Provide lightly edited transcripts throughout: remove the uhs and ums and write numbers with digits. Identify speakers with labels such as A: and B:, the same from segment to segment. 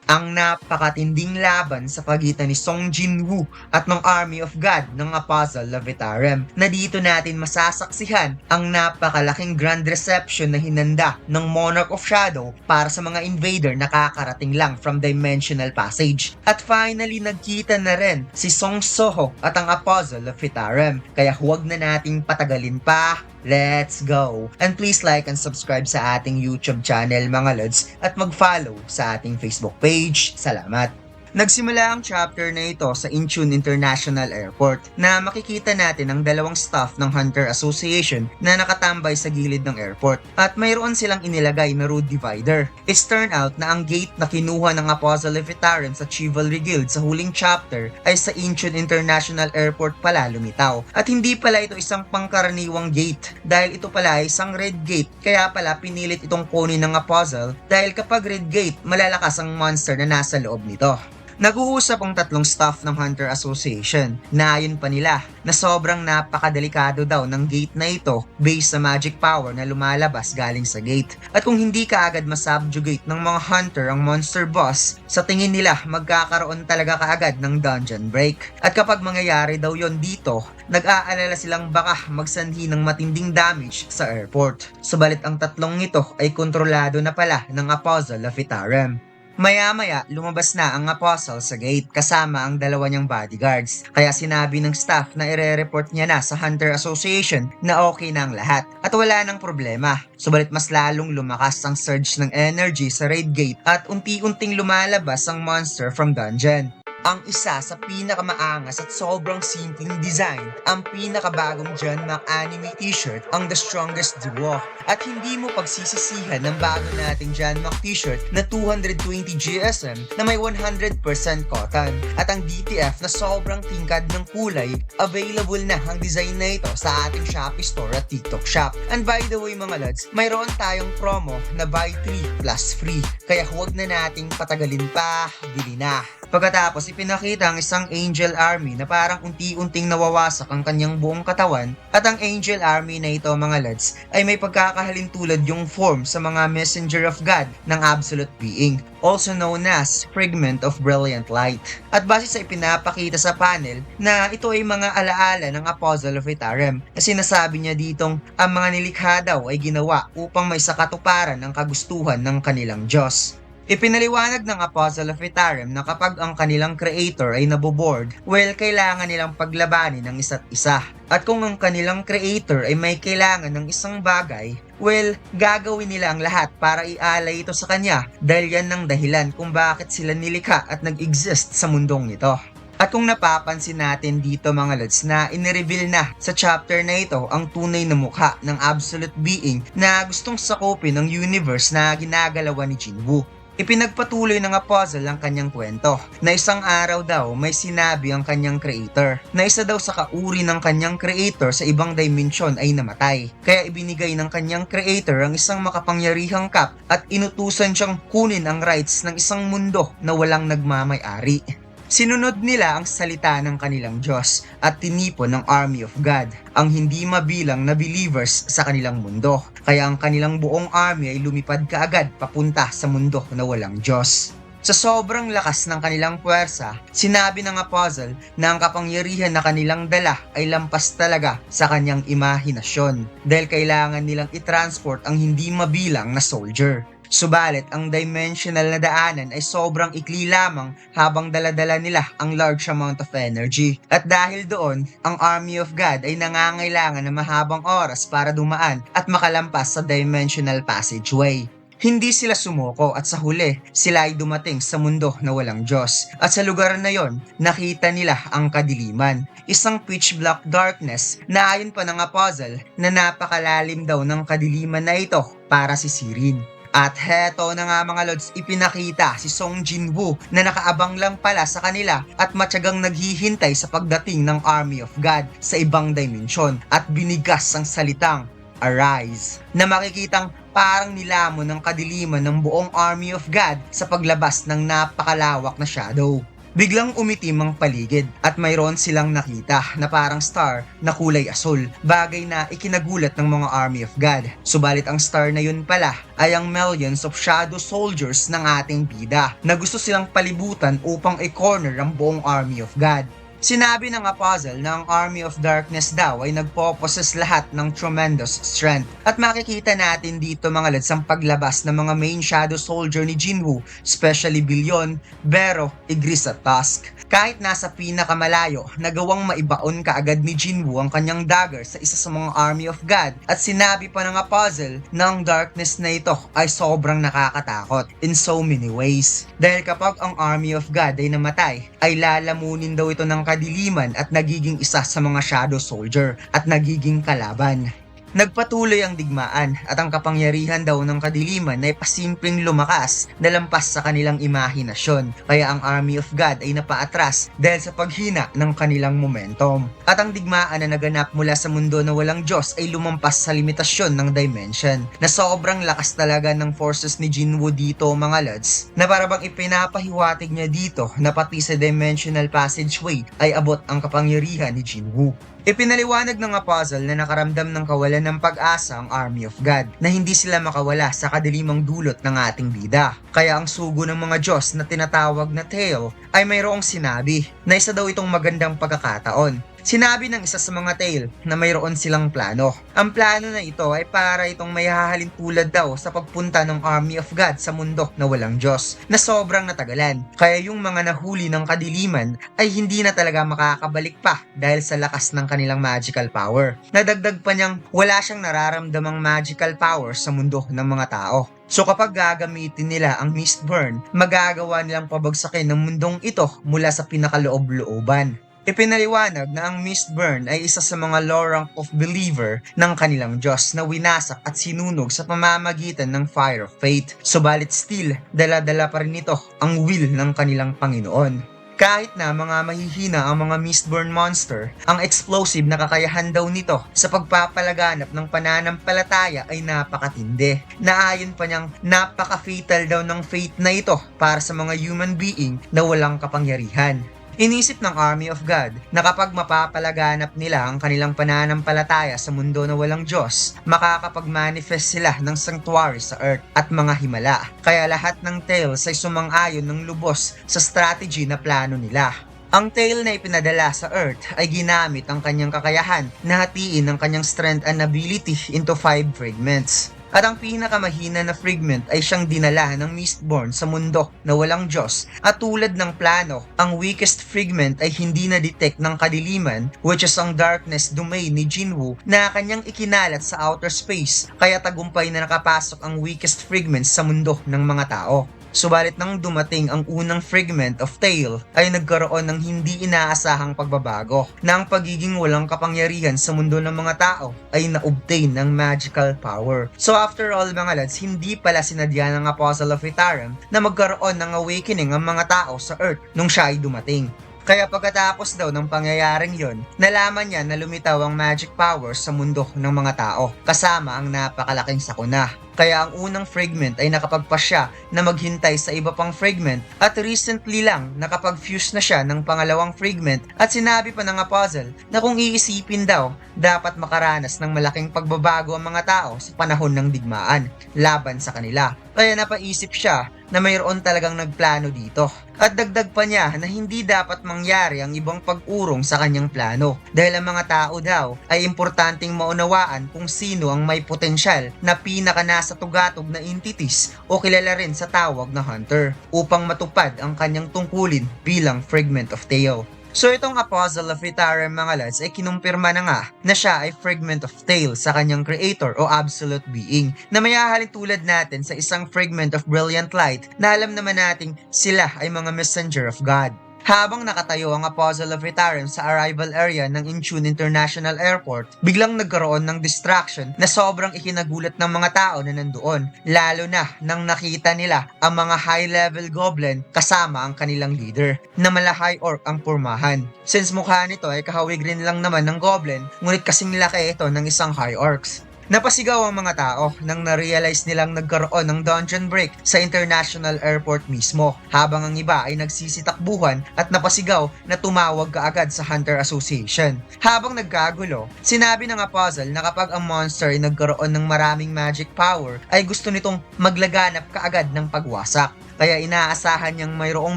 A: Ang napakatinding laban sa pagitan ni Song Jinwoo at ng Army of God ng Apostle Levitarum, na dito natin masasaksihan ang napakalaking grand reception na hinanda ng Monarch of Shadow para sa mga invader na kakarating lang from Dimensional Passage. At finally, nagkita na rin si Song Soho at ang Apostle Levitarum, kaya huwag na nating patagalin pa. Let's go! And please like and subscribe sa ating YouTube channel mga lods at mag-follow sa ating Facebook page. Salamat! Nagsimula ang chapter na ito sa Incheon International Airport na makikita natin ang dalawang staff ng Hunter Association na nakatambay sa gilid ng airport at mayroon silang inilagay na road divider. It's turned out na ang gate na kinuha ng Apostle Levitarum sa Chivalry Guild sa huling chapter ay sa Incheon International Airport pala lumitaw. At hindi pala ito isang pangkaraniwang gate dahil ito pala ay isang red gate, kaya pala pinilit itong kunin ng Apostle dahil kapag red gate malalakas ang monster na nasa loob nito. Nag-uusap ang tatlong staff ng Hunter Association na ayon pa nila na sobrang napakadelikado daw ng gate na ito based sa magic power na lumalabas galing sa gate. At kung hindi ka agad masubjugate ng mga hunter ang monster boss, sa tingin nila magkakaroon talaga kaagad ng dungeon break. At kapag mangyayari daw yon dito, nag-aalala silang baka magsanhi ng matinding damage sa airport. Subalit ang tatlong ito ay kontrolado na pala ng Apostle Levitarum. Maya-maya, lumabas na ang Apostle sa gate kasama ang dalawa niyang bodyguards. Kaya sinabi ng staff na ire-report niya na sa Hunter Association na okay na ang lahat at wala nang problema. Subalit mas lalong lumakas ang surge ng energy sa raid gate at unti-unting lumalabas ang monster from dungeon. Ang isa sa pinakamaangas at sobrang simpleng design, ang pinakabagong John Mac anime t-shirt, ang The Strongest Duo. At hindi mo pagsisisihan ng bago nating John Mac t-shirt na 220 GSM na may 100% cotton. At ang DTF na sobrang tingkad ng kulay, available na ang design na ito sa ating Shopee store at TikTok shop. And by the way mga lads, mayroon tayong promo na buy 3 plus free. Kaya huwag na nating patagalin pa, bili na. Pagkatapos ipinakita ang isang Angel Army na parang unti-unting nawawasak ang kanyang buong katawan, at ang Angel Army na ito mga lads ay may pagkakahalintulad yung form sa mga Messenger of God ng Absolute Being, also known as Fragment of Brilliant Light. At base sa ipinapakita sa panel na ito ay mga alaala ng Apostle of Levitarum, na sinasabi niya ditong ang mga nilikha daw ay ginawa upang may sakatuparan ang kagustuhan ng kanilang Diyos. Ipinaliwanag ng Apostle of Levitarum na kapag ang kanilang creator ay naboboard, well, kailangan nilang paglabanin ng isa't isa. At kung ang kanilang creator ay may kailangan ng isang bagay, well, gagawin nila ang lahat para ialay ito sa kanya dahil yan ang dahilan kung bakit sila nilikha at nag-exist sa mundong ito. At kung napapansin natin dito mga lods na inireveal na sa chapter na ito ang tunay na mukha ng Absolute Being na gustong sakupin ang universe na ginagalawan ni Jinwoo. Ipinagpatuloy ng Apostle ang kanyang kwento na isang araw daw may sinabi ang kanyang creator na isa daw sa kauri ng kanyang creator sa ibang dimensyon ay namatay. Kaya ibinigay ng kanyang creator ang isang makapangyarihang cup at inutusan siyang kunin ang rights ng isang mundo na walang nagmamay-ari. Sinunod nila ang salita ng kanilang Diyos at tinipon ng Army of God, ang hindi mabilang na believers sa kanilang mundo. Kaya ang kanilang buong army ay lumipad kaagad papunta sa mundo na walang Diyos. Sa sobrang lakas ng kanilang puwersa, sinabi ng Apostle na ang kapangyarihan na kanilang dala ay lampas talaga sa kanyang imahinasyon dahil kailangan nilang i-transport ang hindi mabilang na soldier. Subalit ang dimensional na daanan ay sobrang ikli lamang habang daladala nila ang large amount of energy. At dahil doon, ang Army of God ay nangangailangan ng mahabang oras para dumaan at makalampas sa dimensional passageway. Hindi sila sumuko at sa huli, sila ay dumating sa mundo na walang Diyos. At sa lugar na yon, nakita nila ang kadiliman. Isang pitch black darkness na ayon pa ng Apostle na napakalalim daw ng kadiliman na ito para sisirin. At heto na nga mga lods, ipinakita si Song Jinwoo na nakaabang lang pala sa kanila at matyagang naghihintay sa pagdating ng Army of God sa ibang dimensyon at binigas ang salitang Arise na makikitang parang nilamon ng kadiliman ng buong Army of God sa paglabas ng napakalawak na shadow. Biglang umitim ang paligid at mayroon silang nakita na parang star na kulay asul, bagay na ikinagulat ng mga Army of God. Subalit ang star na yun pala ay ang millions of shadow soldiers ng ating bida na gusto silang palibutan upang i-corner ang buong Army of God. Sinabi ng Apostle na ang Army of Darkness daw ay nagpo-possess lahat ng tremendous strength. At makikita natin dito mga lads ang paglabas ng mga main shadow soldier ni Jinwoo, especially Billion, Bero, Igris at Tusk. Kahit nasa pinakamalayo, nagawang maibaon kaagad ni Jinwoo ang kanyang dagger sa isa sa mga Army of God at sinabi pa ng Apostle na ang darkness na ito ay sobrang nakakatakot in so many ways. Dahil kapag ang Army of God ay namatay, ay lalamunin daw ito ng kadiliman at nagiging isa sa mga shadow soldier at nagiging kalaban. Nagpatuloy ang digmaan at ang kapangyarihan daw ng kadiliman ay pasimpleng lumakas na lampas sa kanilang imahinasyon. Kaya ang Army of God ay napaatras dahil sa paghina ng kanilang momentum. At ang digmaan na naganap mula sa mundo na walang Diyos ay lumampas sa limitasyon ng dimension na sobrang lakas talaga ng forces ni Jinwoo dito mga lads na parabang ipinapahiwatig niya dito na pati sa dimensional passageway ay abot ang kapangyarihan ni Jinwoo. Ipinaliwanag ng Apostle na nakaramdam ng kawalan ng pag-asa ang Army of God na hindi sila makawala sa kadilimang dulot ng ating bida. Kaya ang sugo ng mga Diyos na tinatawag na Tail ay mayroong sinabi na isa daw itong magandang pagkakataon. Sinabi ng isa sa mga Tail na mayroon silang plano. Ang plano na ito ay para itong may hahalin tulad daw sa pagpunta ng Army of God sa mundo na walang Diyos na sobrang natagalan. Kaya yung mga nahuli ng kadiliman ay hindi na talaga makakabalik pa dahil sa lakas ng kanilang magical power. Nadagdag pa niyang wala siyang nararamdamang magical power sa mundo ng mga tao. So kapag gagamitin nila ang Mistburn, magagawa nilang pabagsakin ng mundong ito mula sa pinakaloob-looban. Ipinaliwanag na ang Mistburn ay isa sa mga low rank of believer ng kanilang Diyos na winasak at sinunog sa pamamagitan ng Fire of Fate. Subalit still, dala-dala pa rin ito ang will ng kanilang Panginoon. Kahit na mga mahihina ang mga Mistborn monster, ang explosive na kakayahan daw nito sa pagpapalaganap ng pananampalataya ay napakatindi. Naayon pa niyang napaka-fatal daw ng fate na ito para sa mga human being na walang kapangyarihan. Inisip ng Army of God na kapag mapapalaganap nila ang kanilang pananampalataya sa mundo na walang Diyos, makakapag-manifest sila ng sanctuary sa earth at mga himala. Kaya lahat ng Tales ay sumang-ayon ng lubos sa strategy na plano nila. Ang Tail na ipinadala sa Earth ay ginamit ang kanyang kakayahan na hatiin ang kanyang strength and ability into 5 fragments. At ang pinakamahina na fragment ay siyang dinala ng Mistborn sa mundo na walang Diyos. At tulad ng plano, ang weakest fragment ay hindi na-detect ng kadiliman, which is ang darkness domain ni Jinwoo na kanyang ikinalat sa outer space, kaya tagumpay na nakapasok ang weakest fragment sa mundo ng mga tao. Subalit nang dumating ang unang fragment of Tail ay nagkaroon ng hindi inaasahang pagbabago na ang pagiging walang kapangyarihan sa mundo ng mga tao ay na-obtain ng magical power. So after all mga lads, hindi pala sinadya ng Apostle of Itarum na magkaroon ng awakening ang mga tao sa Earth nung siya ay dumating. Kaya pagkatapos daw ng pangyayaring yon, nalaman niya na lumitaw ang magic powers sa mundo ng mga tao, kasama ang napakalaking sakuna. Kaya ang unang fragment ay nakapagpasya na maghintay sa iba pang fragment at recently lang nakapag-fuse na siya ng pangalawang fragment at sinabi pa ng Apostle na kung iisipin daw, dapat makaranas ng malaking pagbabago ang mga tao sa panahon ng digmaan laban sa kanila. Kaya napaisip siya na mayroon talagang nagplano dito. At dagdag pa niya na hindi dapat mangyari ang ibang pag-urong sa kanyang plano dahil ang mga tao daw ay importanteng maunawaan kung sino ang may potensyal na pinaka nasa tugatog na entities o kilala rin sa tawag na Hunter upang matupad ang kanyang tungkulin bilang Fragment of Tail. So itong Apostle of Itarum mga lads ay kinumpirma na nga na siya ay Fragment of Tail sa kanyang creator o absolute being na may hahalin tulad natin sa isang Fragment of Brilliant Light na alam naman nating sila ay mga messenger of God. Habang nakatayo ang Apostle of Itarum sa arrival area ng Incheon International Airport, biglang nagkaroon ng distraction na sobrang ikinagulat ng mga tao na nandoon, lalo na nang nakita nila ang mga high-level goblin kasama ang kanilang leader, na mala high orc ang pormahan. Since mukha nito ay kahawig rin lang naman ng goblin, ngunit kasing laki ito ng isang high orcs. Napasigaw ang mga tao nang na-realize nilang nagkaroon ng dungeon break sa International Airport mismo, habang ang iba ay nagsisitakbuhan at napasigaw na tumawag kaagad sa Hunter Association. Habang nagkagulo, sinabi ng Apostle na kapag ang monster ay nagkaroon ng maraming magic power ay gusto nitong maglaganap kaagad ng pagwasak. Kaya inaasahan niyang mayroong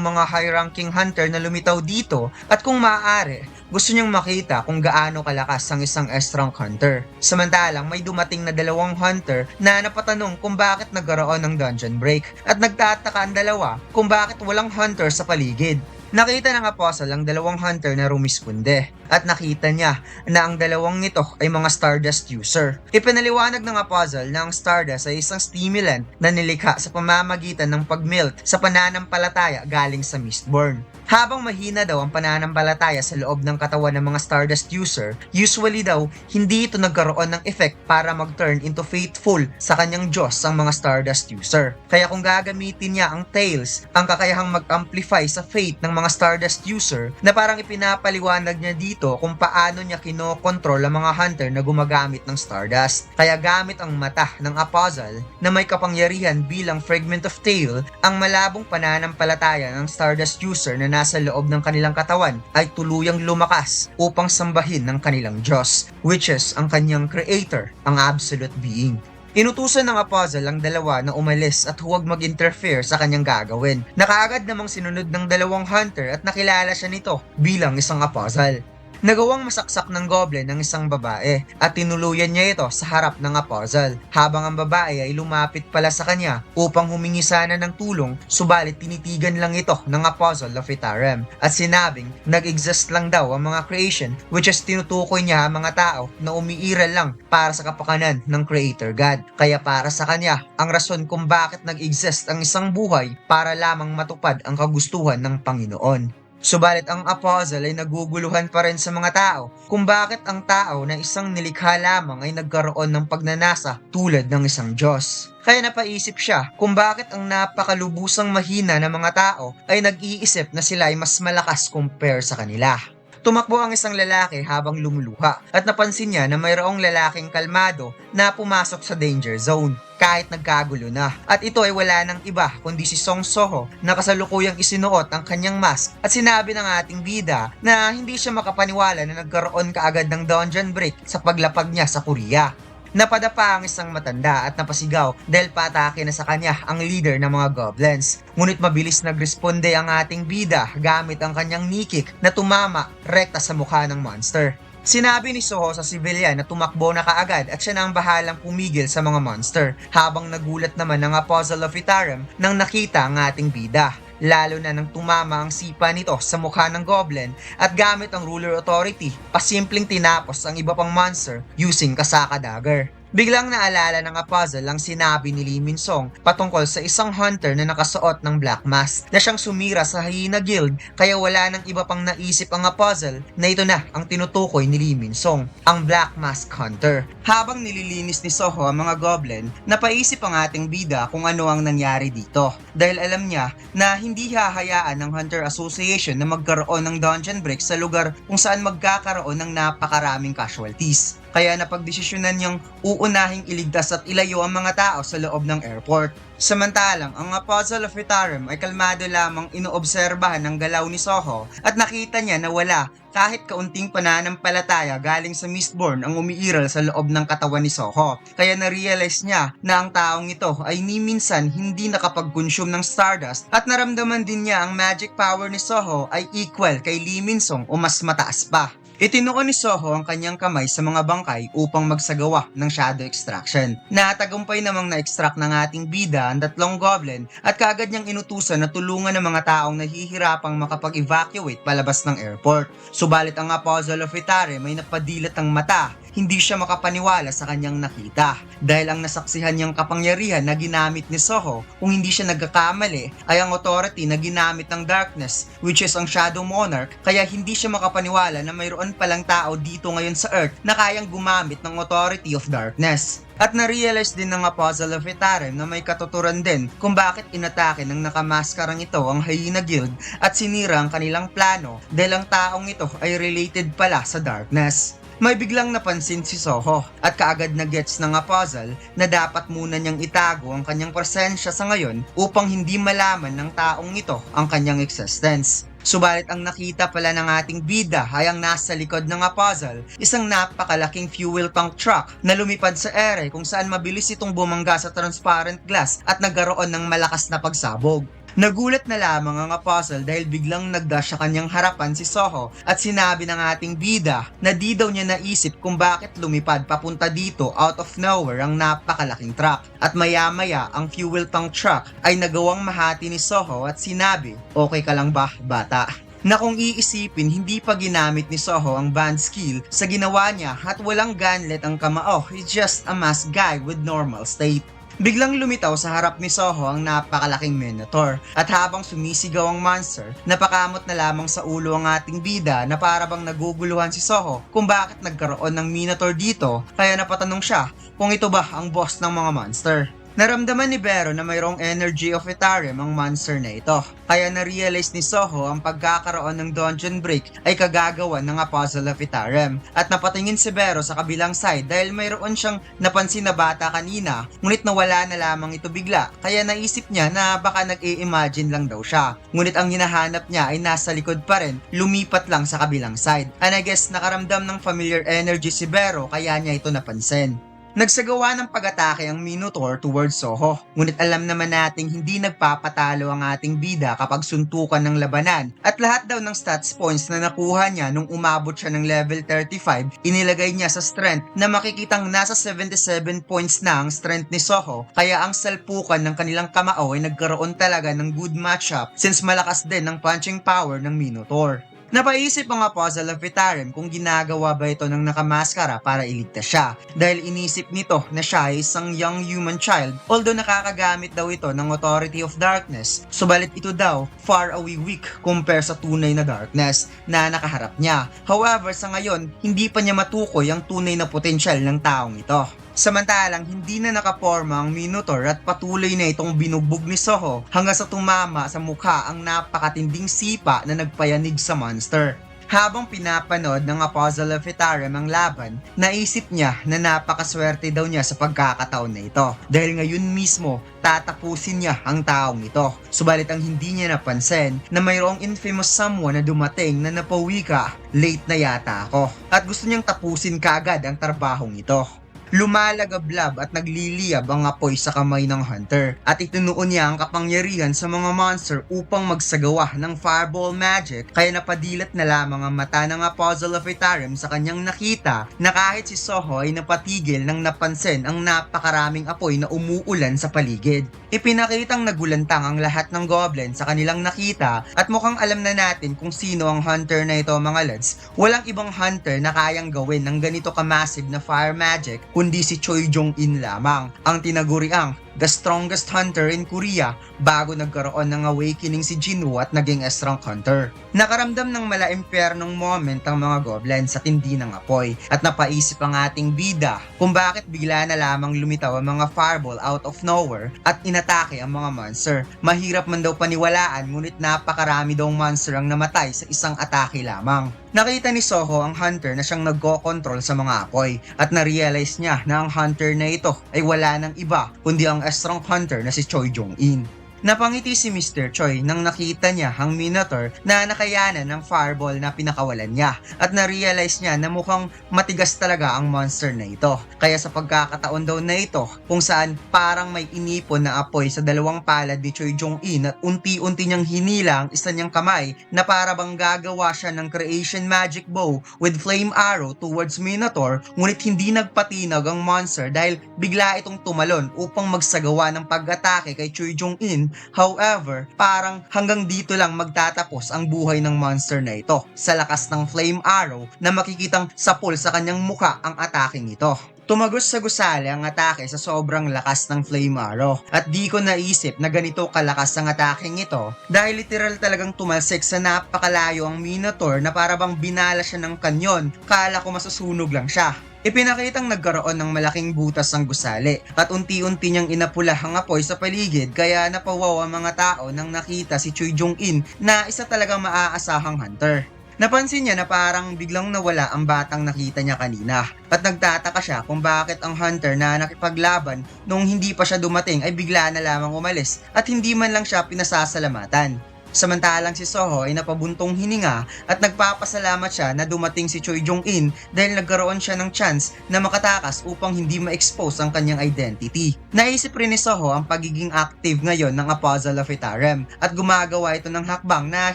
A: mga high-ranking hunter na lumitaw dito at kung maaari, gusto niyang makita kung gaano kalakas ang isang S-rank hunter. Samantalang may dumating na dalawang hunter na napatanong kung bakit nagkaroon ng dungeon break at nagtataka ang dalawa kung bakit walang hunter sa paligid. Nakita ng Apostle ang dalawang hunter na rumisponde at nakita niya na ang dalawang nito ay mga Stardust user. Ipinaliwanag ng Apostle na ang Stardust ay isang stimulant na nilikha sa pamamagitan ng pag-melt sa pananampalataya galing sa Mistborn. Habang mahina daw ang pananampalataya sa loob ng katawan ng mga Stardust user, usually daw hindi ito nagkaroon ng effect para mag-turn into faithful sa kanyang Diyos ang mga Stardust user. Kaya kung gagamitin niya ang Tails, ang kakayahang mag-amplify sa faith ng mga Stardust user, na parang ipinapaliwanag niya dito kung paano niya kinokontrol ang mga hunter na gumagamit ng Stardust. Kaya gamit ang mata ng Apostle na may kapangyarihan bilang Fragment of Tail, ang malabong pananampalataya ng Stardust user na nasa loob ng kanilang katawan ay tuluyang lumakas upang sambahin ng kanilang Diyos, which is ang kanyang creator, ang absolute being. Inutusan ng Apostle ang dalawa na umalis at huwag mag-interfere sa kanyang gagawin. Nakaagad namang sinunod ng dalawang hunter at nakilala siya nito bilang isang Apostle. Nagawang masaksak ng goblin ng isang babae at tinuluyan niya ito sa harap ng Apostle, habang ang babae ay lumapit pala sa kanya upang humingi sana ng tulong, subalit tinitigan lang ito ng Apostle of Itarim at sinabing nag-exist lang daw ang mga creation, which is tinutukoy niya ang mga tao na umiiral lang para sa kapakanan ng Creator God. Kaya para sa kanya, ang rason kung bakit nag-exist ang isang buhay para lamang matupad ang kagustuhan ng Panginoon. Subalit ang Apostle ay naguguluhan pa rin sa mga tao kung bakit ang tao na isang nilikha lamang ay nagkaroon ng pagnanasa tulad ng isang Diyos. Kaya napaisip siya kung bakit ang napakalubusang mahina ng mga tao ay nag-iisip na sila ay mas malakas compare sa kanila. Tumakbo ang isang lalaki habang lumuluha at napansin niya na mayroong lalaking kalmado na pumasok sa danger zone kahit nagkagulo na. At ito ay wala ng iba kundi si Song Soho na kasalukuyang isinuot ang kanyang mask at sinabi ng ating bida na hindi siya makapaniwala na nagkaroon kaagad ng dungeon break sa paglapag niya sa Korea. Napadapa ang isang matanda at napasigaw dahil patake na sa kanya ang leader ng mga goblins. Ngunit mabilis nagresponde ang ating bida gamit ang kanyang nikik na tumama rekta sa mukha ng monster. Sinabi ni Soho sa civilian na tumakbo na kaagad at siya na ang bahalang pumigil sa mga monster, habang nagulat naman ang Apostle of Itarim nang nakita ang ating bida. Lalo na nang tumama ang sipa nito sa mukha ng goblin at gamit ang ruler authority, pasimpleng tinapos ang iba pang monster using kasaka dagger. Biglang naalala ng Apostle ang sinabi ni Lee Min-song patungkol sa isang hunter na nakasuot ng black mask na siyang sumira sa Hyena Guild, kaya wala nang iba pang naisip ang Apostle na ito na ang tinutukoy ni Lee Min-song, ang Black Mask Hunter. Habang nililinis ni Soho ang mga goblin, napaisip ang ating bida kung ano ang nangyari dito dahil alam niya na hindi hahayaan ng Hunter Association na magkaroon ng dungeon break sa lugar kung saan magkakaroon ng napakaraming casualties. Kaya napagdesisyonan niyang uunahing iligtas at ilayo ang mga tao sa loob ng airport. Samantalang, ang Apostle of Itarim ay kalmado lamang inoobserbahan ng galaw ni Soho at nakita niya na wala kahit kaunting pananampalataya galing sa Mistborn ang umiiral sa loob ng katawan ni Soho. Kaya na-realize niya na ang taong ito ay ni minsan hindi nakapag-consume ng Stardust at naramdaman din niya ang magic power ni Soho ay equal kay Lee Min-song o mas mataas pa. Itinuon ni Soho ang kanyang kamay sa mga bangkay upang magsagawa ng shadow extraction. Natagumpay namang na-extract ng ating bida ang tatlong goblin at kaagad niyang inutusan na tulungan ng mga taong nahihirapang makapag-evacuate palabas ng airport. Subalit ang Apostle of Itarim ay napadilat ang mata. Hindi siya makapaniwala sa kanyang nakita dahil ang nasaksihan niyang kapangyarihan na ginamit ni Soho, kung hindi siya nagkakamali, ay ang authority na ginamit ng Darkness, which is ang Shadow Monarch, kaya hindi siya makapaniwala na mayroon palang tao dito ngayon sa Earth na kayang gumamit ng authority of Darkness. At na-realize din ng Apostle of Itarim na may katuturan din kung bakit inatake ng nakamaskarang ito ang Hyena Guild at sinira ang kanilang plano dahil ang taong ito ay related pala sa Darkness. May biglang napansin si Soho at kaagad na gets ng puzzle na dapat muna niyang itago ang kanyang presensya sa ngayon upang hindi malaman ng taong ito ang kanyang existence. Subalit ang nakita pala ng ating bida ay ang nasa likod ng puzzle, isang napakalaking fuel tank truck na lumipad sa ere kung saan mabilis itong bumangga sa transparent glass at nagkaroon ng malakas na pagsabog. Nagulat na lamang ang puzzle dahil biglang nagdash sa kanyang harapan si Soho at sinabi ng ating bida na di daw niya naisip kung bakit lumipad papunta dito out of nowhere ang napakalaking truck. At maya-maya ang fuel tank truck ay nagawang mahati ni Soho at sinabi, "Okay ka lang ba, bata?" Na kung iisipin, hindi pa ginamit ni Soho ang band skill sa ginawa niya at walang gunlet ang kamao, he's just a masked guy with normal state. Biglang lumitaw sa harap ni Soho ang napakalaking Minotaur at habang sumisigaw ang monster, napakamot na lamang sa ulo ang ating bida na para bang naguguluhan si Soho kung bakit nagkaroon ng Minotaur dito kaya napatanong siya kung ito ba ang boss ng mga monster. Naramdaman ni Vero na mayroong energy of Etherium ang monster na ito. Kaya na-realize ni Soho ang pagkakaroon ng dungeon break ay kagagawan ng puzzle of Etherium. At napatingin si Vero sa kabilang side dahil mayroon siyang napansin na bata kanina, ngunit nawala na lamang ito bigla. Kaya naisip niya na baka nag-i-imagine lang daw siya. Ngunit ang hinahanap niya ay nasa likod pa rin, lumipat lang sa kabilang side. And I guess nakaramdam ng familiar energy si Vero kaya niya ito napansin. Nagsagawa ng pag-atake ang Minotaur towards Soho, ngunit alam naman nating hindi nagpapatalo ang ating bida kapag suntukan ng labanan at lahat daw ng stats points na nakuha niya nung umabot siya ng level 35 inilagay niya sa strength na makikitang nasa 77 points na ang strength ni Soho kaya ang salpukan ng kanilang kamao ay nagkaroon talaga ng good matchup since malakas din ang punching power ng Minotaur. Napaisip ang puzzle of Etherium kung ginagawa ba ito ng nakamaskara para iligtas siya dahil inisip nito na siya ay isang young human child although nakakagamit daw ito ng authority of darkness, subalit ito daw far away weak compare sa tunay na darkness na nakaharap niya. However, sa ngayon, hindi pa niya matukoy ang tunay na potensyal ng taong ito. Samantalang hindi na nakaporma ang Minotaur at patuloy na itong binugbog ni Soho hanggang sa tumama sa mukha ang napakatinding sipa na nagpayanig sa monster. Habang pinapanood ng puzzle of Etherium ang laban, naisip niya na napakaswerte daw niya sa pagkakataon na ito dahil ngayon mismo tatapusin niya ang taong ito. Subalit ang hindi niya napansin na mayroong infamous someone na dumating na napawika, "Late na yata ako," at gusto niyang tapusin kaagad ang trabahong ito. Lumalagablab at nagliliyab ang apoy sa kamay ng hunter at itinuon niya ang kapangyarihan sa mga monster upang magsagawa ng fireball magic kaya napadilat na lamang ang mata ng puzzle of Etherium sa kanyang nakita na kahit si Soho ay napatigil nang napansin ang napakaraming apoy na umuulan sa paligid. Ipinakitang nagulantang ang lahat ng goblin sa kanilang nakita at mukhang alam na natin kung sino ang hunter na ito mga lads. Walang ibang hunter na kayang gawin ng ganito kamassive na fire magic kundi si Choi Jong-in lamang, ang tinaguriang the strongest hunter in Korea bago nagkaroon ng awakening si Jinwoo at naging a strong hunter. Nakaramdam ng mala-impyernong moment ang mga goblins sa tindi ng apoy at napaisip ang ating bida kung bakit bigla na lamang lumitaw ang mga fireball out of nowhere at inatake ang mga monster. Mahirap man daw paniwalaan ngunit napakarami daw monster ang namatay sa isang atake lamang. Nakita ni Soho ang hunter na siyang nagko-control sa mga apoy at na-realize niya na ang hunter na ito ay wala ng iba kundi ang strong hunter na si Choi Jong-in. Napangiti si Mr. Choi nang nakita niya ang Minotaur na nakayanan ng fireball na pinakawalan niya at na-realize niya na mukhang matigas talaga ang monster na ito. Kaya sa pagkakataon daw na ito kung saan parang may inipon na apoy sa dalawang palad ni Choi Jong-in at unti-unti niyang hinila ang isa niyang kamay na para bang gagawa siya ng creation magic bow with flame arrow towards Minotaur ngunit hindi nagpatinag ang monster dahil bigla itong tumalon upang magsagawa ng pag-atake kay Choi Jong-in. However, parang hanggang dito lang magtatapos ang buhay ng monster na ito sa lakas ng flame arrow na makikitang sapol sa kanyang mukha ang ataking ito. Tumagos sa gusali ang atake sa sobrang lakas ng flame arrow at di ko naisip na ganito kalakas ang ataking ito dahil literal talagang tumalsik sa napakalayo ang Minotaur na para bang binala siya ng kanyon, kala ko masusunog lang siya. Ipinakitang nagkaroon ng malaking butas ang gusali at unti-unti niyang inapula ang apoy sa paligid kaya napawaw ang mga tao nang nakita si Choi Jong-in na isa talagang maaasahang hunter. Napansin niya na parang biglang nawala ang batang nakita niya kanina at nagtataka siya kung bakit ang hunter na nakipaglaban nung hindi pa siya dumating ay bigla na lamang umalis at hindi man lang siya pinasasalamatan. Samantalang si Soho ay napabuntong hininga at nagpapasalamat siya na dumating si Choi Jong-in dahil nagkaroon siya ng chance na makatakas upang hindi ma-expose ang kanyang identity. Naisip rin ni Soho ang pagiging active ngayon ng Apostle of Etarem at gumagawa ito ng hakbang na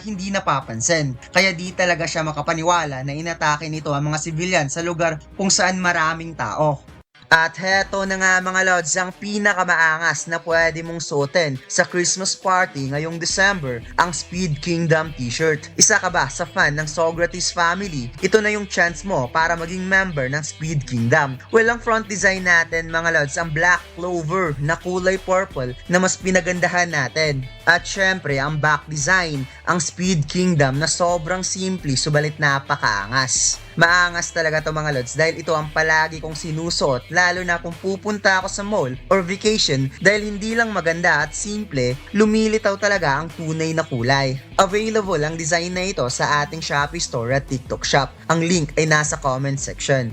A: hindi napapansin. Kaya di talaga siya makapaniwala na inatake nito ang mga civilian sa lugar kung saan maraming tao. At heto na nga mga lods ang pinakamaangas na pwede mong suotin sa Christmas party ngayong December, ang Speed Kingdom t-shirt. Isa ka ba sa fan ng Socrates family? Ito na yung chance mo para maging member ng Speed Kingdom. Well, ang front design natin mga lods ang Black Clover na kulay purple na mas pinagandahan natin. At syempre ang back design, ang Speed Kingdom na sobrang simple subalit napakaangas. Maangas talaga to mga lods dahil ito ang palagi kong sinusuot lalo na kung pupunta ako sa mall or vacation dahil hindi lang maganda at simple, lumilitaw talaga ang tunay na kulay. Available ang design na ito sa ating Shopee store at TikTok shop. Ang link ay nasa comment section.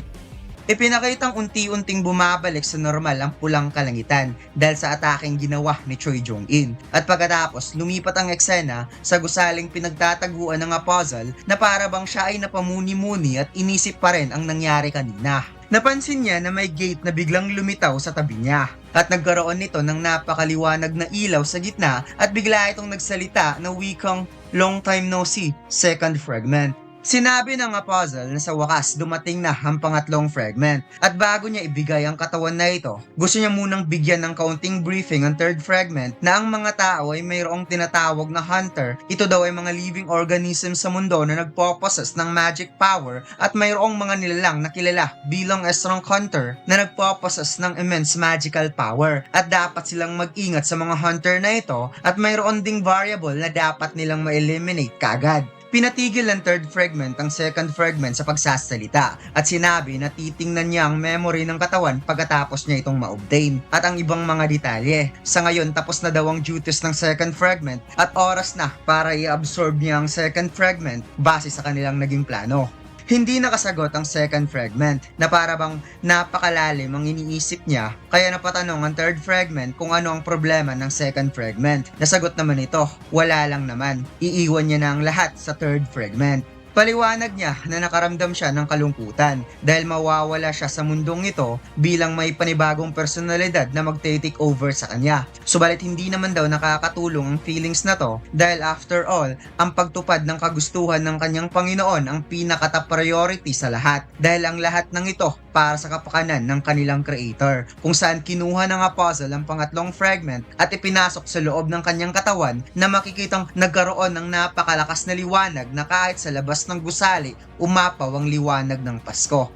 A: Ipinakitang unti-unting bumabalik sa normal ang pulang kalangitan dahil sa ataking ginawa ni Choi Jong-in. At pagkatapos, lumipat ang eksena sa gusaling pinagtataguan ng Apostle na para bang siya ay napamuni-muni at inisip pa rin ang nangyari kanina. Napansin niya na may gate na biglang lumitaw sa tabi niya at nagkaroon nito ng napakaliwanag na ilaw sa gitna at bigla itong nagsalita na wikang "Long time no see, second fragment." Sinabi ng Apostle na sa wakas dumating na ang pangatlong fragment at bago niya ibigay ang katawan na ito, gusto niya munang bigyan ng kaunting briefing ang third fragment na ang mga tao ay mayroong tinatawag na hunter. Ito daw ay mga living organisms sa mundo na nagpo-possess ng magic power at mayroong mga nilalang na kilala bilang a strong hunter na nagpo-possess ng immense magical power at dapat silang mag-ingat sa mga hunter na ito at mayroon ding variable na dapat nilang ma-eliminate kaagad. Pinatigil ng third fragment ang second fragment sa pagsasalita at sinabi na titingnan niya ang memory ng katawan pagkatapos niya itong ma-obtain at ang ibang mga detalye. Sa ngayon tapos na daw ang duties ng second fragment at oras na para i-absorb niya ang second fragment base sa kanilang naging plano. Hindi nakasagot ang second fragment na para bang napakalalim ang iniisip niya kaya napatanong ang third fragment kung ano ang problema ng second fragment. Nasagot naman ito, wala lang naman. Iiwan niya na ang lahat sa third fragment. Paliwanag niya na nakaramdam siya ng kalungkutan dahil mawawala siya sa mundong ito bilang may panibagong personalidad na magte-take over sa kanya. Subalit hindi naman daw nakakatulong ang feelings na to dahil after all, ang pagtupad ng kagustuhan ng kanyang Panginoon ang pinaka-top priority sa lahat dahil ang lahat ng ito para sa kapakanan ng kanilang creator kung saan kinuha ng Apostle ang pangatlong fragment at ipinasok sa loob ng kanyang katawan na makikitang nagkaroon ng napakalakas na liwanag na kahit sa labas ng gusali, umapaw ang liwanag ng Pasko.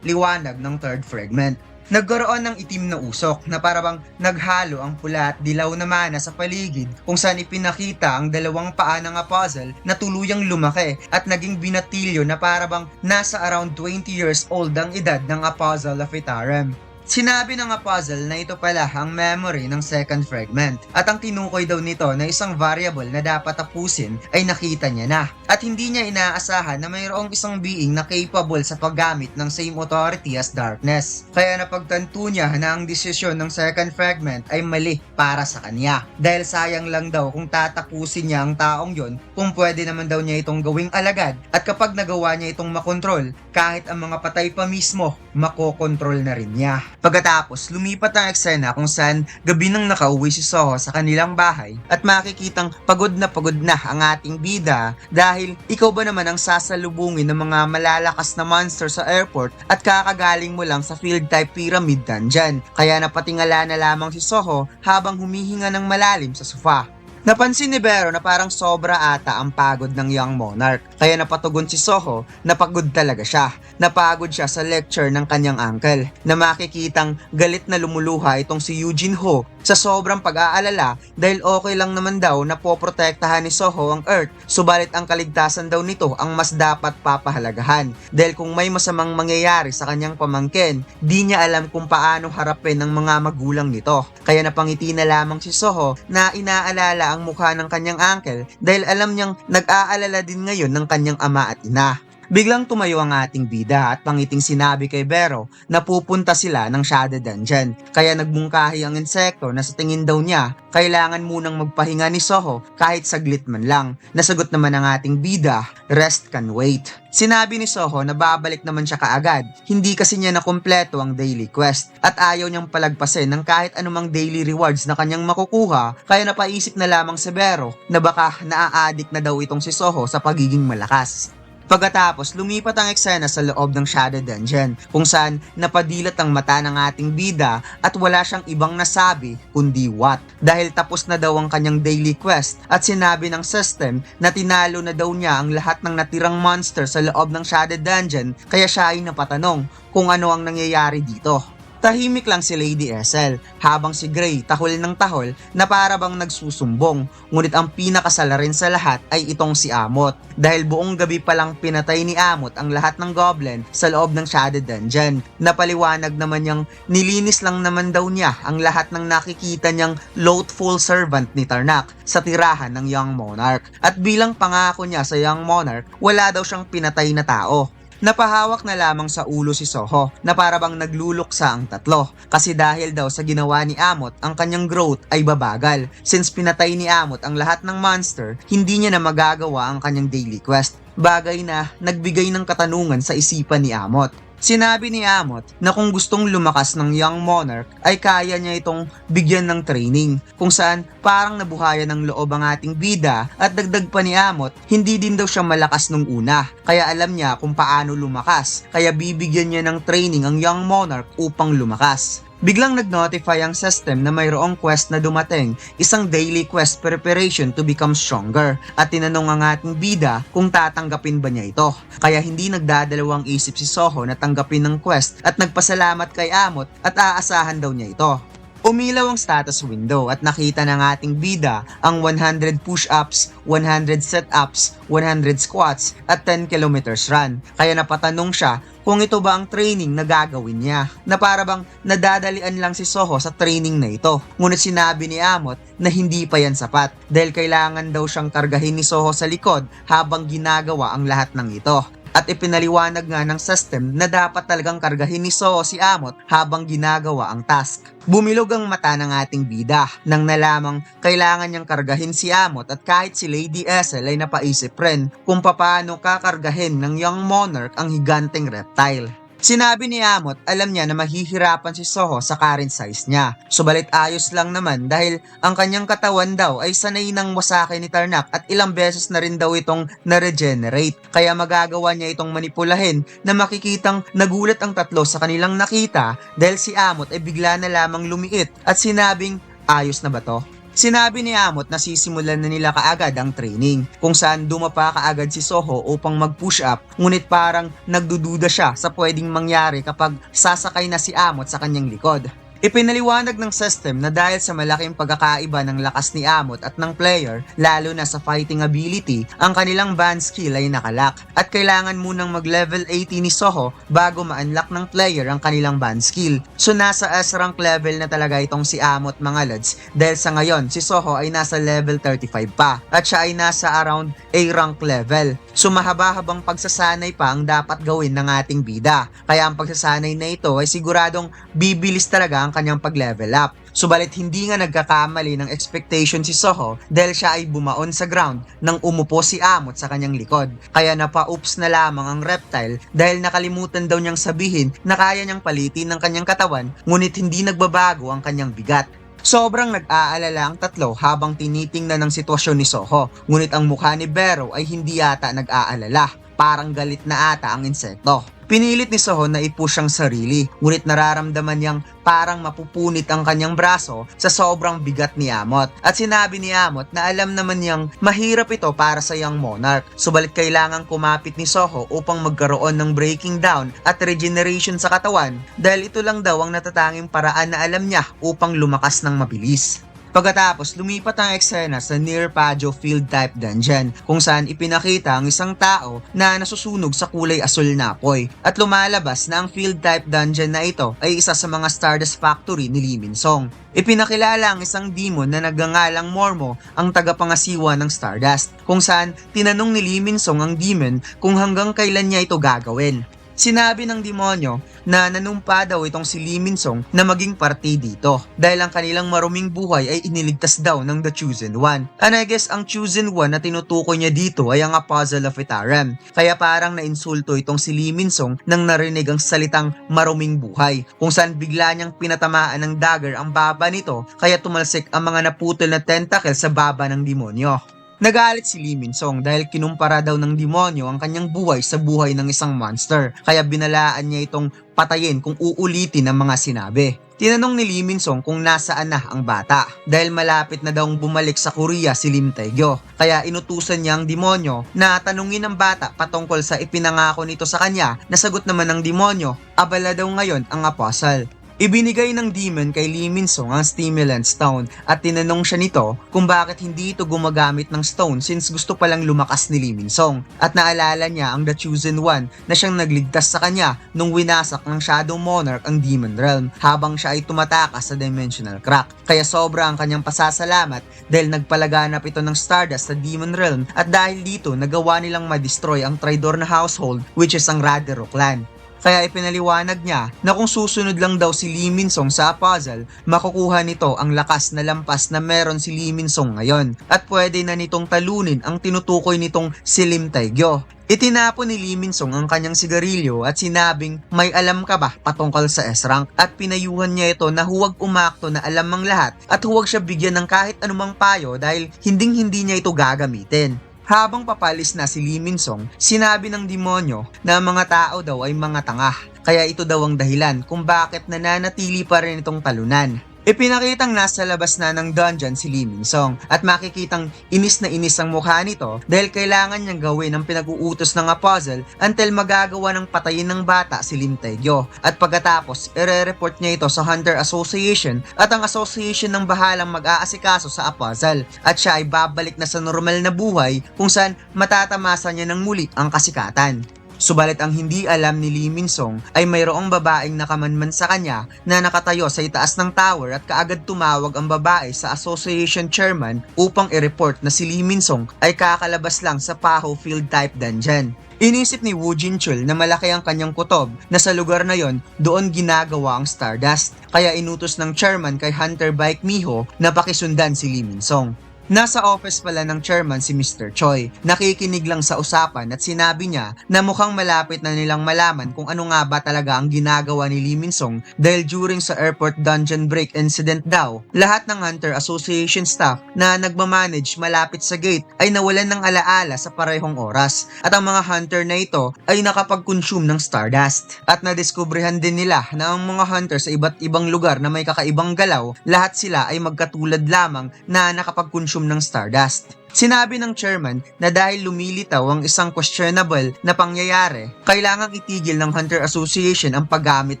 A: Liwanag ng third fragment. Nagkaroon ng itim na usok na parabang naghalo ang pula at dilaw na mana sa paligid kung saan ipinakita ang dalawang paa ng Apostle na tuluyang lumaki at naging binatilyo na parabang nasa around 20 years old ang edad ng Apostle of Etarem. Sinabi ng Apostle na ito pala ang memory ng second fragment at ang tinukoy daw nito na isang variable na dapat tapusin ay nakita niya na at hindi niya inaasahan na mayroong isang being na capable sa paggamit ng same authority as darkness. Kaya napagtanto niya na ang desisyon ng second fragment ay mali para sa kanya dahil sayang lang daw kung tatapusin niya ang taong yon kung pwede naman daw niya itong gawing alagad at kapag nagawa niya itong makontrol kahit ang mga patay pa mismo makokontrol na rin niya. Pagkatapos, lumipat ang eksena kung saan gabi nang nakauwi si Soho sa kanilang bahay at makikitang pagod na ang ating bida dahil ikaw ba naman ang sasalubungin ng mga malalakas na monster sa airport at kakagaling mo lang sa field type pyramid dungeon. Kaya napatingala na lamang si Soho habang humihinga ng malalim sa sofa. Napansin ni Vero na parang sobra ata ang pagod ng young monarch. Kaya napatugon si Soho na pagod talaga siya. Napagod siya sa lecture ng kanyang uncle na makikitang galit na lumuluha itong si Eugene Ho sa sobrang pag-aalala dahil okay lang naman daw na poprotektahan ni Soho ang Earth, subalit ang kaligtasan daw nito ang mas dapat papahalagahan dahil kung may masamang mangyayari sa kanyang pamangkin, di niya alam kung paano harapin ng mga magulang nito. Kaya napangiti na lamang si Soho na inaalala ang mukha ng kanyang uncle dahil alam niyang nag-aalala din ngayon ng kanyang ama at ina. Biglang tumayo ang ating bida at pangiting sinabi kay Vero na pupunta sila ng Shadow Dungeon. Kaya nagbungkahi ang insekto na sa tingin daw niya, kailangan munang magpahinga ni Soho kahit saglit man lang. Nasagot naman ang ating bida, rest can wait. Sinabi ni Soho na babalik naman siya kaagad, hindi kasi niya nakumpleto ang daily quest at ayaw niyang palagpasin ng kahit anumang daily rewards na kanyang makukuha, kaya napaisip na lamang si Vero na baka naa-addict na daw itong si Soho sa pagiging malakas. Pagkatapos, lumipat ang eksena sa loob ng Shadow Dungeon kung saan napadilat ang mata ng ating bida at wala siyang ibang nasabi kundi what. Dahil tapos na daw ang kanyang daily quest at sinabi ng system na tinalo na daw niya ang lahat ng natirang monster sa loob ng Shadow Dungeon, kaya siya ay napatanong kung ano ang nangyayari dito. Tahimik lang si Lady Ethel habang si Gray tahol ng tahol na para bang nagsusumbong, ngunit ang pinakasala rin sa lahat ay itong si Amot dahil buong gabi palang pinatay ni Amot ang lahat ng goblin sa loob ng Shadow Dungeon. Napaliwanag naman niyang nilinis lang naman daw niya ang lahat ng nakikita niyang loathful servant ni Tarnak sa tirahan ng Young Monarch at bilang pangako niya sa Young Monarch, wala daw siyang pinatay na tao. Napahawak na lamang sa ulo si Soho na para bang nagluluksa ang tatlo kasi dahil daw sa ginawa ni Amot ang kanyang growth ay babagal. Since pinatay ni Amot ang lahat ng monster, hindi niya na magagawa ang kanyang daily quest. Bagay na nagbigay ng katanungan sa isipan ni Amot. Sinabi ni Amot na kung gustong lumakas ng Young Monarch ay kaya niya itong bigyan ng training kung saan parang nabuhayan ng loob ang ating bida at dagdag pa ni Amot, hindi din daw siya malakas nung una kaya alam niya kung paano lumakas kaya bibigyan niya ng training ang Young Monarch upang lumakas. Biglang nag-notify ang system na mayroong quest na dumating, isang daily quest preparation to become stronger at tinanong ang ating bida kung tatanggapin ba niya ito. Kaya hindi nagdadalawang isip si Soho na tanggapin ng quest at nagpasalamat kay Amot at aasahan daw niya ito. Umilaw ang status window at nakita ng ating bida ang 100 push-ups, 100 sit-ups, 100 squats at 10 kilometers run. Kaya napatanong siya kung ito ba ang training na gagawin niya. Na para bang nadadalian lang si Soho sa training na ito. Ngunit sinabi ni Amot na hindi pa yan sapat dahil kailangan daw siyang kargahin ni Soho sa likod habang ginagawa ang lahat ng ito. At ipinaliwanag nga ng system na dapat talagang kargahin ni Soho si Amot habang ginagawa ang task. Bumilog ang mata ng ating bida nang nalamang kailangan niyang kargahin si Amot at kahit si Lady Ethel ay napaisip rin kung paano kakargahin ng Young Monarch ang higanteng reptile. Sinabi ni Amot, alam niya na mahihirapan si Soho sa current size niya. Subalit ayos lang naman dahil ang kanyang katawan daw ay sanay ng wasake ni Tarnak at ilang beses na rin daw itong na-regenerate. Kaya magagawa niya itong manipulahin na makikitang nagulat ang tatlo sa kanilang nakita dahil si Amot ay bigla na lamang lumiit at sinabing, ayos na ba to? Sinabi ni Amot na sisimulan na nila kaagad ang training kung saan dumapa kaagad si Soho upang mag-push up ngunit parang nagdududa siya sa pwedeng mangyari kapag sasakay na si Amot sa kanyang likod. Ipinaliwanag ng system na dahil sa malaking pagkakaiba ng lakas ni Amot at ng player, lalo na sa fighting ability, ang kanilang band skill ay nakalock at kailangan munang mag-level 80 ni Soho bago ma-unlock ng player ang kanilang band skill. So nasa S-rank level na talaga itong si Amot mga lads dahil sa ngayon si Soho ay nasa level 35 pa at siya ay nasa around A-rank level. So mahaba-habang pagsasanay pa ang dapat gawin ng ating bida. Kaya ang pagsasanay na ito ay siguradong bibilis talaga ang kanyang pag-level up. Subalit hindi nga nagkakamali ng expectation si Soho dahil siya ay bumaon sa ground nang umupo si Amot sa kanyang likod. Kaya napa-oops na lamang ang reptile dahil nakalimutan daw niyang sabihin na kaya niyang palitin ng kanyang katawan ngunit hindi nagbabago ang kanyang bigat. Sobrang nag-aalala ang tatlo habang tinitingnan ng sitwasyon ni Soho, ngunit ang mukha ni Vero ay hindi yata nag-aalala. parang galit na ata ang insekto. Pinilit ni Soho na i-push ang sarili, ngunit nararamdaman niyang parang mapupunit ang kanyang braso sa sobrang bigat ni Amot. At sinabi ni Amot na alam naman niyang mahirap ito para sa young monarch, subalit kailangang kumapit ni Soho upang magkaroon ng breaking down at regeneration sa katawan dahil ito lang daw ang natatanging paraan na alam niya upang lumakas ng mabilis. Pagkatapos, lumipat ang eksena sa Near Pajo Field Type Dungeon kung saan ipinakita ang isang tao na nasusunog sa kulay asul na apoy at lumalabas na ang Field Type Dungeon na ito ay isa sa mga Stardust Factory ni Lee Min-song. Ipinakilala ang isang demon na nagngangalang Mormo ang tagapangasiwa ng Stardust kung saan tinanong ni Lee Min-song ang demon kung hanggang kailan niya ito gagawin. Sinabi ng demonyo na nanumpa daw itong si Lee Min-song na maging parte dito dahil ang kanilang maruming buhay ay iniligtas daw ng The Chosen One. And I guess ang Chosen One na tinutukoy niya dito ay ang Apostle of Itaram. Kaya parang nainsulto itong si Lee Min-song nang narinig ang salitang maruming buhay kung saan bigla niyang pinatamaan ng dagger ang baba nito kaya tumalsik ang mga naputol na tentacle sa baba ng demonyo. Nagalit si Lee Min-song dahil kinumpara daw ng demonyo ang kanyang buhay sa buhay ng isang monster kaya binalaan niya itong patayin kung uulitin ang mga sinabi. Tinanong ni Lee Min-song kung nasaan na ang bata dahil malapit na daw bumalik sa Korea si Lim Tae-gyo kaya inutusan niya ang demonyo na tanungin ang bata patungkol sa ipinangako nito sa kanya. Nasagot naman ng demonyo, abala daw ngayon ang apostle. Ibinigay ng demon kay Lee Min-song ang stimulant stone at tinanong siya nito kung bakit hindi ito gumagamit ng stone since gusto palang lumakas ni Lee Min-song at naalala niya ang The Chosen One na siyang nagligtas sa kanya nung winasak ng Shadow Monarch ang Demon Realm habang siya ay tumatakas sa Dimensional Crack. Kaya sobra ang kanyang pasasalamat dahil nagpalaganap ito ng Stardust sa Demon Realm at dahil dito nagawa nilang ma-destroy ang traidor na household which is ang Radero clan. Kaya ipinaliwanag niya na kung susunod lang daw si Lee Min-song sa puzzle, makukuha nito ang lakas na lampas na meron si Lee Min-song ngayon at pwede na nitong talunin ang tinutukoy nitong si Lim Tae-gyo. Itinapon ni Lee Min-song ang kanyang sigarilyo at sinabing may alam ka ba patungkol sa S-rank at pinayuhan niya ito na huwag umakto na alam ang lahat at huwag siya bigyan ng kahit anumang payo dahil hinding-hindi niya ito gagamitin. Habang papalis na si Lee Min-song, sinabi ng demonyo na mga tao daw ay mga tanga, kaya ito daw ang dahilan kung bakit nananatili pa rin itong talunan. Ipinakitang nasa labas na ng dungeon si Lee Min-song at makikitang inis na inis ang mukha nito dahil kailangan niyang gawin ang pinag-uutos ng apostle until magagawa ng patayin ng bata si Lim Tae-gyo at pagkatapos ire-report niya ito sa Hunter Association at ang association ng bahalang mag-aasikaso sa apostle at siya ay babalik na sa normal na buhay kung saan matatamasa niya ng muli ang kasikatan. Subalit ang hindi alam ni Lee Min-song ay mayroong babaeng nakamanman sa kanya na nakatayo sa itaas ng tower at kaagad tumawag ang babae sa association chairman upang i-report na si Lee Min-song ay kakalabas lang sa Paho Field Type Dungeon. Inisip ni Woo Jin-chul na malaki ang kanyang kutob na sa lugar na yon doon ginagawa ang Stardust kaya inutos ng chairman kay Hunter Baek Miho na pakisundan si Lee Min-song. Nasa office pala ng chairman si Mr. Choi. Nakikinig lang sa usapan at sinabi niya na mukhang malapit na nilang malaman kung ano nga ba talaga ang ginagawa ni Lee Min-song dahil during sa airport dungeon break incident daw, lahat ng Hunter Association staff na nagmamanage malapit sa gate ay nawalan ng alaala sa parehong oras at ang mga hunter na ito ay nakapag-consume ng Stardust at nadiskubrihan din nila na ang mga hunter sa iba't ibang lugar na may kakaibang galaw, lahat sila ay magkatulad lamang na nakapag-consume ng Stardust. Sinabi ng chairman na dahil lumilitaw ang isang questionable na pangyayari, kailangang itigil ng Hunter Association ang paggamit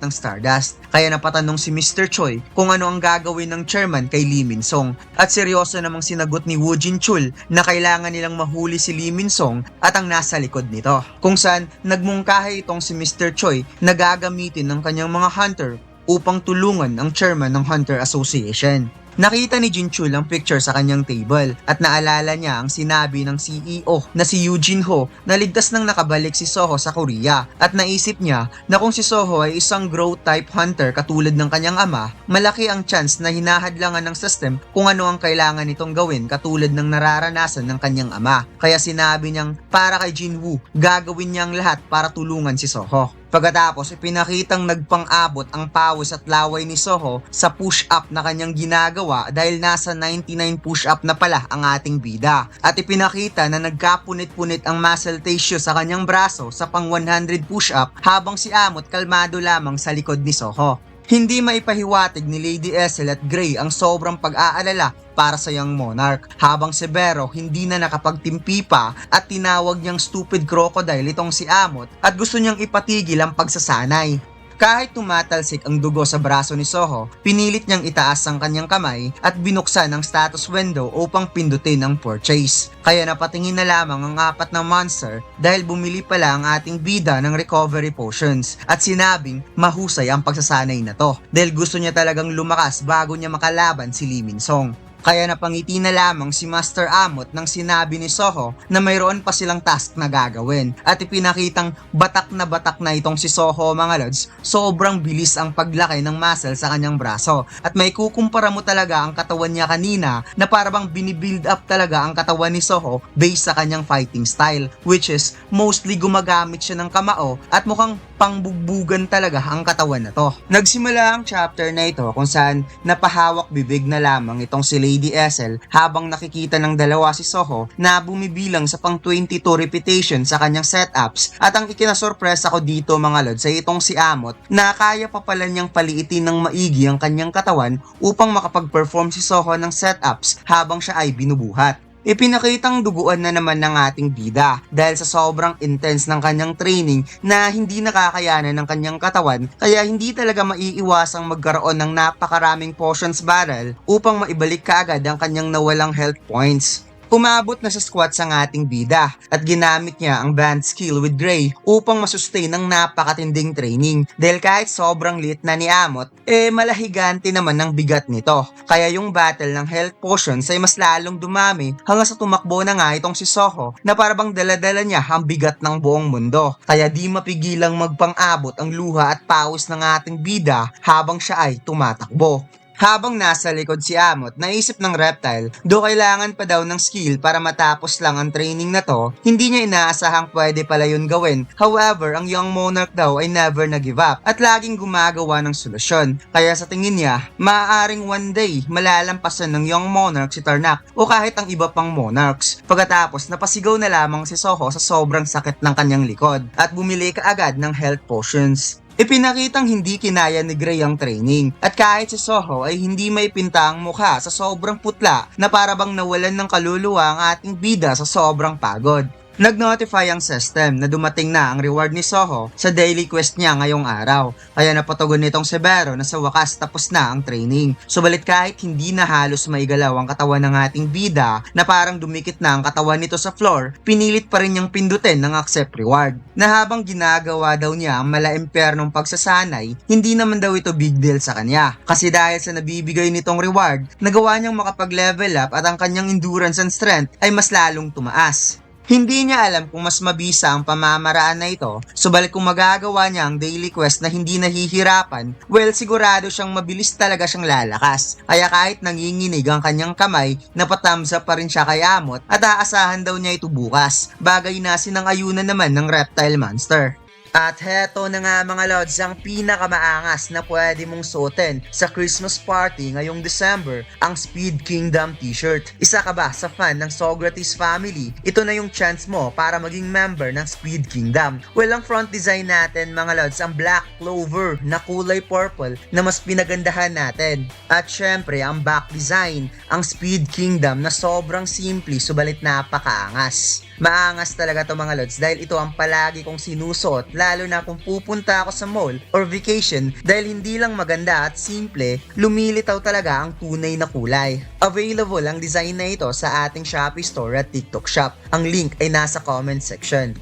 A: ng Stardust. Kaya napatanong si Mr. Choi kung ano ang gagawin ng chairman kay Lee Min-song. At seryoso namang sinagot ni Woo Jin-chul na kailangan nilang mahuli si Lee Min-song at ang nasa likod nito. Kung saan nagmungkahi itong si Mr. Choi na gagamitin ng kanyang mga hunter upang tulungan ang chairman ng Hunter Association. Nakita ni Jin-chul ang picture sa kanyang table at naalala niya ang sinabi ng CEO na si Eugene Ho na ligtas nang nakabalik si Soho sa Korea at naisip niya na kung si Soho ay isang growth type hunter katulad ng kanyang ama, malaki ang chance na hinahadlangan ng system kung ano ang kailangan nitong gawin katulad ng nararanasan ng kanyang ama. Kaya sinabi niyang para kay Jinwoo, gagawin niya ang lahat para tulungan si Soho. Pagkatapos, ipinakitang nagpang-abot ang pawis at laway ni Soho sa push-up na kanyang ginagawa dahil nasa 99 push-up na pala ang ating bida. At ipinakita na nagkapunit-punit ang muscle tissue sa kanyang braso sa pang 100 push-up habang si Amot kalmado lamang sa likod ni Soho. Hindi maipahiwatig ni Lady Essel at Gray ang sobrang pag-aalala para sa Young Monarch, habang si Vero hindi na nakapagtimpi pa at tinawag niyang stupid crocodile itong si Amot at gusto niyang ipatigil ang pagsasanay. Kahit tumatalsik ang dugo sa braso ni Soho, pinilit niyang itaas ang kanyang kamay at binuksan ang status window upang pindutin ang purchase. Kaya napatingin na lamang ang apat na monster dahil bumili pala ang ating bida ng recovery potions at sinabing mahusay ang pagsasanay na to dahil gusto niya talagang lumakas bago niya makalaban si Lee Min-song. Kaya napangiti na lamang si Master Amot nang sinabi ni Soho na mayroon pa silang task na gagawin at ipinakitang batak na itong si Soho mga lods. Sobrang bilis ang paglaki ng muscle sa kanyang braso at may kukumpara mo talaga ang katawan niya kanina na parang binibuild up talaga ang katawan ni Soho based sa kanyang fighting style, which is mostly gumagamit siya ng kamao at mukhang pangbugbugan talaga ang katawan na to. Nagsimula ang chapter na ito kung saan napahawak bibig na lamang itong si Lady Essel habang nakikita ng dalawa si Soho na bumibilang sa pang 22 repetition sa kanyang setups, at ang ikinasurpresa ko dito mga lods ay itong si Amot na kaya pa pala niyang paliitin ng maigi ang kanyang katawan upang makapag-perform si Soho ng setups habang siya ay binubuhat. Ipinakitang duguan na naman ng ating bida dahil sa sobrang intense ng kanyang training na hindi nakakayanan ng kanyang katawan, kaya hindi talaga maiiwasang magkaroon ng napakaraming potions barrel upang maibalik kaagad ang kanyang nawalang health points. Umabot na sa squats ang ating bida at ginamit niya ang band skill with Gray upang masustain ang napakatinding training dahil kahit sobrang lit na ni Amot, malahigante naman ang bigat nito. Kaya yung battle ng health potions ay mas lalong dumami hanggang sa tumakbo na nga itong si Soho na parabang daladala niya ang bigat ng buong mundo. Kaya di mapigilang magpang-abot ang luha at pawis ng ating bida habang siya ay tumatakbo. Habang nasa likod si Amot, naisip ng Reptile, do kailangan pa daw ng skill para matapos lang ang training na to, hindi niya inaasahang pwede pala yun gawin. However, ang Young Monarch daw ay never nag-give up at laging gumagawa ng solusyon. Kaya sa tingin niya, maaaring one day malalampasan ng Young Monarch si Tarnak o kahit ang iba pang Monarchs. Pagkatapos, napasigaw na lamang si Soho sa sobrang sakit ng kanyang likod at bumili kaagad ng health potions. Ipinakitang hindi kinaya ni Gray ang training at kahit si Soho ay hindi may pinta ang mukha sa sobrang putla na parabang nawalan ng kaluluwa ang ating bida sa sobrang pagod. Nag-notify ang system na dumating na ang reward ni Soho sa daily quest niya ngayong araw, kaya napatugon nitong si Vero na sa wakas tapos na ang training. Subalit kahit hindi na halos maigalaw ang katawan ng ating bida na parang dumikit na ang katawan nito sa floor, pinilit pa rin niyang pindutin ng accept reward. Na habang ginagawa daw niya ang mala-impernong pagsasanay, hindi naman daw ito big deal sa kanya. Kasi dahil sa nabibigay nitong reward, nagawa niyang makapag-level up at ang kanyang endurance and strength ay mas lalong tumaas. Hindi niya alam kung mas mabisa ang pamamaraan na ito, subalit kung magagawa niya ang daily quest na hindi nahihirapan, well sigurado siyang mabilis talaga siyang lalakas. Kaya kahit nanginginig ang kanyang kamay, napathumbs up pa rin siya kay Amot at aasahan daw niya ito bukas, bagay na sinang-ayunan naman ng reptile monster. At heto na nga mga lods ang pinakamaangas na pwede mong suotin sa Christmas party ngayong December, ang Speed Kingdom t-shirt. Isa ka ba sa fan ng Socrates family? Ito na yung chance mo para maging member ng Speed Kingdom. Well, ang front design natin mga lods ang Black Clover na kulay purple na mas pinagandahan natin. At syempre ang back design, ang Speed Kingdom na sobrang simple subalit napakaangas. Maangas talaga to mga lods dahil ito ang palagi kong sinusuot lalo na kung pupunta ako sa mall or vacation dahil hindi lang maganda at simple, lumilitaw talaga ang tunay na kulay. Available ang design na ito sa ating Shopee store at TikTok shop. Ang link ay nasa comment section.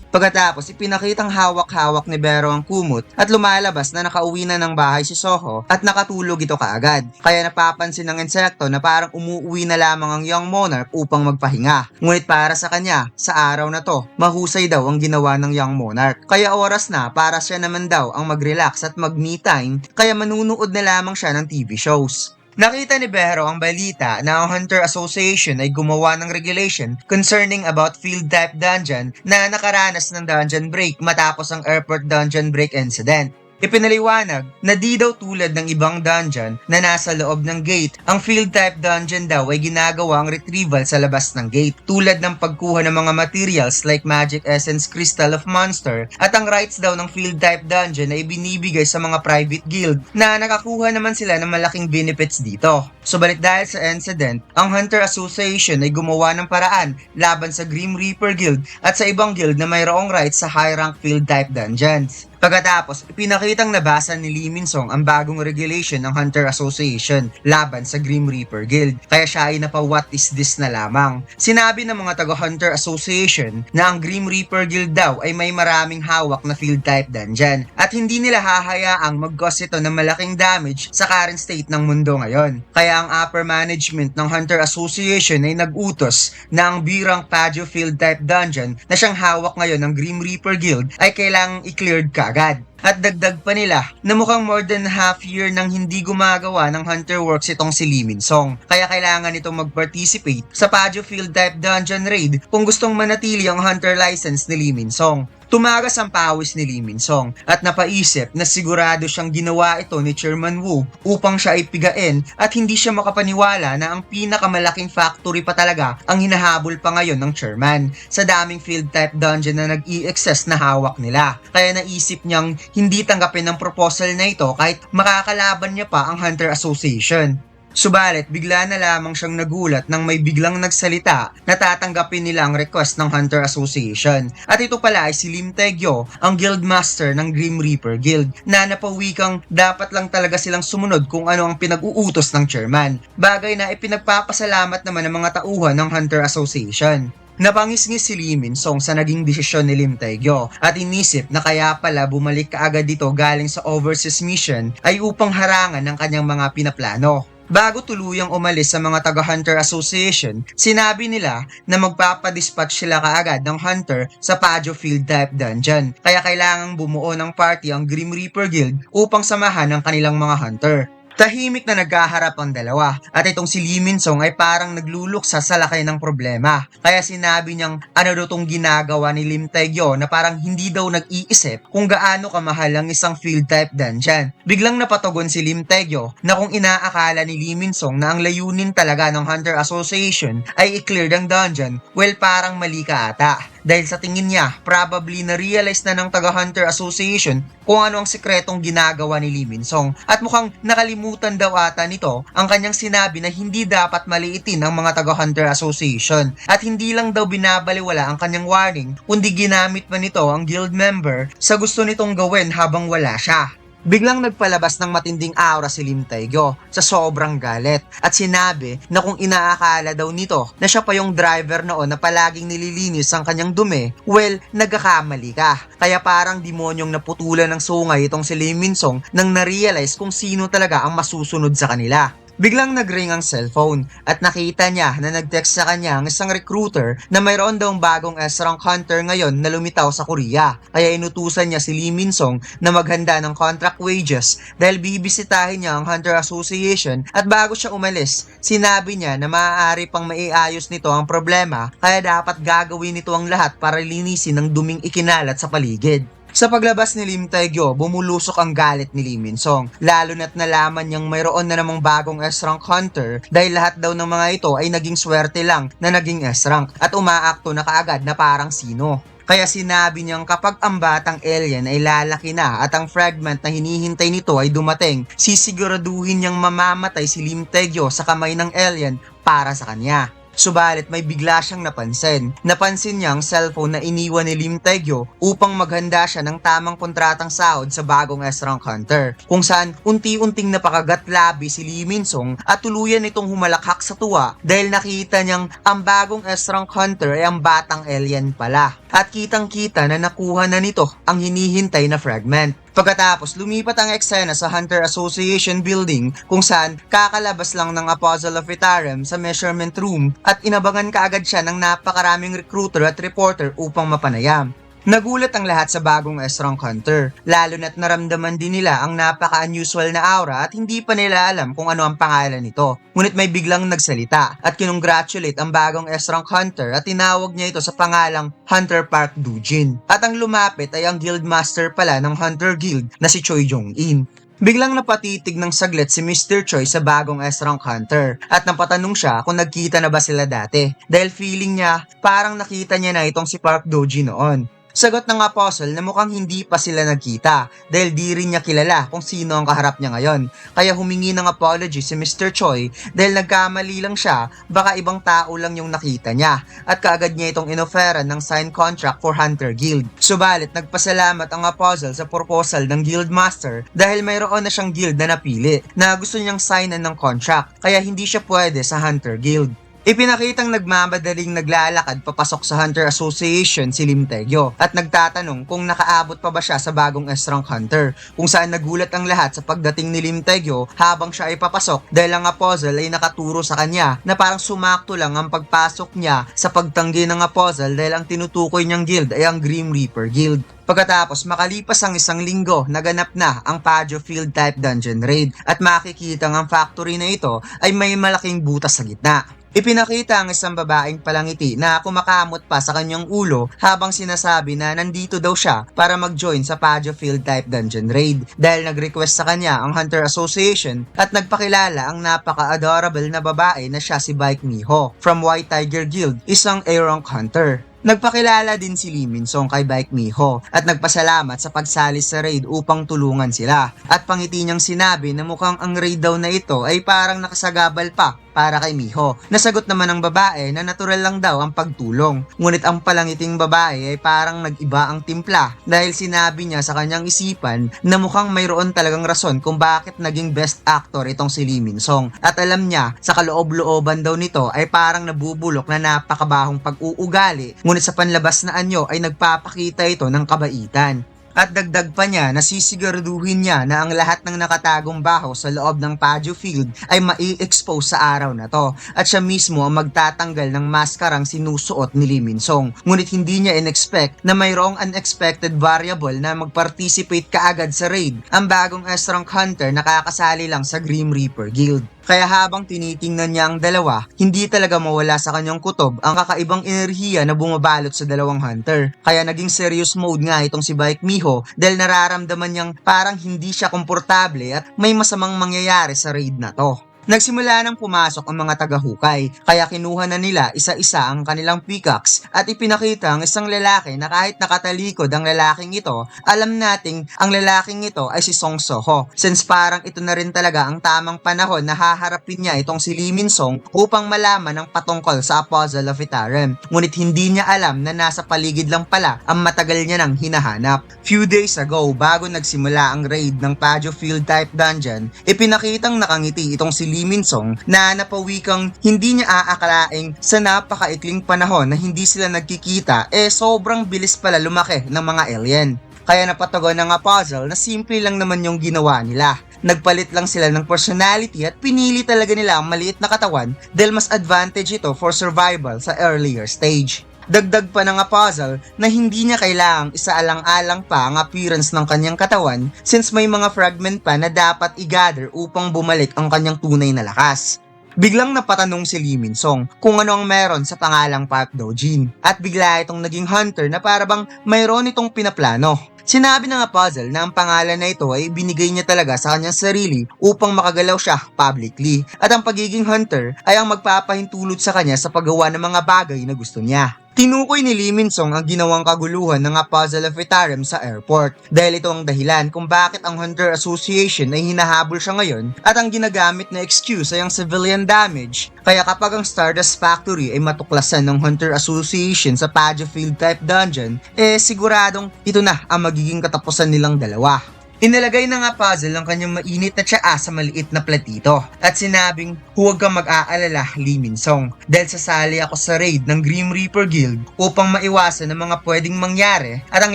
A: Pagkatapos, ipinakitang hawak-hawak ni Vero ang kumot at lumalabas na nakauwi na ng bahay si Soho at nakatulog ito kaagad. Kaya napapansin ng insekto na parang umuuwi na lamang ang Young Monarch upang magpahinga. Ngunit para sa kanya, sa araw na to, mahusay daw ang ginawa ng Young Monarch. Kaya oras na para siya naman daw ang mag-relax at mag-me time, kaya manunood na lamang siya ng TV shows. Nakita ni Behro ang balita na ang Hunter Association ay gumawa ng regulation concerning about field type dungeon na nakaranas ng dungeon break matapos ang airport dungeon break incident. Ipinaliwanag na di daw tulad ng ibang dungeon na nasa loob ng gate, ang field type dungeon daw ay ginagawang retrieval sa labas ng gate tulad ng pagkuha ng mga materials like magic essence crystal of monster, at ang rights daw ng field type dungeon ay binibigay sa mga private guild na nakakuha naman sila ng malaking benefits dito. Subalit dahil sa incident, ang Hunter Association ay gumawa ng paraan laban sa Grim Reaper Guild at sa ibang guild na mayroong rights sa high rank field type dungeons. Pagkatapos, ipinakitang nabasa ni Lee Min-song ang bagong regulation ng Hunter Association laban sa Grim Reaper Guild, kaya siya ay napa-what is this na lamang. Sinabi ng mga taga-Hunter Association na ang Grim Reaper Guild daw ay may maraming hawak na field type dungeon at hindi nila hahayaang mag-cause ito ng malaking damage sa current state ng mundo ngayon. Kaya ang upper management ng Hunter Association ay nag-utos na ang birang Pajo field type dungeon na siyang hawak ngayon ng Grim Reaper Guild ay kailangang i-cleared kaagad. At dagdag pa nila na mukhang more than half year nang hindi gumagawa ng Hunter Works itong si Lee Min-song. Kaya kailangan itong mag-participate sa Pajo Field Type Dungeon Raid kung gustong manatili ang Hunter license ni Lee Min-song. Tumagas ang pawis ni Lee Min-song at napaisip na sigurado siyang ginawa ito ni Chairman Wu upang siya ay pigain at hindi siya makapaniwala na ang pinakamalaking factory pa talaga ang hinahabol pa ngayon ng chairman sa daming field type dungeon na nag-i-excess na hawak nila. Kaya naisip niyang hindi tanggapin ang proposal na ito kahit makakalaban niya pa ang Hunter Association. Subalit, bigla na lamang siyang nagulat nang may biglang nagsalita na tatanggapin nila ang request ng Hunter Association. At ito pala ay si Lim Taegyo, ang Guildmaster ng Grim Reaper Guild, na napawikang dapat lang talaga silang sumunod kung ano ang pinag-uutos ng chairman. Bagay na ipinagpapasalamat naman ng mga tauhan ng Hunter Association. Napangisngis si Lee Min-song sa naging desisyon ni Lim Taegyo at inisip na kaya pala bumalik kaagad dito galing sa overseas mission ay upang harangan ng kanyang mga pinaplano. Bago tuluyang umalis sa mga taga-Hunter Association, sinabi nila na magpapadispatch sila kaagad ng Hunter sa Pajo Field Type Dungeon. Kaya kailangang bumuo ng party ang Grim Reaper Guild upang samahan ang kanilang mga Hunter. Tahimik na nagkaharap ang dalawa at itong si Lee Min-song ay parang nagluluksa sa laki ng problema. Kaya sinabi niyang ano daw tong ginagawa ni Lim Taegyo na parang hindi daw nag-iisip kung gaano kamahal ang isang field type dungeon. Biglang napatugon si Lim Taegyo na kung inaakala ni Lee Min-song na ang layunin talaga ng Hunter Association ay i-clear ang dungeon, well parang mali ka ata. Dahil sa tingin niya, probably na-realize na ng taga-Hunter Association kung ano ang sekretong ginagawa ni Lee Min-song. At mukhang nakalimutan daw ata nito ang kanyang sinabi na hindi dapat maliitin ang mga taga-Hunter Association. At hindi lang daw binabaliwala ang kanyang warning, kundi ginamit pa nito ang guild member sa gusto nitong gawin habang wala siya. Biglang nagpalabas ng matinding aura si Lim Taegyo sa sobrang galit at sinabi na kung inaakala daw nito na siya pa yung driver noon na palaging nililinis ang kanyang dumi, well, nagkakamali ka. Kaya parang demonyong naputulan ng sungay itong si Lee Min-song nang na-realize kung sino talaga ang masusunod sa kanila. Biglang nag-ring ang cellphone at nakita niya na nag-text sa kanya ang isang recruiter na mayroon daw bagong S-rank hunter ngayon na lumitaw sa Korea. Kaya inutusan niya si Lee Min-song na maghanda ng contract wages dahil bibisitahin niya ang Hunter Association at bago siya umalis, sinabi niya na maaari pang maiayos nito ang problema kaya dapat gagawin nito ang lahat para linisin ang duming ikinalat sa paligid. Sa paglabas ni Lim Taegyo, bumulusok ang galit ni Lee Min-song, lalo na't nalaman niyang mayroon na namang bagong S-rank hunter dahil lahat daw ng mga ito ay naging swerte lang na naging S-rank at umaakto na kaagad na parang sino. Kaya sinabi niyang kapag ang batang alien ay lalaki na at ang fragment na hinihintay nito ay dumating, sisiguraduhin niyang mamamatay si Lim Taegyo sa kamay ng alien para sa kanya. Subalit may bigla siyang napansin. Napansin niya ang cellphone na iniwan ni Lim Taegyo upang maghanda siya ng tamang kontratang sahod sa bagong S-rank hunter. Kung saan unti-unting napakagatlabi si Lee Min-song at tuluyan itong humalakhak sa tuwa dahil nakita niyang ang bagong S-rank hunter ay ang batang alien pala. At kitang-kita na nakuha na nito ang hinihintay na fragment. Pagkatapos, lumipat ang eksena sa Hunter Association building kung saan kakalabas lang ng Apostle of Itarum sa measurement room at inabangan kaagad siya ng napakaraming recruiter at reporter upang mapanayam. Nagulat ang lahat sa bagong Ezreal Hunter, lalo na't naramdaman din nila ang napaka-unusual na aura at hindi pa nila alam kung ano ang pangalan nito. Ngunit may biglang nagsalita at kinongratulate ang bagong Ezreal Hunter at tinawag niya ito sa pangalang Hunter Park Dujin. At ang lumapit ay ang Guildmaster pala ng Hunter Guild na si Choi Jong-in. Biglang napatitig ng saglit si Mr. Choi sa bagong Ezreal Hunter at napatanong siya kung nagkita na ba sila dati dahil feeling niya parang nakita niya na itong si Park Doji noon. Sagot ng Apostle na mukhang hindi pa sila nagkita dahil di rin niya kilala kung sino ang kaharap niya ngayon. Kaya humingi ng apology si Mr. Choi dahil nagkamali lang siya, baka ibang tao lang yung nakita niya at kaagad niya itong inoferan ng signed contract for Hunter Guild. Subalit nagpasalamat ang Apostle sa proposal ng Guildmaster dahil mayroon na siyang guild na napili na gusto niyang signan ng contract kaya hindi siya pwede sa Hunter Guild. Ipinakitang nagmamadaling naglalakad papasok sa Hunter Association si Lim Taegyo at nagtatanong kung nakaabot pa ba siya sa bagong Ezreal Hunter, kung saan nagulat ang lahat sa pagdating ni Lim Taegyo habang siya ay papasok dahil ang Apostle ay nakaturo sa kanya na parang sumakto lang ang pagpasok niya sa pagtanggi ng Apostle dahil ang tinutukoy niyang guild ay ang Grim Reaper Guild. Pagkatapos makalipas ang isang linggo, naganap na ang Pajjo Field type dungeon raid at makikita ang factory na ito ay may malaking butas sa gitna. Ipinakita ang isang babaeng palangiti na kumakamot pa sa kanyang ulo habang sinasabi na nandito daw siya para mag-join sa Pajjo Field type dungeon raid dahil nag-request sa kanya ang Hunter Association at nagpakilala ang napaka-adorable na babae na siya si Baek Miho from White Tiger Guild, isang A-rank hunter. Nagpakilala din si Lee Min-song kay Baek Miho at nagpasalamat sa pagsali sa raid upang tulungan sila at pangiti niyang sinabi na mukhang ang raid daw na ito ay parang nakasagabal pa para kay Miho. Nasagot naman ng babae na natural lang daw ang pagtulong. Ngunit ang palangiting babae ay parang nag-iba ang timpla dahil sinabi niya sa kanyang isipan na mukhang mayroon talagang rason kung bakit naging best actor itong si Lee Min-song. At alam niya sa kaloob-looban daw nito ay parang nabubulok na napakabahong pag-uugali, ngunit sa panlabas na anyo ay nagpapakita ito ng kabaitan. At dagdag pa niya na sisiguraduhin niya na ang lahat ng nakatagong baho sa loob ng Pajjo Field ay mai-expose sa araw na to at siya mismo ang magtatanggal ng maskarang sinusuot ni Lee Min-song. Ngunit hindi niya in-expect na mayroong unexpected variable na mag-participate kaagad sa raid, ang bagong Ezreal Hunter nakakasali lang sa Grim Reaper Guild. Kaya habang tinitingnan niya ang dalawa, hindi talaga mawala sa kanyang kutob ang kakaibang enerhiya na bumabalot sa dalawang hunter. Kaya naging serious mode nga itong si Baek Miho dahil nararamdaman niyang parang hindi siya komportable at may masamang mangyayari sa raid na to. Nagsimula nang pumasok ang mga taga-hukay, kaya kinuha na nila isa-isa ang kanilang pickaxe at ipinakita ang isang lalaki na kahit nakatalikod ang lalaking ito, alam nating ang lalaking ito ay si Song Soho, since parang ito na rin talaga ang tamang panahon na haharapin niya itong si Lee Min-song upang malaman ang patungkol sa Apostle of Itarim. Ngunit hindi niya alam na nasa paligid lang pala ang matagal niya nang hinahanap. Few days ago, bago nagsimula ang raid ng Pajjo Field type dungeon, ipinakitang nakangiti itong si Lee Min-song na napawikang hindi niya aakalaing sa napakaikling panahon na hindi sila nagkikita sobrang bilis pala lumaki ng mga alien. Kaya napatagon ng Apostle na simple lang naman yung ginawa nila. Nagpalit lang sila ng personality at pinili talaga nila ang maliit na katawan dahil mas advantage ito for survival sa earlier stage. Dagdag pa ng Apostle na hindi niya kailangang isaalang-alang pa ang appearance ng kanyang katawan since may mga fragment pa na dapat i-gather upang bumalik ang kanyang tunay na lakas. Biglang napatanong si Lee Min-song kung ano ang meron sa pangalang Park Dojin at bigla itong naging hunter na parabang mayroon itong pinaplano. Sinabi ng Apostle na ang pangalan na ito ay binigay niya talaga sa kanyang sarili upang makagalaw siya publicly at ang pagiging hunter ay ang magpapahintulot sa kanya sa paggawa ng mga bagay na gusto niya. Tinukoy ni Lee Min-song ang ginawang kaguluhan ng Apostle of Itarim sa airport dahil ito ang dahilan kung bakit ang Hunter Association ay hinahabol siya ngayon at ang ginagamit na excuse ay ang civilian damage. Kaya kapag ang Stardust Factory ay matuklasan ng Hunter Association sa Pajjo Field type dungeon, siguradong ito na ang magiging katapusan nilang dalawa. Inilagay ng Apostle ang kanyang mainit na tsaa sa maliit na platito at sinabing, huwag kang mag-aalala, Lee Min-song, dahil sasali ako sa raid ng Grim Reaper Guild upang maiwasan ang mga pwedeng mangyari at ang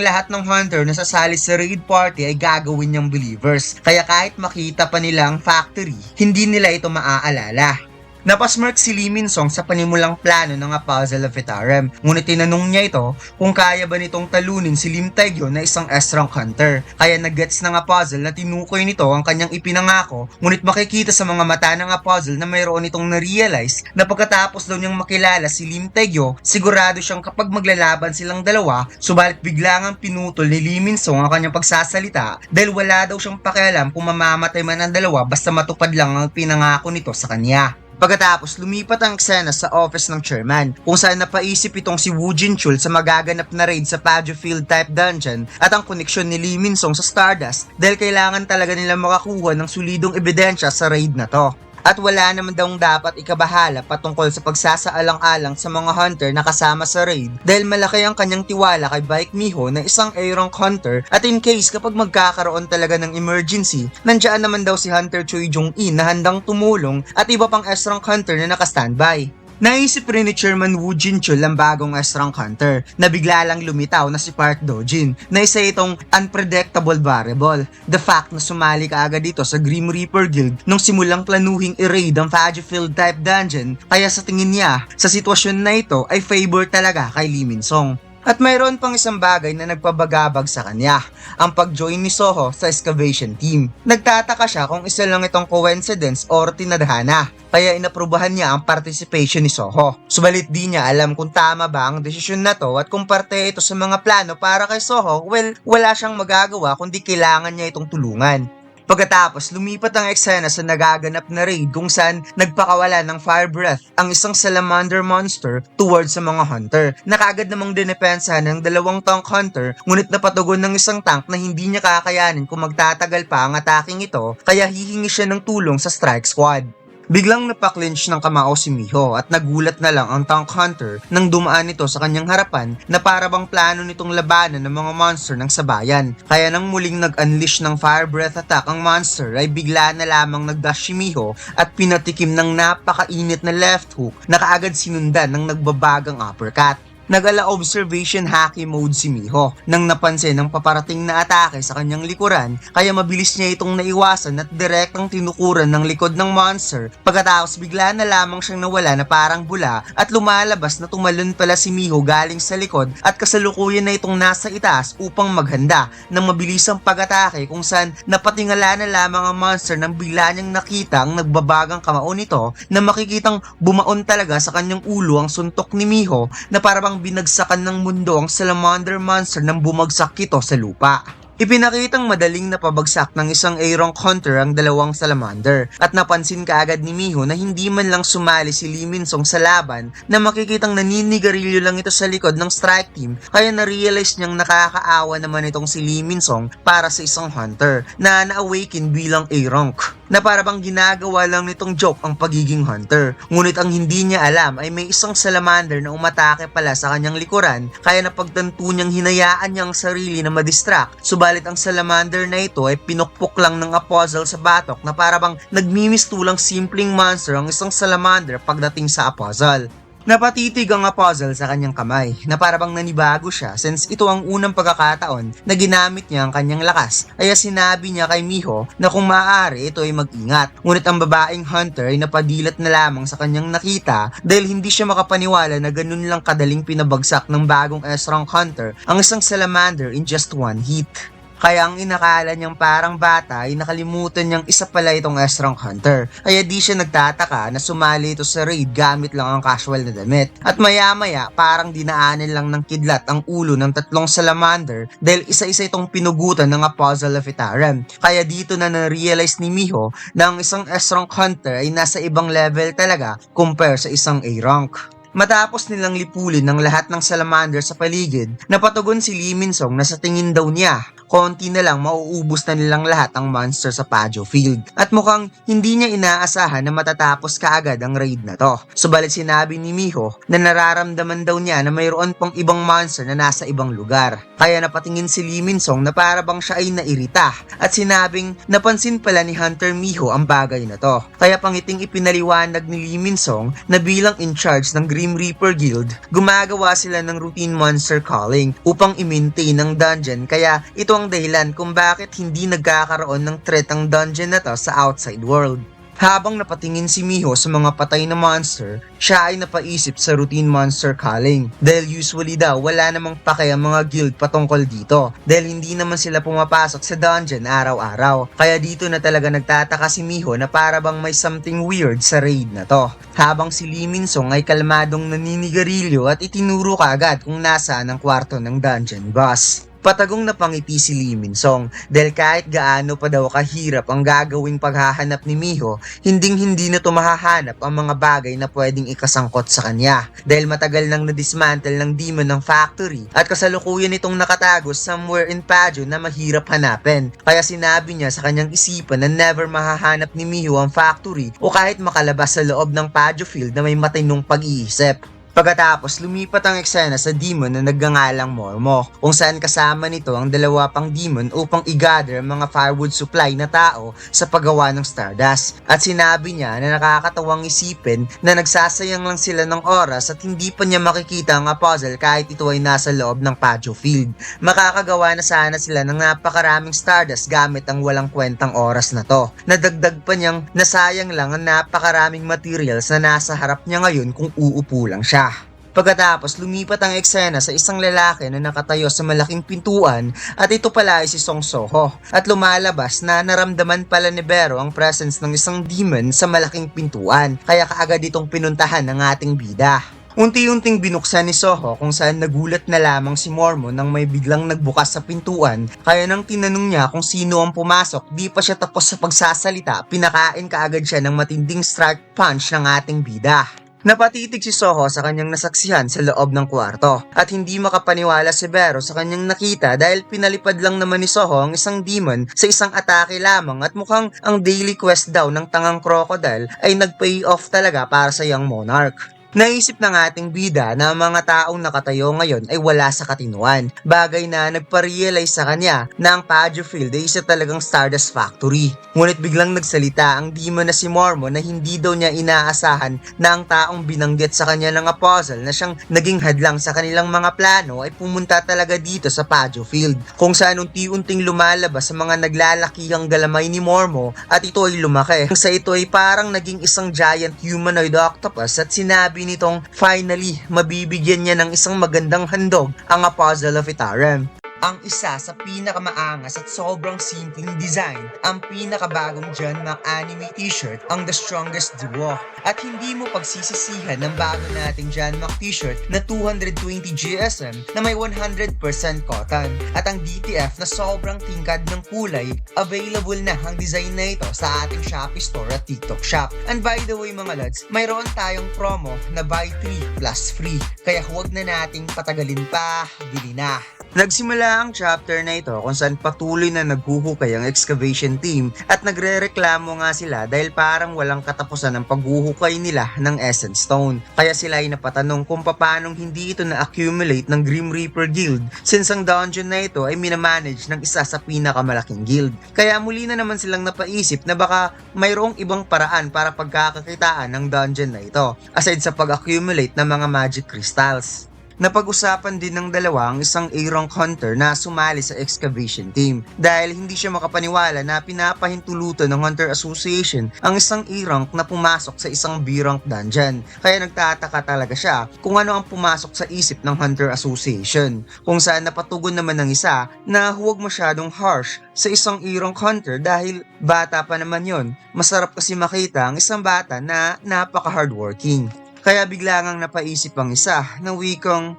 A: lahat ng hunter na sasali sa raid party ay gagawin niyang believers. Kaya kahit makita pa nila ang factory, hindi nila ito maaalala. Napasmirk si Lee Min-song sa panimulang plano ng Puzzle of Vitarum, ngunit tinanong niya ito kung kaya ba nitong talunin si Lim Taegyo na isang S-rank hunter. Kaya nag-gets ng puzzle na tinukoy nito ang kanyang ipinangako, ngunit makikita sa mga mata ng puzzle na mayroon itong na-realize na pagkatapos daw niyang makilala si Lim Taegyo, sigurado siyang kapag maglalaban silang dalawa, subalit biglangang pinutol ni Lee Min-song ang kanyang pagsasalita dahil wala daw siyang pakialam kung mamamatay man ang dalawa basta matupad lang ang pinangako nito sa kanya. Pagkatapos, lumipat ang eksena sa office ng chairman kung saan napaisip itong si Woo Jin-chul sa magaganap na raid sa Paju Field type dungeon at ang koneksyon ni Lee Min-song sa Stardust dahil kailangan talaga nila makakuha ng solidong ebidensya sa raid na to. At wala naman daw dapat ikabahala patungkol sa pagsasaalang-alang sa mga hunter na kasama sa raid dahil malaki ang kanyang tiwala kay Baek Miho na isang A-rank hunter at in case kapag magkakaroon talaga ng emergency, nandiyan naman daw si Hunter Choi Jong-in na handang tumulong at iba pang S-rank hunter na naka-standby. Naisip rin ni Chairman Woo Jin-chul ang bagong S-rank hunter na bigla lang lumitaw na si Park Do-jin na isa itong unpredictable variable. The fact na sumali ka agad dito sa Grim Reaper Guild nung simulang planuhing i-raid ang Paju Field type dungeon kaya sa tingin niya sa sitwasyon na ito ay favor talaga kay Lee Min-song. At mayroon pang isang bagay na nagpabagabag sa kanya, ang pag-join ni Soho sa excavation team. Nagtataka siya kung isa lang itong coincidence or tinadhana, kaya inaprubahan niya ang participation ni Soho. Subalit di niya alam kung tama ba ang desisyon na to at kung parte ito sa mga plano para kay Soho, well, wala siyang magagawa kundi kailangan niya itong tulungan. Pagkatapos, lumipat ang eksena sa nagaganap na raid kung saan nagpakawala ng fire breath ang isang salamander monster towards sa mga hunter. Nakaagad namang dinepensahan ng dalawang tank hunter ngunit napatugon ng isang tank na hindi niya kakayanin kung magtatagal pa ang ataking ito kaya hihingi siya ng tulong sa strike squad. Biglang napaklinch ng kamao si Miho at nagulat na lang ang tank hunter nang dumaan ito sa kanyang harapan na para bang plano nitong labanan ng mga monster ng sabayan. Kaya nang muling nag-unleash ng fire breath attack ang monster ay bigla na lamang nagdash si Miho at pinatikim ng napakainit na left hook na kaagad sinundan ng nagbabagang uppercut. Nag-ala observation haki mode si Miho nang napansin ang paparating na atake sa kanyang likuran kaya mabilis niya itong naiwasan at direktang tinukuran ng likod ng monster pagkatapos bigla na lamang siyang nawala na parang bula at lumalabas na tumalon pala si Miho galing sa likod at kasalukuyan na itong nasa itaas upang maghanda ng mabilisang pag-atake kung saan napatingala na lamang ang monster nang bigla niyang nakita ang nagbabagang kamao nito na makikitang bumaon talaga sa kanyang ulo ang suntok ni Miho na parang binagsakan ng mundo ang salamander monster nang bumagsak ito sa lupa. Ipinakitang madaling napabagsak ng isang A-rank hunter ang dalawang salamander at napansin kaagad ni Miho na hindi man lang sumali si Lee Min-song sa laban na makikitang naninigarilyo lang ito sa likod ng strike team kaya na-realize niyang nakakaawa naman itong si Lee Min-song para sa isang hunter na na-awaken bilang A-rank na para bang ginagawa lang nitong joke ang pagiging hunter. Ngunit ang hindi niya alam ay may isang salamander na umatake pala sa kanyang likuran kaya napagtanto niyang hinayaan niya ang sarili na madistract. Subalit ang salamander na ito ay pinukpok lang ng puzzle sa batok na para bang nagmimistulang simpleng monster ang isang salamander pagdating sa puzzle. Napatitig ang puzzle sa kanyang kamay na para bang nanibago siya since ito ang unang pagkakataon na ginamit niya ang kanyang lakas. Kaya sinabi niya kay Miho na kung maaari ito ay mag-ingat. Ngunit ang babaeng hunter ay napadilat na lamang sa kanyang nakita dahil hindi siya makapaniwala na ganun lang kadaling pinabagsak ng bagong S-rank hunter ang isang salamander in just one hit. Kaya ang inakala niyang parang bata ay nakalimutan niyang isa pala itong S-rank hunter. Kaya di siya nagtataka na sumali ito sa raid gamit lang ang casual na damit. At maya-maya parang dinaanan lang ng kidlat ang ulo ng tatlong salamander dahil isa-isa itong pinugutan ng Puzzle of Vitarum. Kaya dito na na-realize ni Miho na ang isang S-rank hunter ay nasa ibang level talaga compare sa isang A-rank. Matapos nilang lipulin ng lahat ng salamander sa paligid, napatugon si Lee Min-song na sa tingin daw niya, konti na lang mauubos na nilang lahat ang monster sa Paju Field. At mukhang hindi niya inaasahan na matatapos kaagad ang raid na to. Subalit sinabi ni Miho na nararamdaman daw niya na mayroon pang ibang monster na nasa ibang lugar. Kaya napatingin si Lee Min-song na para bang siya ay nairita at sinabing napansin pala ni Hunter Miho ang bagay na to. Kaya pangiting ipinaliwanag ni Lee Min-song na bilang in charge ng Grim Reaper Guild, gumagawa sila ng routine monster calling upang i-maintain ang dungeon kaya ito ang dahilan kung bakit hindi nagkakaroon ng threat ang dungeon na to sa outside world. Habang napatingin si Miho sa mga patay na monster, siya ay napaisip sa routine monster calling. Dahil usually daw wala namang pake ang mga guild patungkol dito. Dahil hindi naman sila pumapasok sa dungeon araw-araw. Kaya dito na talaga nagtataka si Miho na para bang may something weird sa raid na to. Habang si Lee Min-sung ay kalmadong naninigarilyo at itinuro kaagad kung nasaan ang kwarto ng dungeon boss. Patagong napangiti si Lee Min-sung dahil kahit gaano pa daw kahirap ang gagawing paghahanap ni Miho, hinding-hindi na mahahanap ang mga bagay na pwedeng ikasangkot sa kanya. Dahil matagal nang na-dismantle ng demon ng factory at kasalukuyan itong nakatago somewhere in Pajo na mahirap hanapin. Kaya sinabi niya sa kanyang isipan na never mahahanap ni Miho ang factory o kahit makalabas sa loob ng Pajo Field na may matinong pag-iisip. Pagkatapos, lumipat ang eksena sa demon na nagngangalang Mormo, kung saan kasama nito ang dalawa pang demon upang i-gather ang mga firewood supply na tao sa paggawa ng Stardust. At sinabi niya na nakakatawang isipin na nagsasayang lang sila ng oras at hindi pa niya makikita ang puzzle kahit ito ay nasa loob ng Pajo Field. Makakagawa na sana sila ng napakaraming Stardust gamit ang walang kwentang oras na to. Nadagdag pa niyang nasayang lang ang napakaraming materials na nasa harap niya ngayon kung uupo lang siya. Pagkatapos, lumipat ang eksena sa isang lalaki na nakatayo sa malaking pintuan at ito pala ay si Song Soho. At lumalabas na naramdaman pala ni Bero ang presence ng isang demon sa malaking pintuan, kaya kaagad itong pinuntahan ng ating bida. Unti-unting binuksan ni Soho kung saan nagulat na lamang si Mormo nang may biglang nagbukas sa pintuan, kaya nang tinanong niya kung sino ang pumasok, di pa siya tapos sa pagsasalita, pinakain kaagad siya ng matinding strike punch ng ating bida. Napatitig si Soho sa kanyang nasaksihan sa loob ng kwarto at hindi makapaniwala si Bero sa kanyang nakita dahil pinalipad lang naman ni Soho ang isang demon sa isang atake lamang at mukhang ang daily quest daw ng tangang crocodile ay nag-pay off talaga para sa young monarch. Naisip ng ating bida na ang mga taong nakatayo ngayon ay wala sa katinuan, bagay na nagpa-realize sa kanya na ang Pajo Field ay isa talagang Stardust Factory. Ngunit biglang nagsalita ang demon na si Mormo na hindi daw niya inaasahan na ang taong binanggit sa kanya ng puzzle na siyang naging hadlang sa kanilang mga plano ay pumunta talaga dito sa Pajo Field, kung saan unti-unting lumalabas sa mga naglalakihang galamay ni Mormo at ito ay lumaki. Sa ito ay parang naging isang giant humanoid octopus at sinabi nitong finally mabibigyan niya ng isang magandang handog ang Puzzle of Itaram. Ang isa sa pinakamaangas at sobrang simpleng design, ang pinakabagong John Mac anime t-shirt, ang The Strongest Duo. At hindi mo pagsisisihan ng bago nating John Mac t-shirt na 220 GSM na may 100% cotton. At ang DTF na sobrang tingkad ng kulay, available na ang design na ito sa ating Shopee store at TikTok shop. And by the way mga lads, mayroon tayong promo na buy 3 plus free. Kaya huwag na nating patagalin pa, bili na. Nagsimula ang chapter na ito kung saan patuloy na naghuhukay ang excavation team at nagre-reklamo nga sila dahil parang walang katapusan ang paghuhukay nila ng Essence Stone. Kaya sila ay napatanong kung paanong hindi ito na-accumulate ng Grim Reaper Guild since ang dungeon na ito ay minamanage ng isa sa pinakamalaking guild. Kaya muli na naman silang napaisip na baka mayroong ibang paraan para pagkakakitaan ng dungeon na ito aside sa pag-accumulate ng mga magic crystals. Napag-usapan din ng dalawa ang isang A-rank hunter na sumali sa excavation team dahil hindi siya makapaniwala na pinapahintulutan ng Hunter Association ang isang A-rank na pumasok sa isang B-rank dungeon. Kaya nagtataka talaga siya kung ano ang pumasok sa isip ng Hunter Association, kung saan napatugon naman ng isa na huwag masyadong harsh sa isang A-rank hunter dahil bata pa naman yon. Masarap kasi makita ang isang bata na napaka-hardworking. Kaya bigla ngang napaisip ang isa na wikang,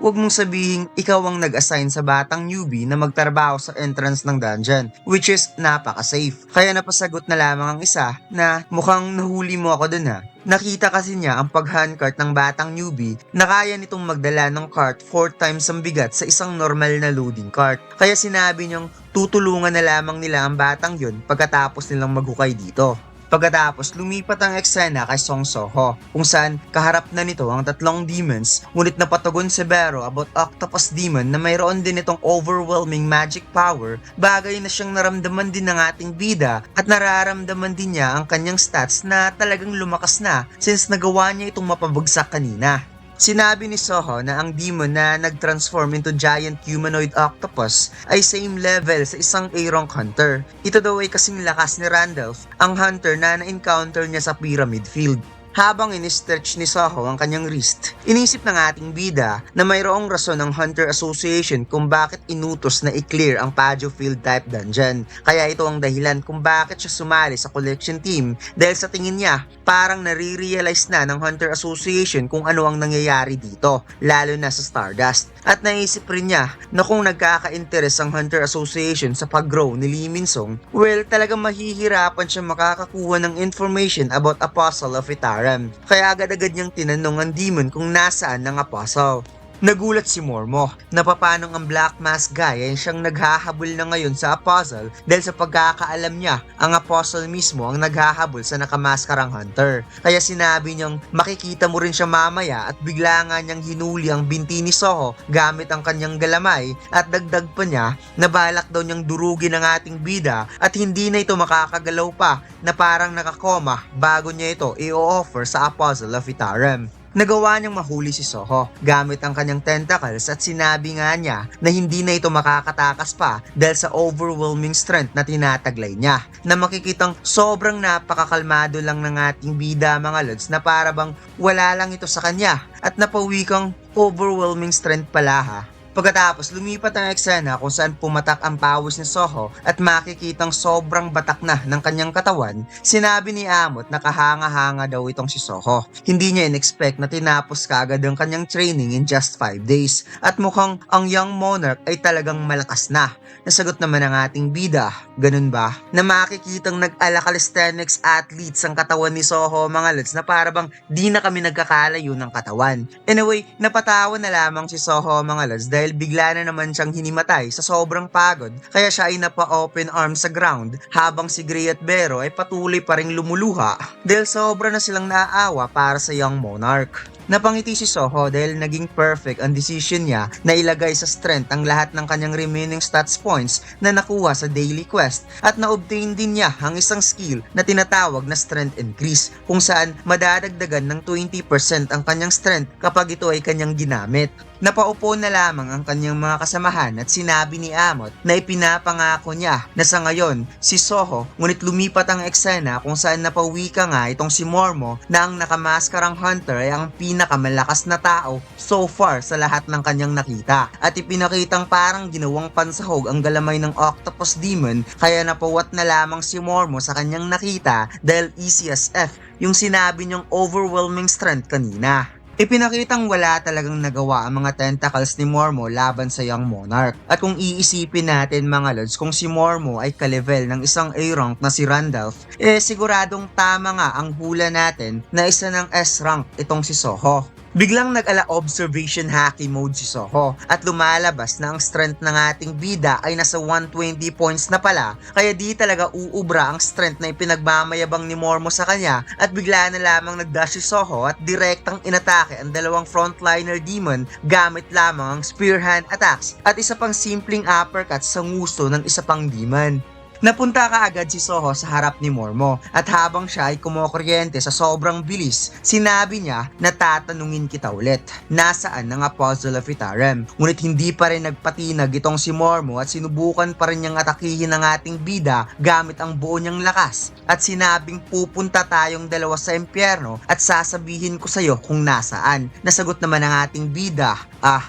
A: wag mong sabihing ikaw ang nag-assign sa batang newbie na magtrabaho sa entrance ng dungeon, which is napaka-safe. Kaya napasagot na lamang ang isa na mukhang nahuli mo ako dun ha. Nakita kasi niya ang pag-handcart ng batang newbie na kaya nitong magdala ng cart 4 times ang bigat sa isang normal na loading cart. Kaya sinabi niyang tutulungan na lamang nila ang batang yun pagkatapos nilang maghukay dito. Pagkatapos, lumipat ang eksena kay Song Soho, kung saan kaharap na nito ang tatlong demons, ngunit napatagon si Bero about Octopus Demon na mayroon din itong overwhelming magic power, bagay na siyang naramdaman din ng ating bida at nararamdaman din niya ang kanyang stats na talagang lumakas na since nagawa niya itong mapabagsak kanina. Sinabi ni Soho na ang demon na nag-transform into giant humanoid octopus ay same level sa isang A-rank hunter. Ito daw ay kasing lakas ni Randolph, ang hunter na na-encounter niya sa Pyramid Field. Habang in-stretch ni Soho ang kanyang wrist, inisip ng ating bida na mayroong rason ng Hunter Association kung bakit inutos na i-clear ang Pajo Field type dungeon. Kaya ito ang dahilan kung bakit siya sumali sa collection team dahil sa tingin niya parang nare-realize na ng Hunter Association kung ano ang nangyayari dito, lalo na sa Stardust. At naisip rin niya na kung nagkaka-interest ang Hunter Association sa pag-grow ni Lee Min-sung, well, talagang mahihirapan siya makakakuha ng information about Apostle of Itara. Kaya agad-agad niyang tinanong ang demon kung nasaan ang apostle. Nagulat si Mormo na papanong ang Black Mask guy ay siyang naghahabol na ngayon sa apostle dahil sa pagkakaalam niya ang apostle mismo ang naghahabol sa nakamaskarang hunter. Kaya sinabi niyang makikita mo rin siya mamaya at bigla nga niyang hinuli ang binti ni Soho gamit ang kanyang galamay at dagdag pa niya na balak daw niyang durugin ang ating bida at hindi na ito makakagalaw pa na parang nakakoma bago niya ito i-offer sa Apostle of Itaram. Nagawa niyang mahuli si Soho gamit ang kanyang tentacles at sinabi nga niya na hindi na ito makakatakas pa dahil sa overwhelming strength na tinataglay niya, na makikitang sobrang napakakalmado lang ng ating bida mga lods na para bang wala lang ito sa kanya at napawi kang overwhelming strength pala ha. Pagkatapos lumipat ang eksena kung saan pumatak ang pawis ni Soho at makikitang sobrang batak na ng kanyang katawan, sinabi ni Amot na kahanga-hanga daw itong si Soho. Hindi niya in-expect na tinapos kaagad ang kanyang training in just 5 days at mukhang ang young monarch ay talagang malakas na. Nasagot naman ang ating bida, ganun ba? Na makikitang nag-ala calisthenics athletes ang katawan ni Soho mga lods na para bang di na kami nagkakalayo ng katawan. Anyway, napatawa na lamang si Soho mga lods dahil bigla na naman siyang hinimatay sa sobrang pagod kaya siya ay napa-open arms sa ground habang si Gray at Bero ay patuloy pa ring lumuluha dahil sobra na silang naaawa para sa young monarch. Napangiti si Soho dahil naging perfect ang decision niya na ilagay sa strength ang lahat ng kanyang remaining stats points na nakuha sa daily quest at na-obtain din niya ang isang skill na tinatawag na strength increase kung saan madadagdagan ng 20% ang kanyang strength kapag ito ay kanyang ginamit. Napaupo na lamang ang kanyang mga kasamahan at sinabi ni Amot na ipinapangako niya na sa ngayon si Soho, ngunit lumipat ang eksena kung saan napawi ka nga itong si Mormo na ang nakamaskarang hunter ay ang pinakamalakas na tao so far sa lahat ng kanyang nakita at ipinakitang parang ginawang pansahog ang galamay ng octopus demon kaya napawat na lamang si Mormo sa kanyang nakita dahil easy as F yung sinabi niyang overwhelming strength kanina. Ipinakitang wala talagang nagawa ang mga tentacles ni Mormo laban sa young monarch. At kung iisipin natin mga lods kung si Mormo ay ka-level ng isang A-rank na si Randolph, siguradong tama nga ang hula natin na isa ng S-rank itong si Soho. Biglang nag-ala observation haki mode si Soho at lumalabas na ang strength ng ating bida ay nasa 120 points na pala kaya di talaga uubra ang strength na ipinagmamayabang ni Mormo sa kanya at bigla na lamang nagdash si Soho at direktang inatake ang dalawang frontliner demon gamit lamang ang spear hand attacks at isa pang simpleng uppercut sa nguso ng isa pang demon. Napunta kaagad si Soho sa harap ni Mormo at habang siya ay kumokuryente sa sobrang bilis, sinabi niya na tatanungin kita ulit, nasaan ang Apostle of Itaram? Ngunit hindi pa rin nagpatinag itong si Mormo at sinubukan pa rin niyang atakihin ang ating bida gamit ang buo niyang lakas at sinabing pupunta tayong dalawa sa impyerno at sasabihin ko sa'yo kung nasaan. Nasagot naman ang ating bida,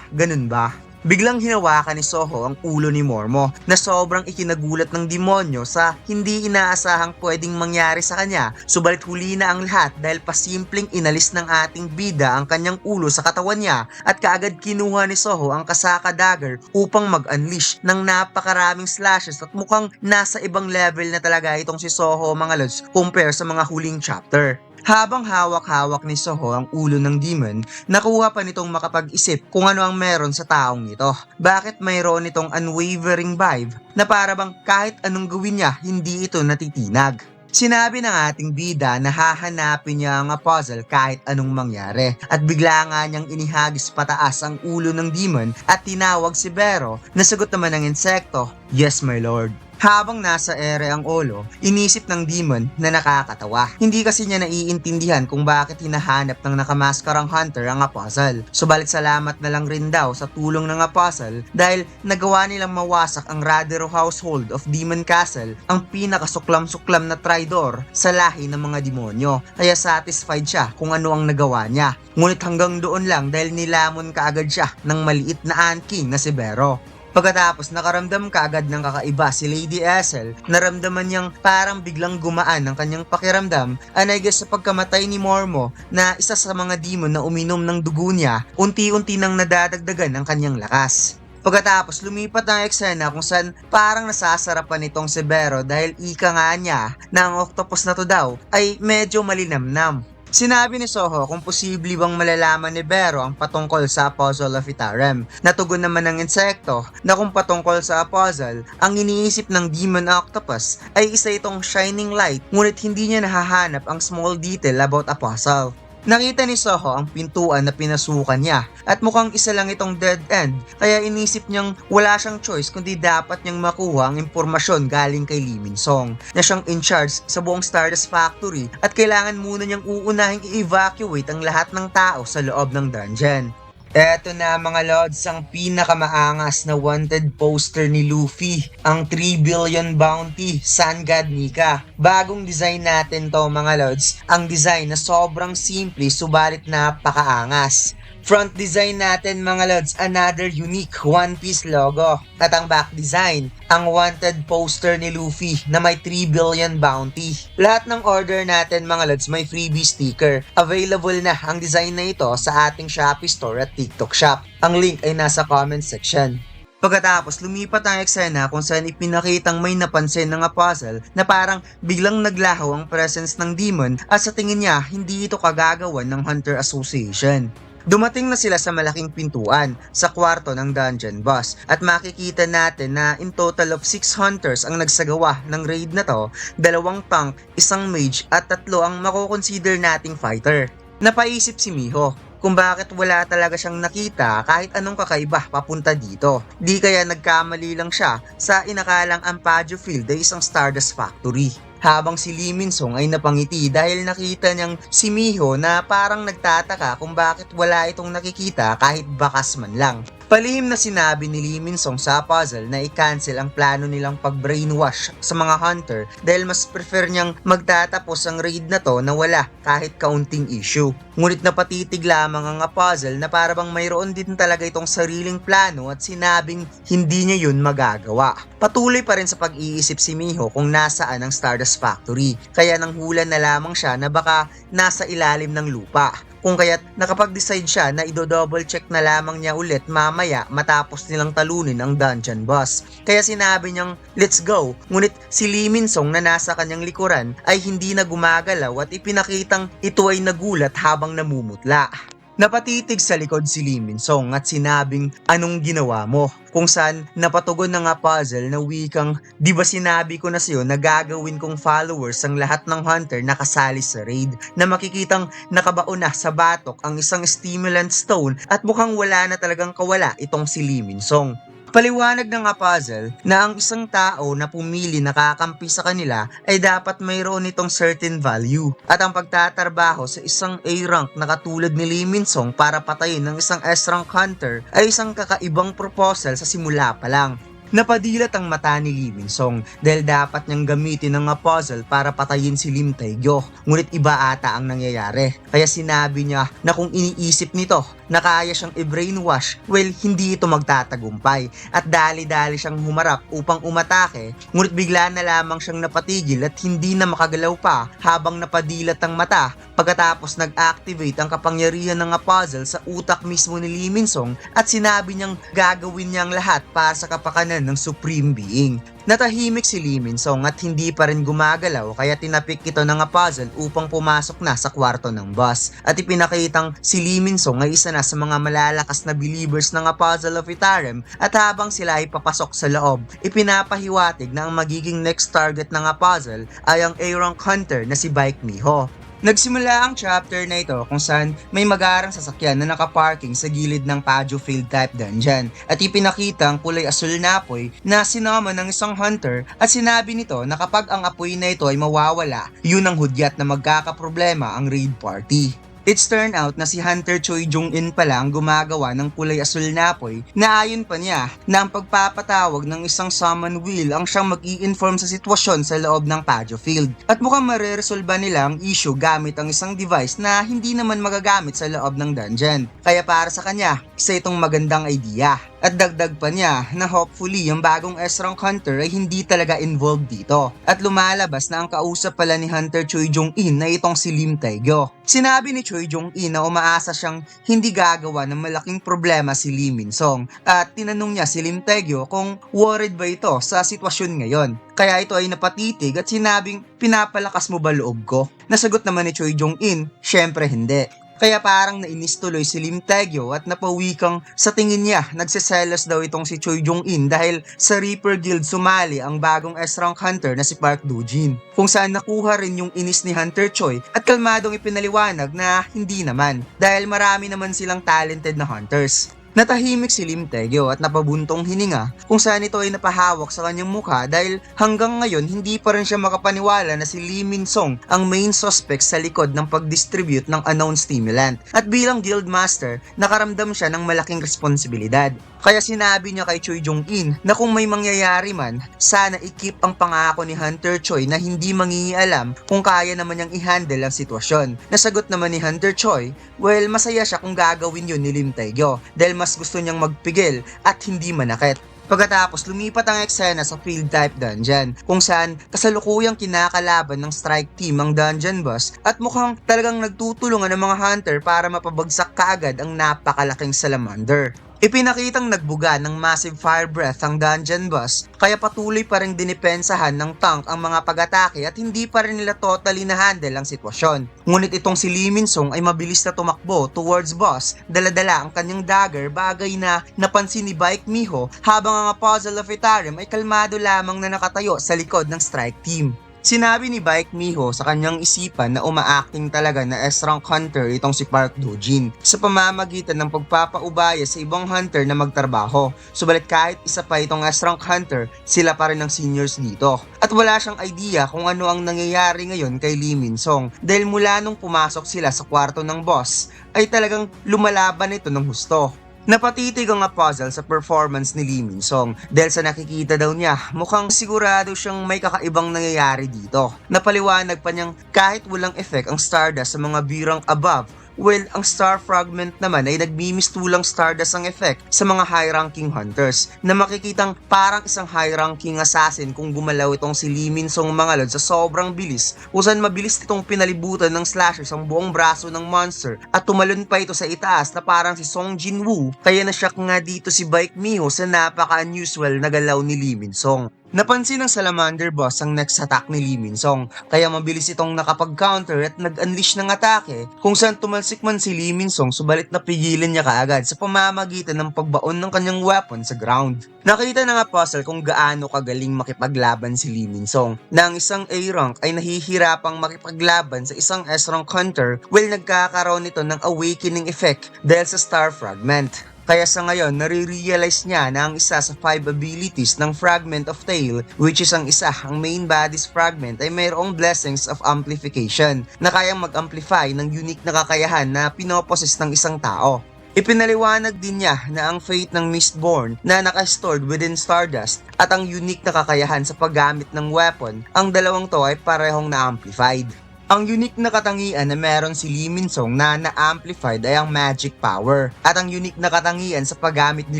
A: ganun ba? Biglang hinawakan ni Soho ang ulo ni Mormo na sobrang ikinagulat ng demonyo sa hindi inaasahang pwedeng mangyari sa kanya, subalit huli na ang lahat dahil pasimpleng inalis ng ating bida ang kanyang ulo sa katawan niya at kaagad kinuha ni Soho ang kasaka dagger upang mag-unleash ng napakaraming slashes at mukhang nasa ibang level na talaga itong si Soho mga lods compare sa mga huling chapter. Habang hawak-hawak ni Soho ang ulo ng demon, nakuha pa nitong makapag-isip kung ano ang meron sa taong ito. Bakit mayroon itong unwavering vibe na para bang kahit anong gawin niya, hindi ito natitinag. Sinabi ng ating bida na hahanapin niya ang puzzle kahit anong mangyari at bigla nga niyang inihagis pataas ang ulo ng demon at tinawag si Bero na sagot naman ng insekto, "Yes my lord." Habang nasa ere ang Olo, inisip ng demon na nakakatawa. Hindi kasi niya naiintindihan kung bakit hinahanap ng nakamaskarang hunter ang Apostle. Subalit salamat na lang rin daw sa tulong ng Apostle dahil nagawa nilang mawasak ang Radero household of Demon Castle, ang pinakasuklam-suklam na traidor sa lahi ng mga demonyo. Kaya satisfied siya kung ano ang nagawa niya. Ngunit hanggang doon lang dahil nilamon kaagad siya ng maliit na Ant King na si Bero. Pagkatapos nakaramdam kaagad ng kakaiba si Lady Essel, naramdaman niyang parang biglang gumaan ang kanyang pakiramdam, and I guess sa pagkamatay ni Mormo na isa sa mga demon na uminom ng dugo niya, unti-unti nang nadadagdagan ang kanyang lakas. Pagkatapos lumipat ang eksena kung saan parang nasasarapan nitong si Bero dahil ika nga niya na ang octopus na to daw ay medyo malinamnam. Sinabi ni Soho kung posible bang malalaman ni Bero ang patungkol sa Apostle of Itarem. Natugon naman ng insekto na kung patungkol sa Apostle, ang iniisip ng Demon Octopus ay isa itong shining light, ngunit hindi niya nahahanap ang small detail about Apostle. Nakita ni Soho ang pintuan na pinasukan niya at mukhang isa lang itong dead end, kaya inisip niyang wala siyang choice kundi dapat niyang makuha ang impormasyon galing kay Lee Min-song na siyang in charge sa buong Stardust Factory at kailangan muna niyang uunahing i-evacuate ang lahat ng tao sa loob ng dungeon. Eto na mga lods, ang pinakamaangas na wanted poster ni Luffy, ang 3 billion bounty, Sun God Nika. Bagong design natin to mga lods, ang design na sobrang simple subalit napakaangas. Front design natin mga lods, another unique One Piece logo. At ang back design, ang wanted poster ni Luffy na may 3 billion bounty. Lahat ng order natin mga lods may freebie sticker. Available na ang design na ito sa ating Shopee store at TikTok shop. Ang link ay nasa comment section. Pagkatapos lumipat ang eksena kung saan ipinakitang may napansin ng Apostle na parang biglang naglaho ang presence ng demon at sa tingin niya hindi ito kagagawan ng Hunter Association. Dumating na sila sa malaking pintuan sa kwarto ng dungeon boss at makikita natin na in total of 6 hunters ang nagsagawa ng raid na to, 2 tank, 1 mage at 3 ang makukonsider nating fighter. Napaisip si Miho kung bakit wala talaga siyang nakita kahit anong kakaiba papunta dito. Di kaya nagkamali lang siya sa inakalang Ampadjo Field ay isang Stardust Factory. Habang si Lee Min-song ay napangiti dahil nakita niyang si Miho na parang nagtataka kung bakit wala itong nakikita kahit bakas man lang. Palihim na sinabi ni Lee Min-song sa puzzle na i-cancel ang plano nilang pag-brainwash sa mga hunter dahil mas prefer niyang magtatapos ang raid na to na wala kahit kaunting issue. Ngunit napatitig lamang ang puzzle na parang mayroon din talaga itong sariling plano at sinabing hindi niya yun magagawa. Patuloy pa rin sa pag-iisip si Miho kung nasaan ang Stardust Factory, kaya nanghula na lamang siya na baka nasa ilalim ng lupa. Kung kaya't nakapag-decide siya na i-double check na lamang niya ulit mamaya matapos nilang talunin ang dungeon boss. Kaya sinabi niyang let's go, ngunit si Lee Min-song na nasa kanyang likuran ay hindi na gumagalaw at ipinakitang ito ay nagulat habang namumutla. Napatitig sa likod si Lee Min-song at sinabing anong ginawa mo, kung saan napatugon na nga puzzle na wikang di ba sinabi ko na sa'yo na gagawin kong followers ang lahat ng hunter na kasali sa raid, na makikitang nakabaon na sa batok ang isang stimulant stone at mukhang wala na talagang kawala itong si Lee Min-song. Paliwanag ng puzzle na ang isang tao na pumili na kakampi sa kanila ay dapat mayroon itong certain value at ang pagtatrabaho sa isang A-rank na katulad ni Lee Min-song para patayin ng isang S-rank hunter ay isang kakaibang proposal sa simula pa lang. Napadilat ang mata ni Lee Min-song dahil dapat niyang gamitin ang puzzle para patayin si Lim Taegyo, ngunit iba ata ang nangyayari. Kaya sinabi niya na kung iniisip nito na kaya siyang i-brainwash, well, hindi ito magtatagumpay at dali-dali siyang humarap upang umatake, ngunit bigla na lamang siyang napatigil at hindi na makagalaw pa habang napadilat ang mata pagkatapos nag-activate ang kapangyarihan ng puzzle sa utak mismo ni Lee Min-song at sinabi niyang gagawin niya ang lahat para sa kapakanan ng Supreme Being. Natahimik si Lee Min-song at hindi pa rin gumagalaw kaya tinapik ito ng puzzle upang pumasok na sa kwarto ng boss at ipinakitang si Lee Min-song ay isa na sa mga malalakas na believers ng Puzzle of Itarem at habang sila ay papasok sa loob, ipinapahiwatig na ang magiging next target ng puzzle ay ang A-rank hunter na si Baek Miho. Nagsimula ang chapter na ito kung saan may magarang sasakyan na nakaparking sa gilid ng Pajo Field type dungeon at ipinakita ang kulay asul na apoy na sinama ng isang hunter at sinabi nito na kapag ang apoy na ito ay mawawala, yun ang hudyat na magkakaproblema ang raid party. It's turned out na si Hunter Choi Jong-in pala ang gumagawa ng kulay asul na apoy na ayon pa niya na ang pagpapatawag ng isang summon wheel ang siyang mag-i-inform sa sitwasyon sa loob ng Pajo Field. At mukhang mareresolba nila ang issue gamit ang isang device na hindi naman magagamit sa loob ng dungeon. Kaya para sa kanya, isa itong magandang idea. At dagdag pa niya na hopefully yung bagong S-Rank Hunter ay hindi talaga involved dito. At lumalabas na ang kausap pala ni Hunter Choi Jong-in na itong si Lim Tae-gyo. Sinabi ni Choi Jong-in na umaasa siyang hindi gagawa ng malaking problema si Lee Min-song at tinanong niya si Lim Tae-gyo kung worried ba ito sa sitwasyon ngayon. Kaya ito ay napatitig at sinabing pinapalakas mo ba loob ko? Nasagot naman ni Choi Jong-in, syempre hindi. Kaya parang nainis tuloy si Lim Tae-gyo at napawikang sa tingin niya nagseselos daw itong si Choi Jong-in dahil sa Reaper Guild sumali ang bagong S-Rank Hunter na si Park Do-jin. Kung saan nakuha rin yung inis ni Hunter Choi at kalmadong ipinaliwanag na hindi naman dahil marami naman silang talented na hunters. Natahimik si Lim Tae-gyo at napabuntong hininga kung saan ito ay napahawak sa kanyang mukha dahil hanggang ngayon hindi pa rin siya makapaniwala na si Lee Min-song ang main suspect sa likod ng pag-distribute ng unknown stimulant. At bilang guildmaster, nakaramdam siya ng malaking responsibilidad. Kaya sinabi niya kay Choi Jong-in na kung may mangyayari man, sana i-keep ang pangako ni Hunter Choi na hindi mangingialam kung kaya naman niyang i-handle ang sitwasyon. Nasagot naman ni Hunter Choi, well, masaya siya kung gagawin yun ni Lim Tae-gyo dahil mas gusto niyang magpigil at hindi manakit. Pagkatapos lumipat ang eksena sa field type dungeon kung saan kasalukuyang kinakalaban ng strike team ang dungeon boss at mukhang talagang nagtutulungan ng mga hunter para mapabagsak kaagad ang napakalaking salamander. Ipinakitang nagbuga ng massive fire breath ang dungeon boss kaya patuloy pa rin dinipensahan ng tank ang mga pag-atake at hindi pa rin nila totally na-handle ang sitwasyon. Ngunit itong si Lee Min-song ay mabilis na tumakbo towards boss, dala-dala ang kanyang dagger, bagay na napansin ni Baek Miho habang ang Apostle of Itarim ay kalmado lamang na nakatayo sa likod ng strike team. Sinabi ni Baek Miho sa kanyang isipan na umaacting talaga na S-Rank Hunter itong si Park Do-jin sa pamamagitan ng pagpapaubaya sa ibang hunter na magtrabaho. Subalit kahit isa pa itong S-Rank Hunter, sila pa rin ang seniors dito. At wala siyang idea kung ano ang nangyayari ngayon kay Lee Min-song dahil mula nung pumasok sila sa kwarto ng boss ay talagang lumalaban ito ng husto. Napatitig ang puzzle sa performance ni Lee Min-song dahil sa nakikita daw niya mukhang sigurado siyang may kakaibang nangyayari dito. Napaliwanag pa niyang kahit walang effect ang Stardust sa mga birang above, well, ang Star Fragment naman ay nagmimistulang Stardust ang effect sa mga high-ranking hunters na makikitang parang isang high-ranking assassin kung gumalaw itong si Lee Min-song mga lod sa sobrang bilis kung saan mabilis itong pinalibutan ng slashers ang buong braso ng monster at tumalon pa ito sa itaas na parang si Song Jin-woo kaya na-shock nga dito si Baek Miho sa napaka-unusual na galaw ni Lee Min-song. Napansin ng Salamander boss ang next attack ni Lee Min-song kaya mabilis itong nakapag-counter at nag-unleash ng atake kung saan tumalsik man si Lee Min-song subalit napigilan niya kaagad sa pamamagitan ng pagbaon ng kanyang weapon sa ground. Nakita ng Apostle kung gaano kagaling makipaglaban si Lee Min-song na ang isang A-rank ay nahihirapang makipaglaban sa isang S-rank hunter while nagkakaroon nito ng awakening effect dahil sa Star Fragment. Kaya sa ngayon, nare-realize niya na ang isa sa 5 abilities ng Fragment of Tail, which is ang main body's fragment ay mayroong blessings of amplification na kayang mag-amplify ng unique na kakayahan na pinoposes ng isang tao. Ipinaliwanag din niya na ang fate ng Mistborn na naka-stored within Stardust at ang unique na kakayahan sa paggamit ng weapon, ang dalawang to ay parehong na-amplified. Ang unique na katangian na meron si Lee Min-song na na-amplified ay ang magic power. At ang unique na katangian sa paggamit ni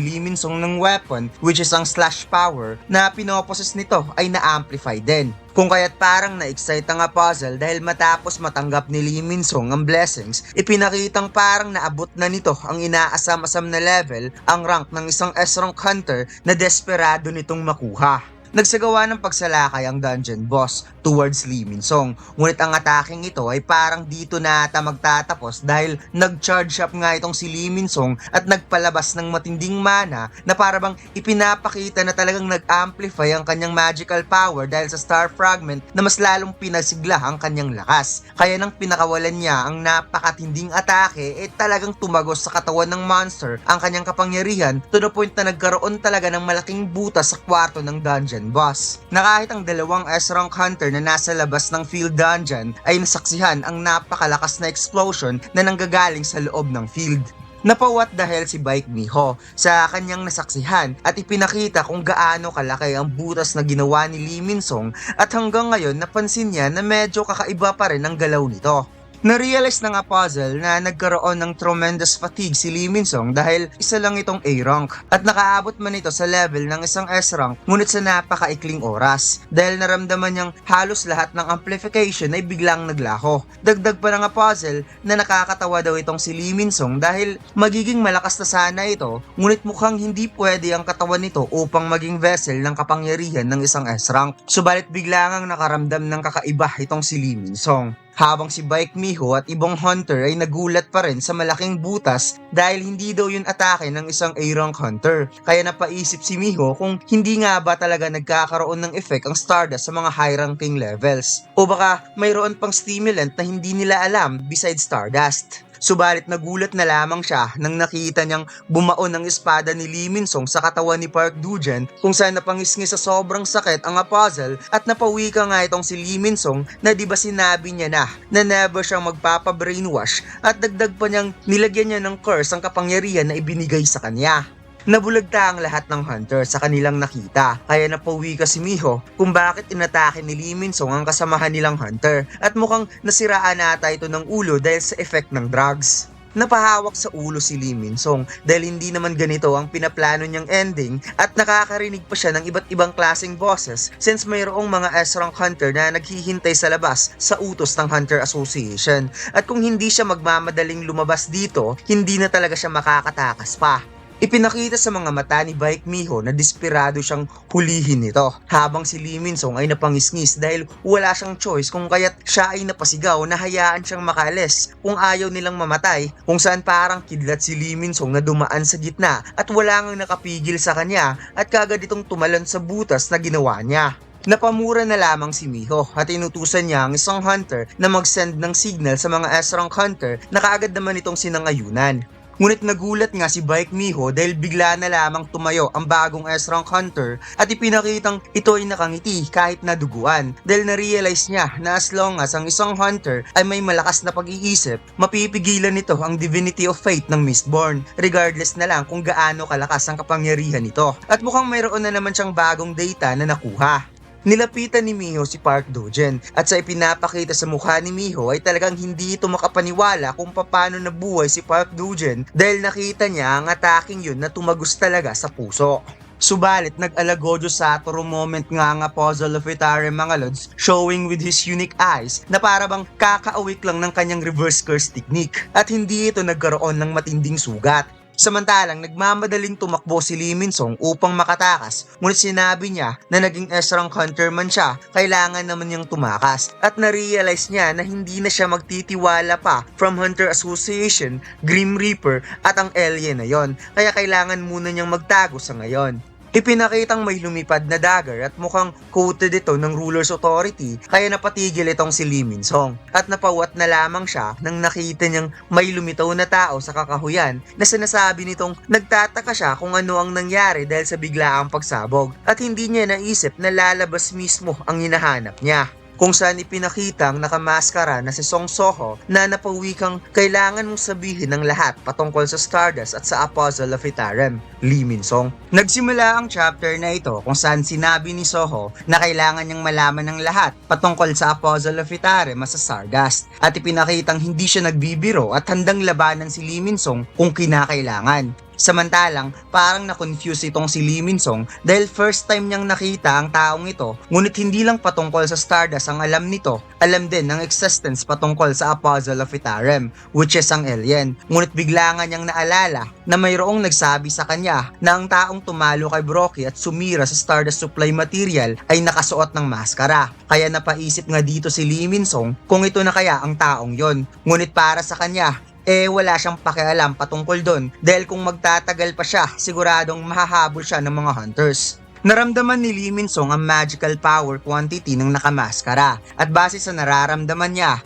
A: Lee Min-song ng weapon, which is ang slash power, na pinoposes nito ay na-amplify din. Kung kaya't parang na-excite ang puzzle dahil matapos matanggap ni Lee Min-song ang blessings, ipinakitang parang naabot na nito ang inaasam-asam na level, ang rank ng isang S-rank hunter na desperado nitong makuha. Nagsagawa ng pagsalakay ang dungeon boss towards Lee Min-song. Ngunit ang ataking ito ay parang dito na ata magtatapos dahil nag-charge up nga itong si Lee Min-song at nagpalabas ng matinding mana na parang ipinapakita na talagang nag-amplify ang kanyang magical power dahil sa star fragment na mas lalong pinasigla ang kanyang lakas. Kaya nang pinakawalan niya ang napakatinding atake talagang tumagos sa katawan ng monster ang kanyang kapangyarihan to the point na nagkaroon talaga ng malaking butas sa kwarto ng dungeon boss. Na kahit ang dalawang S-rank hunter na nasa labas ng field dungeon ay nasaksihan ang napakalakas na explosion na nanggagaling sa loob ng field. Napawat dahil si Baek Miho sa kanyang nasaksihan at ipinakita kung gaano kalaki ang butas na ginawa ni Lee Min-song at hanggang ngayon napansin niya na medyo kakaiba pa rin ang galaw nito. Na-realize na nga puzzle na nagkaroon ng tremendous fatigue si Lee Min-song dahil isa lang itong A-rank at nakaabot man ito sa level ng isang S-rank ngunit sa napakaikling oras dahil naramdaman niyang halos lahat ng amplification ay biglang naglaho. Dagdag pa na nga puzzle na nakakatawa daw itong si Lee Min-song dahil magiging malakas na sana ito ngunit mukhang hindi pwede ang katawan nito upang maging vessel ng kapangyarihan ng isang S-rank. Subalit bigla ngang nakaramdam ng kakaiba itong si Lee Min-song. Habang si Baek Miho at ibang hunter ay nagulat pa rin sa malaking butas dahil hindi daw yun atake ng isang A-rank hunter. Kaya napaisip si Miho kung hindi nga ba talaga nagkakaroon ng effect ang Stardust sa mga high-ranking levels. O baka mayroon pang stimulant na hindi nila alam besides Stardust. Subalit nagulat na lamang siya nang nakita niyang bumaon ang espada ni Lee Min-song sa katawan ni Park Do-jin kung saan napangisngis sa sobrang sakit ang puzzle at napawika nga itong si Lee Min-song na di ba sinabi niya na never siyang magpapa-brainwash at dagdag pa niyang nilagyan niya ng curse ang kapangyarihan na ibinigay sa kanya. Nabulagta ang lahat ng hunter sa kanilang nakita kaya napawi ka si Miho kung bakit inatake ni Lee Min-song ang kasamahan nilang hunter at mukhang nasiraan ata ito ng ulo dahil sa effect ng drugs. Napahawak sa ulo si Lee Min-song dahil hindi naman ganito ang pinaplano niyang ending at nakakarinig pa siya ng iba't ibang klaseng boses since mayroong mga S-rank hunter na naghihintay sa labas sa utos ng Hunter Association at kung hindi siya magmamadaling lumabas dito, hindi na talaga siya makakatakas pa. Ipinakita sa mga mata ni Baek Miho na desperado siyang hulihin nito habang si Lee Min-song ay napangisngis dahil wala siyang choice kung kaya't siya ay napasigaw na hayaan siyang makaalis kung ayaw nilang mamatay kung saan parang kidlat si Lee Min-song na dumaan sa gitna at wala ngang nakapigil sa kanya at kagad itong tumalon sa butas na ginawa niya. Napamura na lamang si Miho at inutusan niya ang isang hunter na mag-send ng signal sa mga S-rank hunter na kaagad naman itong sinangayunan. Ngunit nagulat nga si Baek Miho dahil bigla na lamang tumayo ang bagong S-rank hunter at ipinakitang ito ay nakangiti kahit naduguan dahil na-realize niya na as long as ang isang hunter ay may malakas na pag-iisip, mapipigilan nito ang divinity of fate ng Mistborn regardless na lang kung gaano kalakas ang kapangyarihan nito. At mukhang mayroon na naman siyang bagong data na nakuha. Nilapitan ni Miho si Park Do-jin at sa ipinapakita sa mukha ni Miho ay talagang hindi ito makapaniwala kung paano nabuhay si Park Do-jin dahil nakita niya ang ataking yun na tumagos talaga sa puso. Subalit nag-alagojo Satoru moment nga Puzzle of Itare mga lods showing with his unique eyes na para bang kakaawik lang ng kanyang reverse curse technique at hindi ito nagkaroon ng matinding sugat. Samantalang nagmamadaling tumakbo si Lee Min-song upang makatakas ngunit sinabi niya na naging S-rank hunter man siya, kailangan naman niyang tumakas at na-realize niya na hindi na siya magtitiwala pa from Hunter Association, Grim Reaper at ang alien na yon kaya kailangan muna niyang magtago sa ngayon. Ipinakitang may lumipad na dagger at mukhang coated ito ng ruler's authority kaya napatigil itong si Lee Min-song at napawat na lamang siya nang nakita niyang may lumitaw na tao sa kakahuyan na sinasabi nitong nagtataka siya kung ano ang nangyari dahil sa biglaang pagsabog at hindi niya naisip na lalabas mismo ang hinahanap niya. Kung saan ipinakita ang nakamaskara na si Song Soho na napawikang kailangan mong sabihin ng lahat patungkol sa Stardust at sa Puzzle of Itarem, Lee Min-song. Nagsimula ang chapter na ito kung saan sinabi ni Soho na kailangan niyang malaman ng lahat patungkol sa Puzzle of Itarem at sa Stardust at ipinakitang hindi siya nagbibiro at handang labanan si Lee Min-song kung kinakailangan. Samantalang, parang na-confuse itong si Lee Min-sung dahil first time niyang nakita ang taong ito, ngunit hindi lang patungkol sa Stardust ang alam nito, alam din ng existence patungkol sa Apostle of Itarim, which is ang alien. Ngunit bigla nga niyang naalala na mayroong nagsabi sa kanya na ang taong tumalo kay Brockie at sumira sa Stardust supply material ay nakasuot ng maskara. Kaya napaisip nga dito si Lee Min-sung kung ito na kaya ang taong yon. Ngunit para sa kanya, wala siyang pakialam patungkol doon dahil kung magtatagal pa siya, siguradong mahahabol siya ng mga hunters. Naramdaman ni Lee Min-sung ang magical power quantity ng nakamaskara at base sa nararamdaman niya,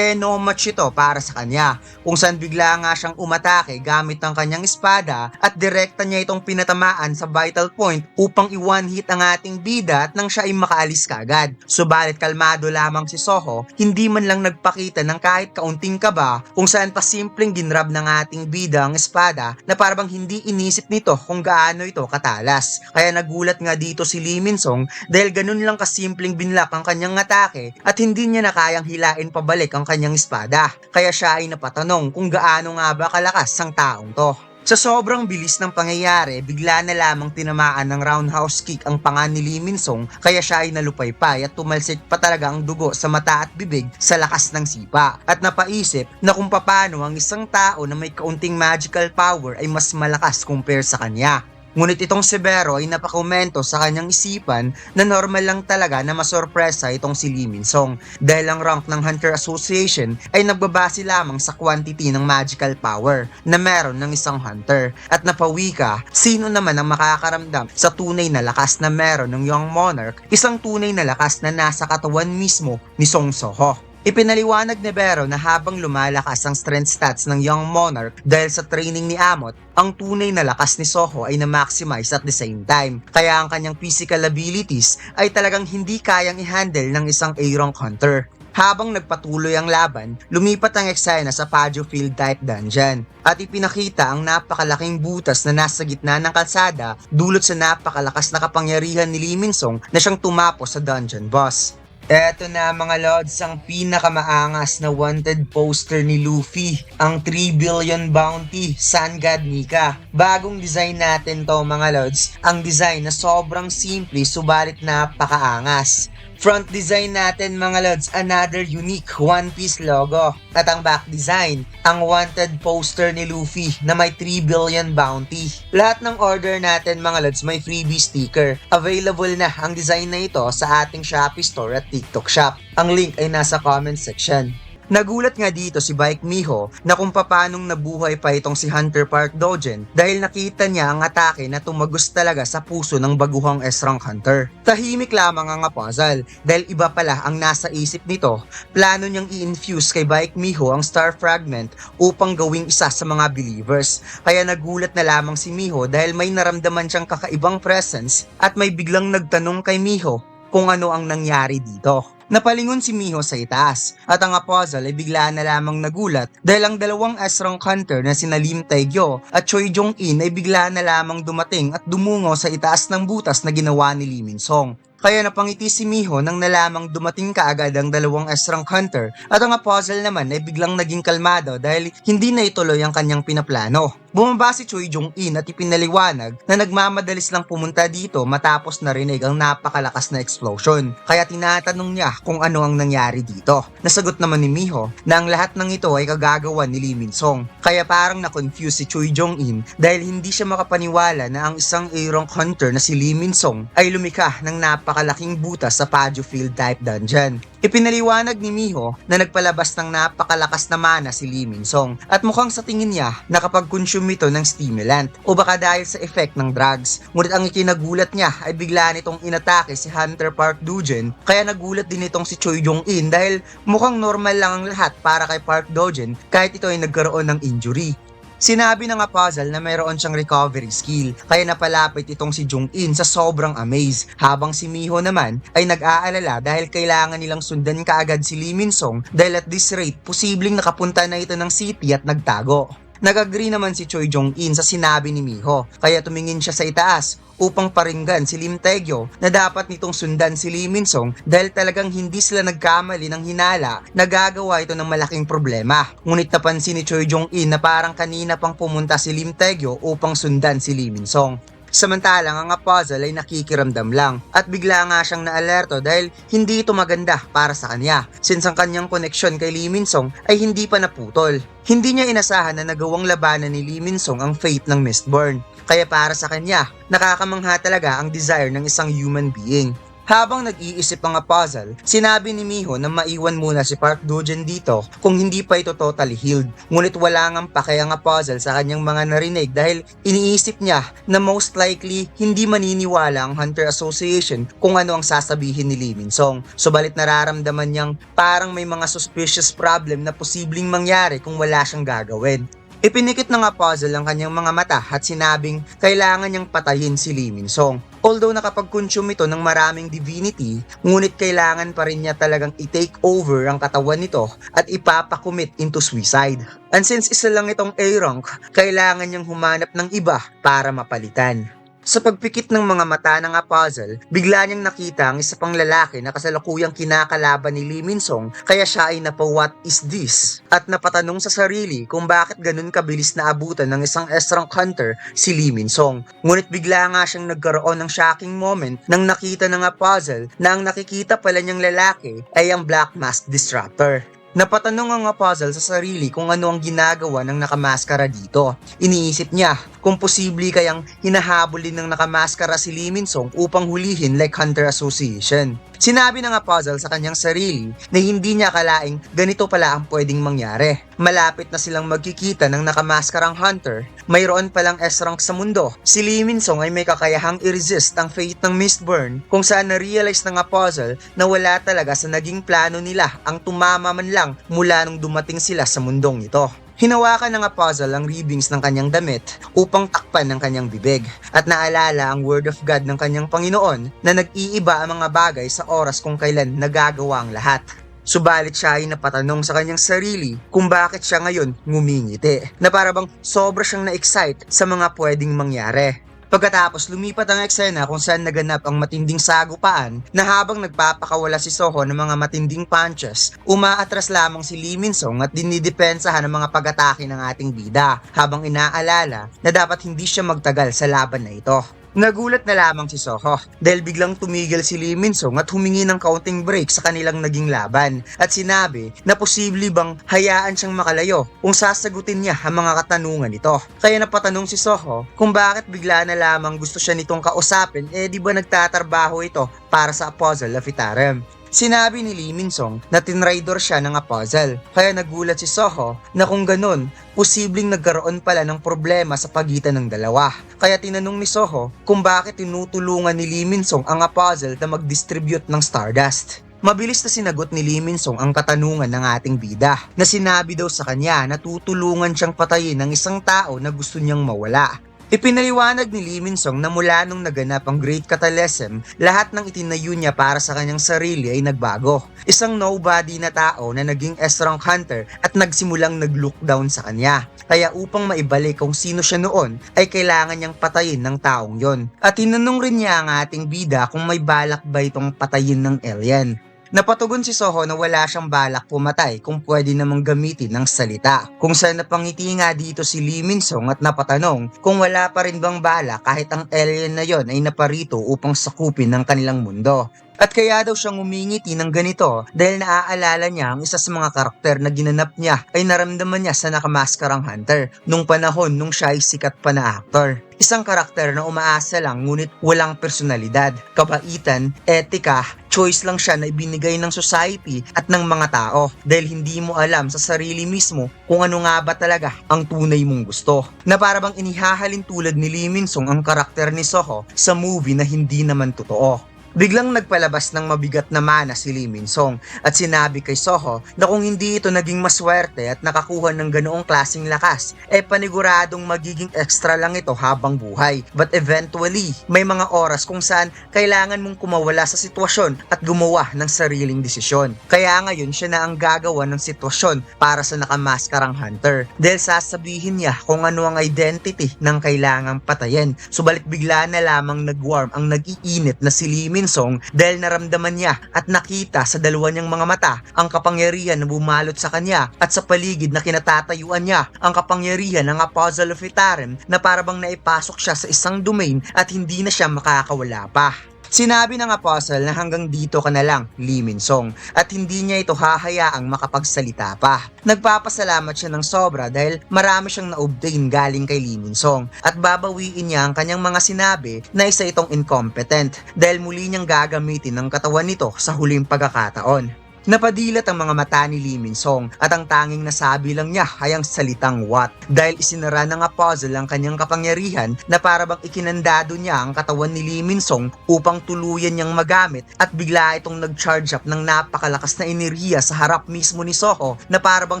A: no match ito para sa kanya kung saan bigla nga siyang umatake gamit ang kanyang espada at direkta niya itong pinatamaan sa vital point upang i-one hit ang ating bida at nang siya ay makaalis kagad. Subalit kalmado lamang si Soho, hindi man lang nagpakita ng kahit kaunting kaba kung saan pa simpleng ginrab ng ating bida ang espada na parang hindi inisip nito kung gaano ito katalas. Kaya nagulat nga dito si Lee Min-sung dahil ganun lang kasimpleng binlock ang kanyang atake at hindi niya na kayang hilain pabalik ang kanyang espada. Kaya siya ay napatanong kung gaano nga ba kalakas ang taong to. Sa sobrang bilis ng pangyayari, bigla na lamang tinamaan ng roundhouse kick ang panga ni Lee Min-sung kaya siya ay nalupaypay at tumalsik pa talaga ang dugo sa mata at bibig sa lakas ng sipa. At napaisip na kung paano ang isang tao na may kaunting magical power ay mas malakas compare sa kanya. Ngunit itong si Vero ay napakomento sa kanyang isipan na normal lang talaga na masorpresa itong si Lee Min-sung dahil ang rank ng Hunter Association ay nagbabase lamang sa quantity ng magical power na meron ng isang hunter. At napawi ka, sino naman ang makakaramdam sa tunay na lakas na meron ng Young Monarch, isang tunay na lakas na nasa katawan mismo ni Song Soho. Ipinaliwanag ni Vero na habang lumalakas ang strength stats ng Young Monarch dahil sa training ni Amot, ang tunay na lakas ni Soho ay na-maximize at the same time. Kaya ang kanyang physical abilities ay talagang hindi kayang i-handle ng isang A-rank hunter. Habang nagpatuloy ang laban, lumipat ang eksena sa Paju Field type dungeon at ipinakita ang napakalaking butas na nasa gitna ng kalsada dulot sa napakalakas na kapangyarihan ni Lee Min-sung na siyang tumapos sa dungeon boss. Eto na mga lods, ang pinakamaangas na wanted poster ni Luffy, ang 3 billion bounty, Sun God Nika. Bagong design natin to mga lods, ang design na sobrang simple subalit napakaangas. Front design natin mga lods, another unique One Piece logo. At ang back design, ang wanted poster ni Luffy na may 3 billion bounty. Lahat ng order natin mga lods may freebie sticker. Available na ang design na ito sa ating Shopee store at TikTok shop. Ang link ay nasa comment section. Nagulat nga dito si Baek Miho na kung papanong nabuhay pa itong si Hunter Park Dogen dahil nakita niya ang atake na tumagos talaga sa puso ng baguhang S-rank hunter. Tahimik lamang ang puzzle dahil iba pala ang nasa isip nito. Plano niyang i-infuse kay Baek Miho ang Star Fragment upang gawing isa sa mga believers. Kaya nagulat na lamang si Miho dahil may naramdaman siyang kakaibang presence at may biglang nagtanong kay Miho kung ano ang nangyari dito. Napalingon si Miho sa itaas at ang puzzle ay bigla na lamang nagulat dahil ang dalawang S-rank hunter na sina Lim Taegyo at Choi Jong-in ay bigla na lamang dumating at dumungo sa itaas ng butas na ginawa ni Lee Min-sung. Kaya napangiti si Miho nang nalamang dumating kaagad ang dalawang S-rank hunter at ang puzzle naman ay biglang naging kalmado dahil hindi na ituloy ang kanyang pinaplano. Bumaba si Choi Jong-in at ipinaliwanag na nagmamadalis lang pumunta dito matapos narinig ang napakalakas na explosion. Kaya tinatanong niya kung ano ang nangyari dito. Nasagot naman ni Miho na ang lahat ng ito ay kagagawa ni Lee Min-sung. Kaya parang na-confuse si Choi Jong-in dahil hindi siya makapaniwala na ang isang A-rank hunter na si Lee Min-sung ay lumikha ng napakalaking butas sa Paju Field type dungeon. Ipinaliwanag ni Miho na nagpalabas ng napakalakas na mana si Lee Min-sung at mukhang sa tingin niya nakapag-consume ito ng stimulant o baka dahil sa effect ng drugs. Ngunit ang ikinagulat niya ay bigla nitong inatake si Hunter Park Dogen kaya nagulat din itong si Choi Jong-in dahil mukhang normal lang ang lahat para kay Park Dogen kahit ito ay nagkaroon ng injury. Sinabi ng puzzle na mayroon siyang recovery skill kaya napalapit itong si Jong-in sa sobrang amaze habang si Miho naman ay nag-aalala dahil kailangan nilang sundan kaagad si Lee Min-sung dahil at this rate posibleng nakapunta na ito ng city at nagtago. Nag-agree naman si Choi Jong-in sa sinabi ni Miho, kaya tumingin siya sa itaas upang paringgan si Lim Tae-gyo na dapat nitong sundan si Lee Min-sung dahil talagang hindi sila nagkamali ng hinala na gagawa ito ng malaking problema. Ngunit napansin ni Choi Jong-in na parang kanina pang pumunta si Lim Tae-gyo upang sundan si Lee Min-sung. Samantalang ang puzzle ay nakikiramdam lang at bigla nga siyang naalerto dahil hindi ito maganda para sa kanya since ang kanyang koneksyon kay Lee Min-sung ay hindi pa naputol. Hindi niya inasahan na nagawang labanan ni Lee Min-sung ang fate ng Mistborn. Kaya para sa kanya, nakakamangha talaga ang desire ng isang human being. Habang nag-iisip ang puzzle, sinabi ni Miho na maiwan muna si Park Do-jin dito kung hindi pa ito totally healed. Ngunit wala ngang pake ang puzzle sa kanyang mga narinig dahil iniisip niya na most likely hindi maniniwala ang Hunter Association kung ano ang sasabihin ni Lee Min-sung. Subalit nararamdaman niyang parang may mga suspicious problem na posibleng mangyari kung wala siyang gagawin. Ipinikit na nga puzzle ang kanyang mga mata at sinabing kailangan niyang patayin si Lee Min-sung. Although nakapag-consume ito ng maraming divinity, ngunit kailangan pa rin niya talagang i-take over ang katawan nito at ipapakumit into suicide. And since isa lang itong A-rank, kailangan niyang humanap ng iba para mapalitan. Sa pagpikit ng mga mata ng puzzle, bigla niyang nakita ang isa pang lalaki na kasalukuyang kinakalaban ni Lee Min-sung kaya siya ay what is this? At napatanong sa sarili kung bakit ganun kabilis na abutan ng isang S-rank hunter si Lee Min-sung. Ngunit bigla nga siyang nagkaroon ng shocking moment nang nakita ng puzzle na ang nakikita pala niyang lalaki ay ang Black Mask Disruptor. Napatanong ang puzzle sa sarili kung ano ang ginagawa ng nakamaskara dito. Iniisip niya kung posible kayang hinahabol din ng nakamaskara si Lee Min-sung upang hulihin like Hunter Association. Sinabi ng puzzle sa kanyang sarili na hindi niya akalaing ganito pala ang pwedeng mangyari. Malapit na silang magkikita ng nakamaskarang hunter, mayroon palang S-rank sa mundo. Si Lee Min-sung ay may kakayahang i-resist ang fate ng Mistborn kung saan na-realize ng puzzle na wala talaga sa naging plano nila ang tumama man lang mula nung dumating sila sa mundong ito. Hinawakan ng puzzle ang ribbings ng kanyang damit upang takpan ng kanyang bibig at naalala ang word of God ng kanyang Panginoon na nag-iiba ang mga bagay sa oras kung kailan nagagawa ang lahat. Subalit siya ay napatanong sa kanyang sarili kung bakit siya ngayon ngumingiti na para bang sobra siyang na-excite sa mga pwedeng mangyari. Pagkatapos lumipat ang eksena kung saan naganap ang matinding sagupaan na habang nagpapakawala si Soho ng mga matinding punches, umaatras lamang si Lee Min-sung at dinidepensahan ang mga pag-atake ng ating bida habang inaalala na dapat hindi siya magtagal sa laban na ito. Nagulat na lamang si Soho dahil biglang tumigil si Lee Min-sung at humingi ng counting break sa kanilang naging laban at sinabi na posible bang hayaan siyang makalayo kung sasagutin niya ang mga katanungan nito. Kaya napatanong si Soho kung bakit bigla na lamang gusto siya nitong kausapin di ba nagtatrabaho ito para sa puzzle of Itarem. Sinabi ni Lee Min-sung na tinraidor siya ng puzzle, kaya nagulat si Soho na kung ganun, posibleng nagkaroon pala ng problema sa pagitan ng dalawa. Kaya tinanong ni Soho kung bakit tinutulungan ni Lee Min-sung ang puzzle na mag-distribute ng Stardust. Mabilis na sinagot ni Lee Min-sung ang katanungan ng ating bida na sinabi daw sa kanya na tutulungan siyang patayin ng isang tao na gusto niyang mawala. Ipinaliwanag ni Lee Min-sung na mula nung naganap ang Great Catalysm, lahat ng itinayo niya para sa kanyang sarili ay nagbago. Isang nobody na tao na naging S-rank hunter at nagsimulang nag-look down sa kanya. Kaya upang maibalik kung sino siya noon, ay kailangan niyang patayin ng taong yon. At tinanong rin niya ang ating bida kung may balak ba itong patayin ng alien. Napatugon si Soho na wala siyang balak pumatay kung pwede namang gamitin ng salita. Kung saan napangiti nga dito si Lee Min-sung at napatanong kung wala pa rin bang balak kahit ang alien na yon ay naparito upang sakupin ng kanilang mundo. At kaya daw siyang umingiti ng ganito dahil naaalala niya ang isa sa mga karakter na ginanap niya ay naramdaman niya sa nakamaskarang hunter nung panahon nung siya ay sikat pa na actor. Isang karakter na umaasa lang ngunit walang personalidad, kabaitan, etika, choice lang siya na ibinigay ng society at ng mga tao dahil hindi mo alam sa sarili mismo kung ano nga ba talaga ang tunay mong gusto. Na para bang inihahalin tulad ni Lee Min-sung ang karakter ni Soho sa movie na hindi naman totoo. Biglang nagpalabas ng mabigat na mana si Lee Min-song at sinabi kay Soho na kung hindi ito naging maswerte at nakakuha ng ganoong klaseng lakas, paniguradong magiging extra lang ito habang buhay. But eventually, may mga oras kung saan kailangan mong kumawala sa sitwasyon at gumawa ng sariling desisyon. Kaya ngayon siya na ang gagawa ng sitwasyon para sa nakamaskarang hunter dahil sasabihin niya kung ano ang identity ng kailangang patayin. Subalit bigla na lamang nag-warm ang nag-iinit na si Lee Min-song dahil naramdaman niya at nakita sa dalawa niyang mga mata ang kapangyarihan na bumalot sa kanya at sa paligid na kinatatayuan niya ang kapangyarihan ng Apostle of Itarim na parabang naipasok siya sa isang domain at hindi na siya makakawala pa. Sinabi ng Apostle na hanggang dito ka na lang, Lee Min-song, at hindi niya ito hahayaang makapagsalita pa. Nagpapasalamat siya ng sobra dahil marami siyang na-obtain galing kay Lee Min-song at babawiin niya ang kanyang mga sinabi na isa itong incompetent dahil muli niyang gagamitin ang katawan nito sa huling pagkakataon. Napadilat ang mga mata ni Lee Min-song at ang tanging nasabi lang niya ay ang salitang what dahil isinara ng Apostle ang kanyang kapangyarihan na parabang ikinandado niya ang katawan ni Lee Min-song upang tuluyan niyang magamit at bigla itong nag-charge up ng napakalakas na enerhiya sa harap mismo ni Soho na parabang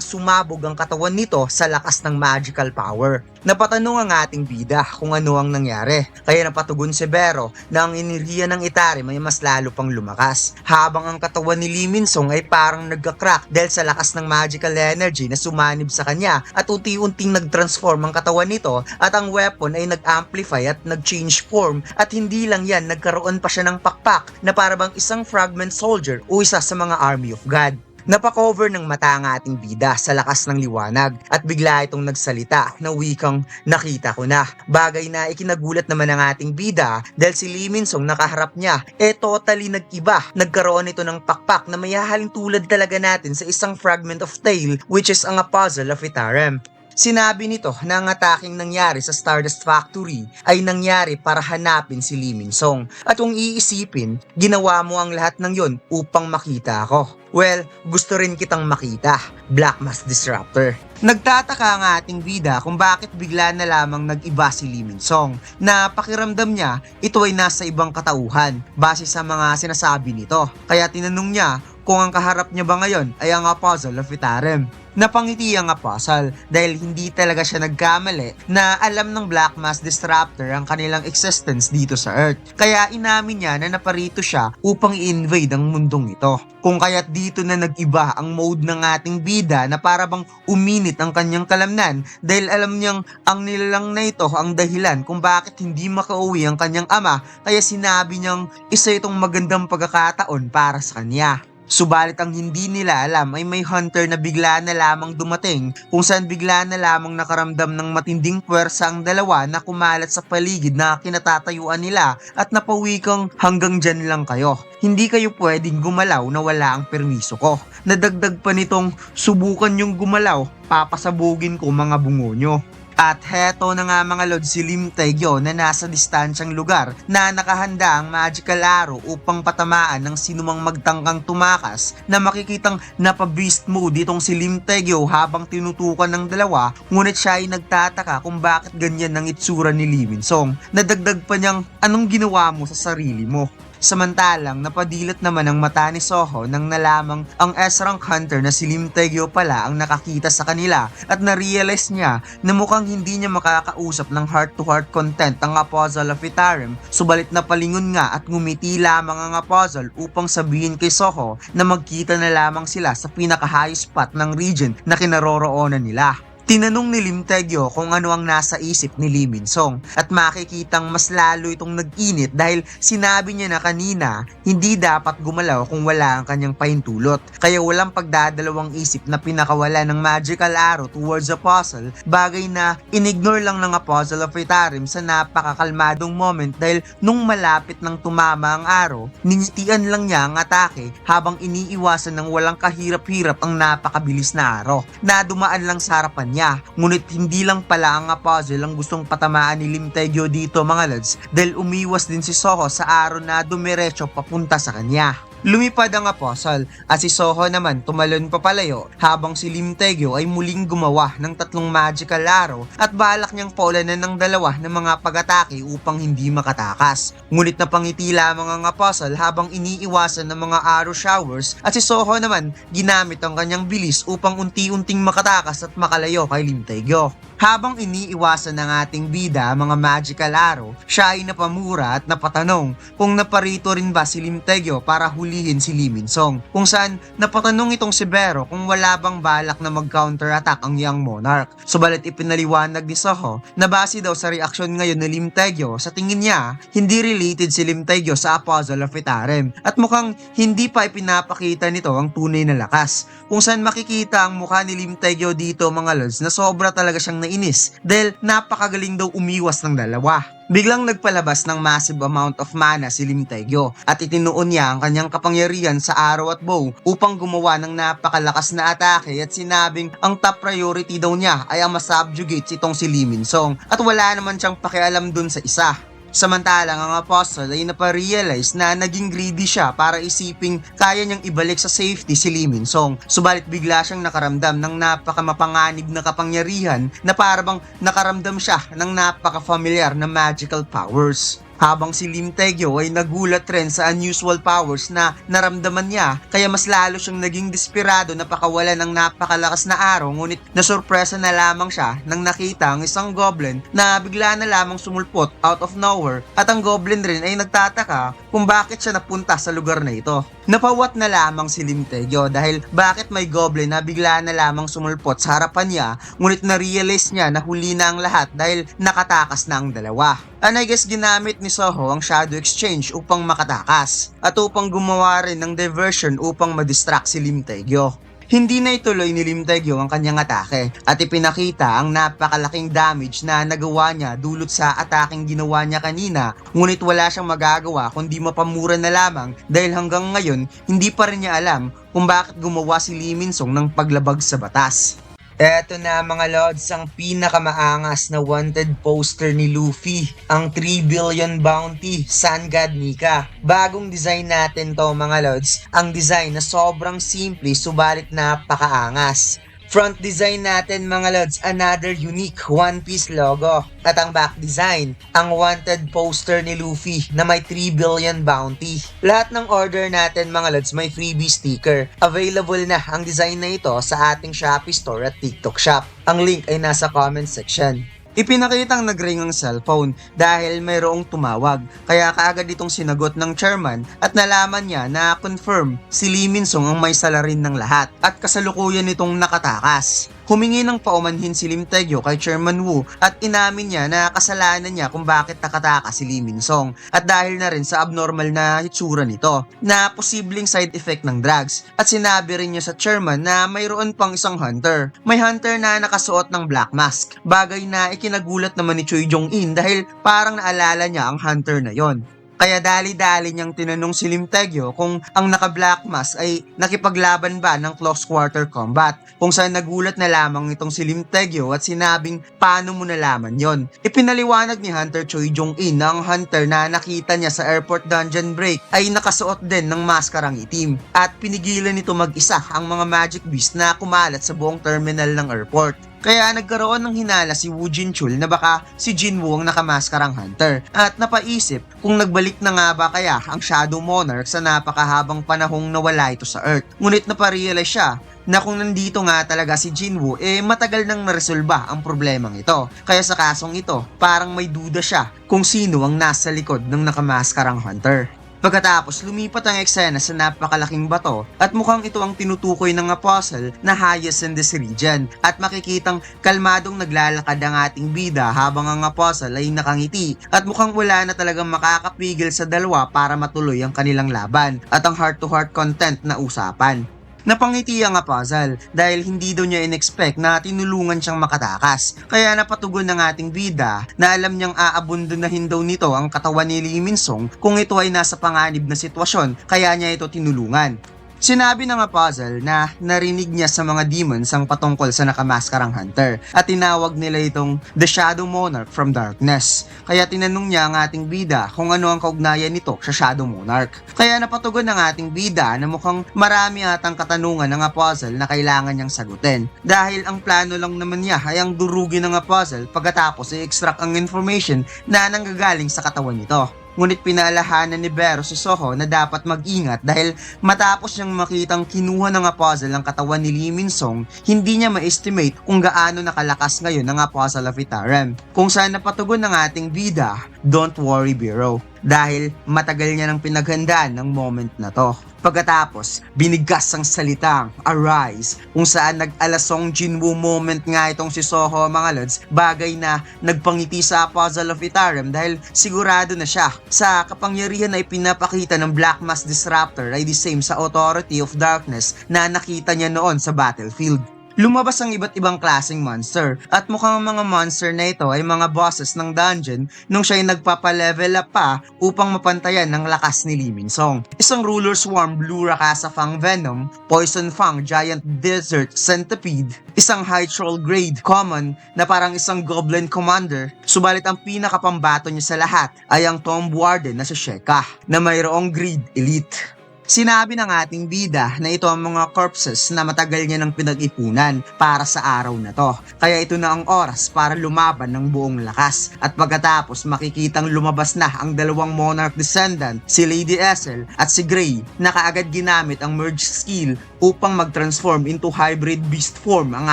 A: sumabog ang katawan nito sa lakas ng magical power. Napatanong ang ating bida kung ano ang nangyari kaya napatugon si Bero na ang enerhiya ng Itarim ay mas lalo pang lumakas habang ang katawan ni Lee Min-song ay parang nagka-crack dahil sa lakas ng magical energy na sumanib sa kanya at unti-unting nag-transform ang katawan nito at ang weapon ay nag-amplify at nag-change form at hindi lang yan, nagkaroon pa siya ng pakpak na parabang isang fragment soldier o isa sa mga army of God. Napakover ng mata ang ating bida sa lakas ng liwanag at bigla itong nagsalita na wikang nakita ko na. Bagay na ikinagulat naman ng ating bida dahil si Lee Min-song nakaharap niya totally nag-iba. Nagkaroon ito ng pakpak na mayahalin tulad talaga natin sa isang fragment of tale which is ang Apostle of Itarim. Sinabi nito na ang ataking nangyari sa Stardust Factory ay nangyari para hanapin si Lee Min-song. At kung iisipin, ginawa mo ang lahat ng yon upang makita ako. Well, gusto rin kitang makita, Black Mask Disruptor. Nagtataka ang ating bida kung bakit bigla na lamang nag-iba si Lee Min-song na pakiramdam niya ito ay nasa ibang katauhan base sa mga sinasabi nito. Kaya tinanong niya kung ang kaharap niya ba ngayon ay ang Apostle of Itarim. Napangiti ang Apostle dahil hindi talaga siya nagkamali na alam ng Black Mask Disruptor ang kanilang existence dito sa Earth. Kaya inamin niya na naparito siya upang i-invade ang mundong ito. Kung kaya't dito na nag-iba ang mode ng ating bida na parabang uminit ang kanyang kalamnan dahil alam niyang ang nilalang na ito ang dahilan kung bakit hindi makauwi ang kanyang ama kaya sinabi niyang isa itong magandang pagkakataon para sa kanya. Subalit ang hindi nila alam ay may hunter na bigla na lamang dumating kung saan bigla na lamang nakaramdam ng matinding puwersa ang dalawa na kumalat sa paligid na kinatatayuan nila at napawikang hanggang dyan lang kayo. Hindi kayo pwedeng gumalaw na wala ang permiso ko. Nadagdag pa nitong subukan yung gumalaw, papasabugin ko mga bungo nyo. At heto na nga mga lord si Lim Taegyo na nasa distansyang lugar na nakahanda ang magical arrow upang patamaan ng sinumang magtangkang tumakas na makikitang napa-beast mode itong si Lim Taegyo habang tinutukan ng dalawa ngunit siya ay nagtataka kung bakit ganyan ang itsura ni Lee Min-song. Nadagdag pa niyang anong ginawa mo sa sarili mo? Samantalang napadilat naman ang mata ni Soho nang nalamang ang S-rank hunter na si Lim Taegyo pala ang nakakita sa kanila at na-realize niya na mukhang hindi niya makakausap ng heart-to-heart content ang Apostle of Itarim subalit napalingon nga at ngumiti lamang ang Apostle upang sabihin kay Soho na magkita na lamang sila sa pinaka-high spot ng region na kinaroroonan nila. Tinanong ni Lim Taegyo kung ano ang nasa isip ni Lee Min-song at makikitang mas lalo itong nag-init dahil sinabi niya na kanina hindi dapat gumalaw kung wala ang kanyang pahintulot. Kaya walang pagdadalawang isip na pinakawala ng magical arrow towards Apostle, bagay na inignore lang ng Apostle of Itarim sa napakakalmadong moment dahil nung malapit nang tumama ang arrow, ningitian lang niya ang atake habang iniiwasan ng walang kahirap-hirap ang napakabilis na arrow na dumaan lang sa harapan niya. Ngunit hindi lang pala ang Apostle ang gustong patamaan ni Lim Taegyo dito mga lads dahil umiwas din si Soho sa araw na dumiretso papunta sa kanya. Lumipad ang apostol at si Soho naman tumalon papalayo habang si Lim Taegyo ay muling gumawa ng tatlong magical arrow at balak niyang paulanan ng dalawa ng mga pag-atake upang hindi makatakas. Ngunit napangiti lamang ang apostol habang iniiwasan ng mga arrow showers at si Soho naman ginamit ang kanyang bilis upang unti-unting makatakas at makalayo kay Lim Taegyo. Habang iniiwasan ng ating bida mga magical arrow, siya ay napamura at napatanong kung naparito rin ba si Lim Taegyo para hulihin si Lee Min-song. Kung saan napatanong itong si Bero kung wala bang balak na mag-counter-attack ang Young Monarch. Subalit ipinaliwanag ni Soho na base daw sa reaksyon ngayon ni Lim Taegyo, sa tingin niya hindi related si Lim Taegyo sa Apostle of Itarim at mukhang hindi pa ipinapakita nito ang tunay na lakas. Kung saan makikita ang mukha ni Lim Taegyo dito mga lods na sobra talaga siyang nainis dahil napakagaling daw umiwas ng dalawa. Biglang nagpalabas ng massive amount of mana si Lim Taegyo at itinuon niya ang kanyang kapangyarihan sa arrow at bow upang gumawa ng napakalakas na atake at sinabing ang top priority daw niya ay ang masubjugate itong si Lee Min-song at wala naman siyang pakialam dun sa isa. Samantalang ang apostol ay naparealize na naging greedy siya para isiping kaya niyang ibalik sa safety si Lee Min-song. Subalit bigla siyang nakaramdam ng napakamapanganib na kapangyarihan na parabang nakaramdam siya ng napaka-familiar na magical powers. Habang si Lim Taegyo ay nagulat rin sa unusual powers na naramdaman niya kaya mas lalo siyang naging desperado na pakawalan ng napakalakas na araw ngunit nasurpresa na lamang siya nang nakita ang isang goblin na bigla na lamang sumulpot out of nowhere at ang goblin rin ay nagtataka kung bakit siya napunta sa lugar na ito. Napawat na lamang si Lim Taegyo dahil bakit may goblin na bigla na lamang sumulpot sa harapan niya ngunit na-realize niya na huli na ang lahat dahil nakatakas na ang dalawa. And I guess ginamit ni Soho ang Shadow Exchange upang makatakas at upang gumawa rin ng diversion upang madistract si Lim Taegyo. Hindi na ituloy ni Lim Taegyo ang kanyang atake at ipinakita ang napakalaking damage na nagawa niya dulot sa ataking ginawa niya kanina ngunit wala siyang magagawa kundi mapamura na lamang dahil hanggang ngayon hindi pa rin niya alam kung bakit gumawa si Lee Min-song ng paglabag sa batas. Eto na mga lods, ang pinakamaangas na wanted poster ni Luffy, ang 3 billion bounty, Sun God Nika. Bagong design natin to mga lods, ang design na sobrang simple subalit napakaangas. Front design natin mga lods, another unique One Piece logo. At ang back design, ang wanted poster ni Luffy na may 3 billion bounty. Lahat ng order natin mga lods may freebie sticker. Available na ang design na ito sa ating Shopee store at TikTok shop. Ang link ay nasa comment section. Ipinakitang nag-ring ang cellphone dahil mayroong tumawag kaya kaagad itong sinagot ng chairman at nalaman niya na confirm si Lee Min-song ang may salarin ng lahat at kasalukuyan nitong nakatakas. Humingi ng paumanhin si Lim Taegyo kay Chairman Wu at inamin niya na kasalanan niya kung bakit nakatakas si Lee Min-song at dahil na rin sa abnormal na hitsura nito na posibleng side effect ng drugs at sinabi rin niya sa chairman na mayroon pang isang hunter. May hunter na nakasuot ng black mask, bagay na ikinagulat naman ni Choi Jong-in dahil parang naalala niya ang hunter na yon. Kaya dali-dali niyang tinanong si Lim Taegyo kung ang naka-black mask ay nakipaglaban ba ng close quarter combat. Kung saan nagulat na lamang itong si Lim Taegyo at sinabing paano mo nalaman yon. Ipinaliwanag ni Hunter Choi Jong-in na ang hunter na nakita niya sa airport dungeon break ay nakasuot din ng maskarang itim at pinigilan nito mag-isa ang mga magic beast na kumalat sa buong terminal ng airport. Kaya nagkaroon ng hinala si Woo Jin-chul na baka si Jinwoo ang nakamaskarang hunter at napaisip kung nagbalik na nga ba kaya ang Shadow Monarch sa napakahabang panahong nawala ito sa Earth. Ngunit naparealize siya na kung nandito nga talaga si Jinwoo matagal nang naresolba ang problemang ito. Kaya sa kasong ito parang may duda siya kung sino ang nasa likod ng nakamaskarang hunter. Pagkatapos lumipat ang eksena sa napakalaking bato at mukhang ito ang tinutukoy ng apostle na highest in this region at makikitang kalmadong naglalakad ang ating bida habang ang apostle ay nakangiti at mukhang wala na talagang makakapigil sa dalawa para matuloy ang kanilang laban at ang heart-to-heart content na usapan. Napangiti ang apostle dahil hindi daw niya in-expect na tinulungan siyang makatakas. Kaya napatugon ng ating bida na alam niyang aabundunahin daw nito ang katawan ni Lee Min-song kung ito ay nasa panganib na sitwasyon kaya niya ito tinulungan. Sinabi ng puzzle na narinig niya sa mga demons ang patungkol sa nakamaskarang hunter at tinawag nila itong The Shadow Monarch from Darkness. Kaya tinanong niya ang ating bida kung ano ang kaugnayan nito sa Shadow Monarch. Kaya napatugon ng ating bida na mukhang marami atang katanungan ng puzzle na kailangan niyang sagutin. Dahil ang plano lang naman niya ay ang durugin ng puzzle pagkatapos i-extract ang information na nanggagaling sa katawan nito. Ngunit pinaalahanan ni Vero si Soho na dapat mag-ingat dahil matapos niyang makitang kinuha ng puzzle ang katawan ni Lee Min-sung, hindi niya ma-estimate kung gaano nakalakas ngayon ang puzzle of Itaram. Kung saan napatugon ng ating bida, don't worry Vero, dahil matagal niya nang pinaghandaan ng moment na to. Pagkatapos, binigkas ang salitang Arise, kung saan nag-alasong Jinwoo moment nga itong si Soho mga lods, bagay na nagpangiti sa puzzle of Itaram dahil sigurado na siya sa kapangyarihan na ipinapakita ng Black Mask Disruptor ay the same sa Authority of Darkness na nakita niya noon sa battlefield. Lumabas ang iba't ibang klaseng monster at mukhang ang mga monster na ito ay mga bosses ng dungeon nung siya ay nagpapa-level up pa upang mapantayan ng lakas ni Lee Min-sung. Isang Ruler Swarm Blue Rakasa Fang Venom, Poison Fang Giant Desert Centipede, isang High Troll Grade Common na parang isang Goblin Commander, subalit ang pinakapambato niya sa lahat ay ang Tomb Warden na si Sheka na mayroong Greed Elite. Sinabi ng ating bida na ito ang mga corpses na matagal niya nang pinag-ipunan para sa araw na to. Kaya ito na ang oras para lumaban ng buong lakas. At pagkatapos makikitang lumabas na ang dalawang Monarch Descendant, si Lady Essel at si Grey, na kaagad ginamit ang merge skill upang mag-transform into hybrid beast form ang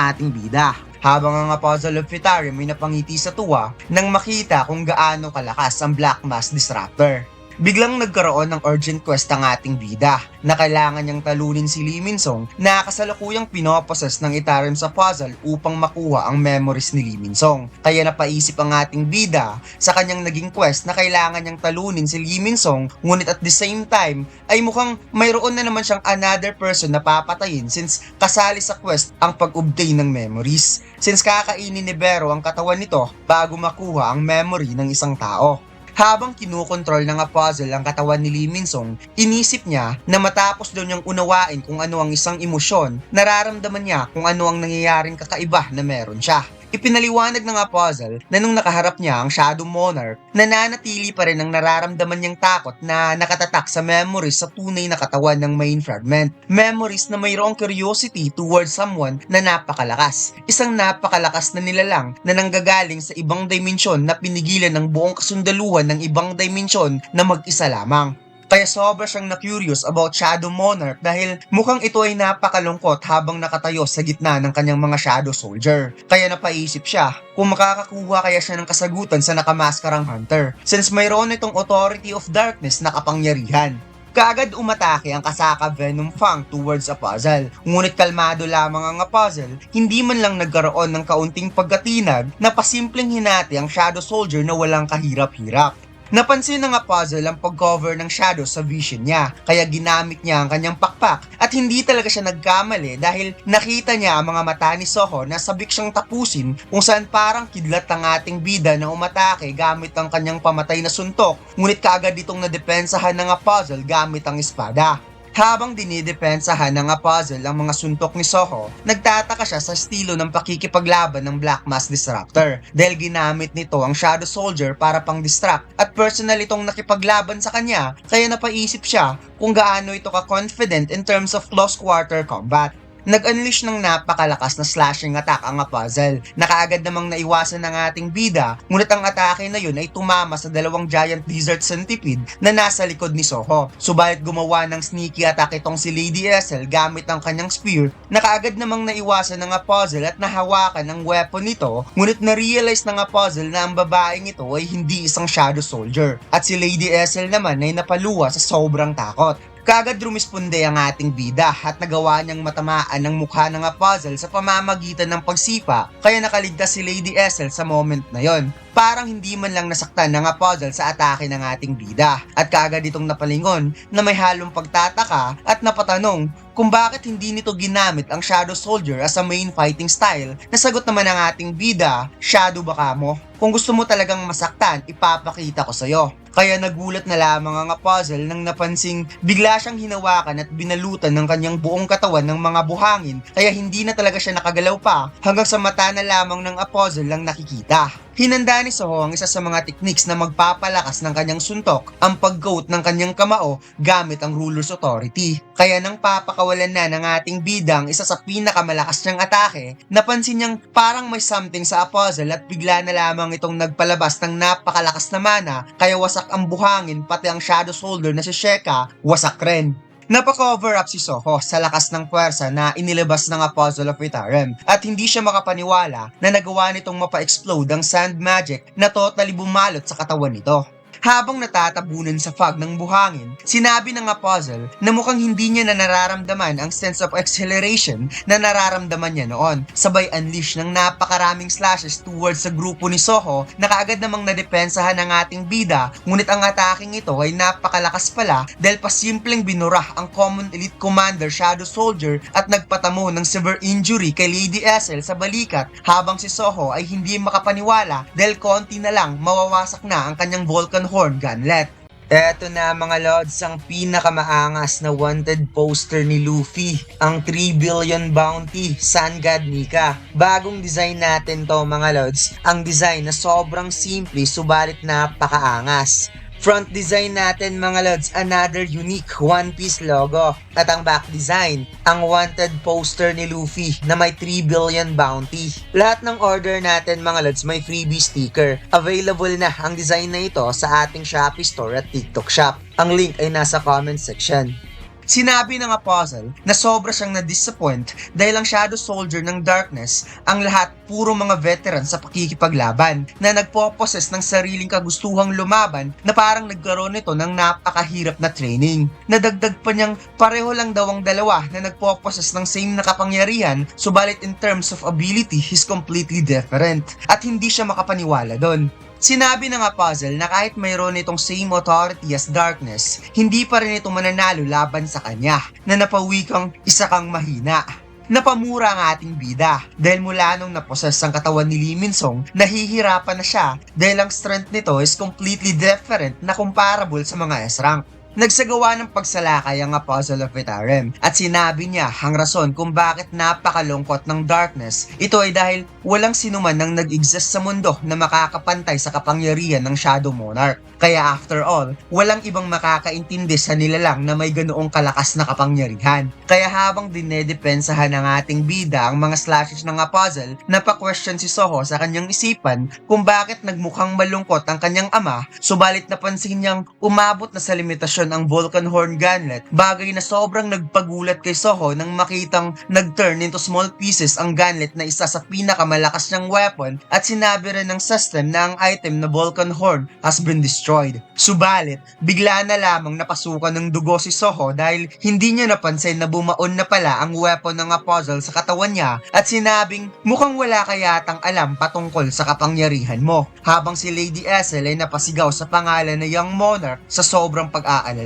A: ating bida. Habang ang puzzle of Itaram ay napangiti sa tuwa nang makita kung gaano kalakas ang Black Mask Disruptor. Biglang nagkaroon ng urgent quest ang ating bida na kailangan niyang talunin si Lee Min-sung na kasalukuyang pinoposes ng Itaram sa puzzle upang makuha ang memories ni Lee Min-sung. Kaya napaisip ang ating bida sa kanyang naging quest na kailangan niyang talunin si Lee Min-sung, ngunit at the same time ay mukhang mayroon na naman siyang another person na papatayin since kasali sa quest ang pag-obtain ng memories. Since kakainin ni Vero ang katawan nito bago makuha ang memory ng isang tao. Habang kinukontrol ng puzzle ang katawan ni Lee Min-sung, inisip niya na matapos daw niyang unawain kung ano ang isang emosyon, nararamdaman niya kung ano ang nangyayaring kakaiba na meron siya. Ipinaliwanag ng puzzle na nung nakaharap niya ang Shadow Monarch, nananatili pa rin ang nararamdaman niyang takot na nakatatak sa memories sa tunay na katawan ng main fragment. Memories na mayroong curiosity towards someone na napakalakas. Isang napakalakas na nilalang na nanggagaling sa ibang dimensyon na pinigilan ng buong kasundaluhan ng ibang dimensyon na mag-isa lamang. Kaya sobra siyang na-curious about Shadow Monarch dahil mukhang ito ay napakalungkot habang nakatayo sa gitna ng kanyang mga Shadow Soldier. Kaya napaisip siya kung makakakuha kaya siya ng kasagutan sa nakamaskarang hunter since mayroon itong Authority of Darkness na kapangyarihan. Kaagad umatake ang kasaka Venom Fang towards a puzzle. Ngunit kalmado lamang ang puzzle, hindi man lang nagkaroon ng kaunting pagkatinag na pasimpleng hinati ang Shadow Soldier na walang kahirap-hirap. Napansin ng puzzle ang pag-cover ng shadow sa vision niya, kaya ginamit niya ang kanyang pakpak at hindi talaga siya nagkamali dahil nakita niya ang mga mata ni Soho na sabik siyang tapusin kung saan parang kidlat ang ating bida na umatake gamit ang kanyang pamatay na suntok, ngunit kaagad itong nadepensahan ng puzzle gamit ang espada. Habang dinidepensahan ng puzzle ang mga suntok ni Soho, nagtataka siya sa estilo ng pakikipaglaban ng Black Mask Disruptor dahil ginamit nito ang Shadow Soldier para pang-distract at personal itong nakipaglaban sa kanya, kaya napaisip siya kung gaano ito ka-confident in terms of close quarter combat. Nag-unleash ng napakalakas na slashing attack ang puzzle na kaagad namang naiwasan ng ating bida, ngunit ang atake na yun ay tumama sa dalawang giant desert centipede na nasa likod ni Soho. Subalit gumawa ng sneaky attack itong si Lady Essel gamit ang kanyang spear na kaagad namang naiwasan ng puzzle at nahawakan ang weapon nito, ngunit na-realize ng puzzle na ang babaeng ito ay hindi isang Shadow Soldier at si Lady Essel naman ay napaluwa sa sobrang takot. Kaagad rumisponde ang ating bida at nagawa niyang matamaan ang mukha ng puzzle sa pamamagitan ng pagsipa, kaya nakaligtas si Lady Essel sa moment na yon. Parang hindi man lang nasaktan ng puzzle sa atake ng ating bida at kaagad itong napalingon na may halong pagtataka at napatanong kung bakit hindi nito ginamit ang Shadow Soldier as a main fighting style. Nasagot naman ng ating bida, Shadow baka mo. Kung gusto mo talagang masaktan, ipapakita ko sa'yo. Kaya nagulat na lamang ang Apostle nang napansing bigla siyang hinawakan at binalutan ng kanyang buong katawan ng mga buhangin, kaya hindi na talaga siya nakagalaw pa hanggang sa mata na lamang ng Apostle lang nakikita. Hinanda ni Soho ang isa sa mga techniques na magpapalakas ng kanyang suntok, ang pag-coat ng kanyang kamao gamit ang Ruler's Authority. Kaya nang papakawalan na ng ating bida ang isa sa pinakamalakas niyang atake, napansin niyang parang may something sa Apostle at bigla na lamang itong nagpalabas ng napakalakas na mana, kaya wasak ang buhangin pati ang Shadow Soldier na si Sheka wasak rin. Napakover up si Soho sa lakas ng puwersa na inilabas ng Apostle of Vitarem at hindi siya makapaniwala na nagawa nitong mapa-explode ang sand magic na totally bumalot sa katawan nito. Habang natatabunan sa fog ng buhangin, sinabi ng Apostle na mukhang hindi niya na nararamdaman ang sense of exhilaration na nararamdaman niya noon. Sabay unleash ng napakaraming slashes towards sa grupo ni Soho na kaagad namang nadepensahan ng ating bida, ngunit ang ataking ito ay napakalakas pala dahil pasimpleng binura ang Common Elite Commander Shadow Soldier at nagpatamo ng severe injury kay Lady Essel sa balikat, habang si Soho ay hindi makapaniwala dahil konti na lang mawawasak na ang kanyang Vulcan Horn Gunlet. Eto na mga lods, ang pinakamaangas na wanted poster ni Luffy, ang 3 billion bounty, Sun God Nika. Bagong design natin to mga lods, ang design na sobrang simple subalit napakaangas. Front design natin mga lods, another unique One Piece logo. At ang back design, ang wanted poster ni Luffy na may 3 billion bounty. Lahat ng order natin mga lods may freebie sticker. Available na ang design na ito sa ating Shopee store at TikTok shop. Ang link ay nasa comment section. Sinabi ng Apostle na sobra siyang na-disappoint dahil ang Shadow Soldier ng Darkness, ang lahat puro mga veteran sa pakikipaglaban na nagpo-possess ng sariling kagustuhang lumaban na parang nagkaroon nito ng napakahirap na training. Nadagdag pa niyang pareho lang daw ang dalawa na nagpo-possess ng same na kapangyarihan, subalit in terms of ability, he's completely different at hindi siya makapaniwala doon. Sinabi ng Apostle na kahit mayroon itong same authority as Darkness, hindi pa rin ito mananalo laban sa kanya, na napawikang isa kang mahina. Napamura ang ating bida dahil mula nung naposes ang katawan ni Lee Min-sung, nahihirapan na siya dahil ang strength nito is completely different na comparable sa mga S-rank. Nagsagawa ng pagsalakay ang Apostle of Vitarem at sinabi niya ang rason kung bakit napakalungkot ng Darkness. Ito ay dahil walang sinuman nang nag-exist sa mundo na makakapantay sa kapangyarihan ng Shadow Monarch. Kaya after all, walang ibang makakaintindi sa nilalang na may ganoong kalakas na kapangyarihan. Kaya habang dinedepensahan ng ating bida ang mga slashes ng Apostle, napa-question si Soho sa kanyang isipan kung bakit nagmukhang malungkot ang kanyang ama, subalit napansin niyang umabot na sa limitasyon ang Vulcan Horn Gunlet, bagay na sobrang nagpagulat kay Soho nang makitang nag-turn into small pieces ang gunlet na isa sa pinakamalakas niyang weapon, at sinabi rin ng system na ang item na Vulcan Horn has been destroyed. Subalit, bigla na lamang napasukan ng dugo si Soho dahil hindi niya napansin na bumaon na pala ang weapon ng Apostle sa katawan niya at sinabing mukhang wala ka yatang alam patungkol sa kapangyarihan mo, habang si Lady Essel ay napasigaw sa pangalan na Young Monarch sa sobrang pag-aalala.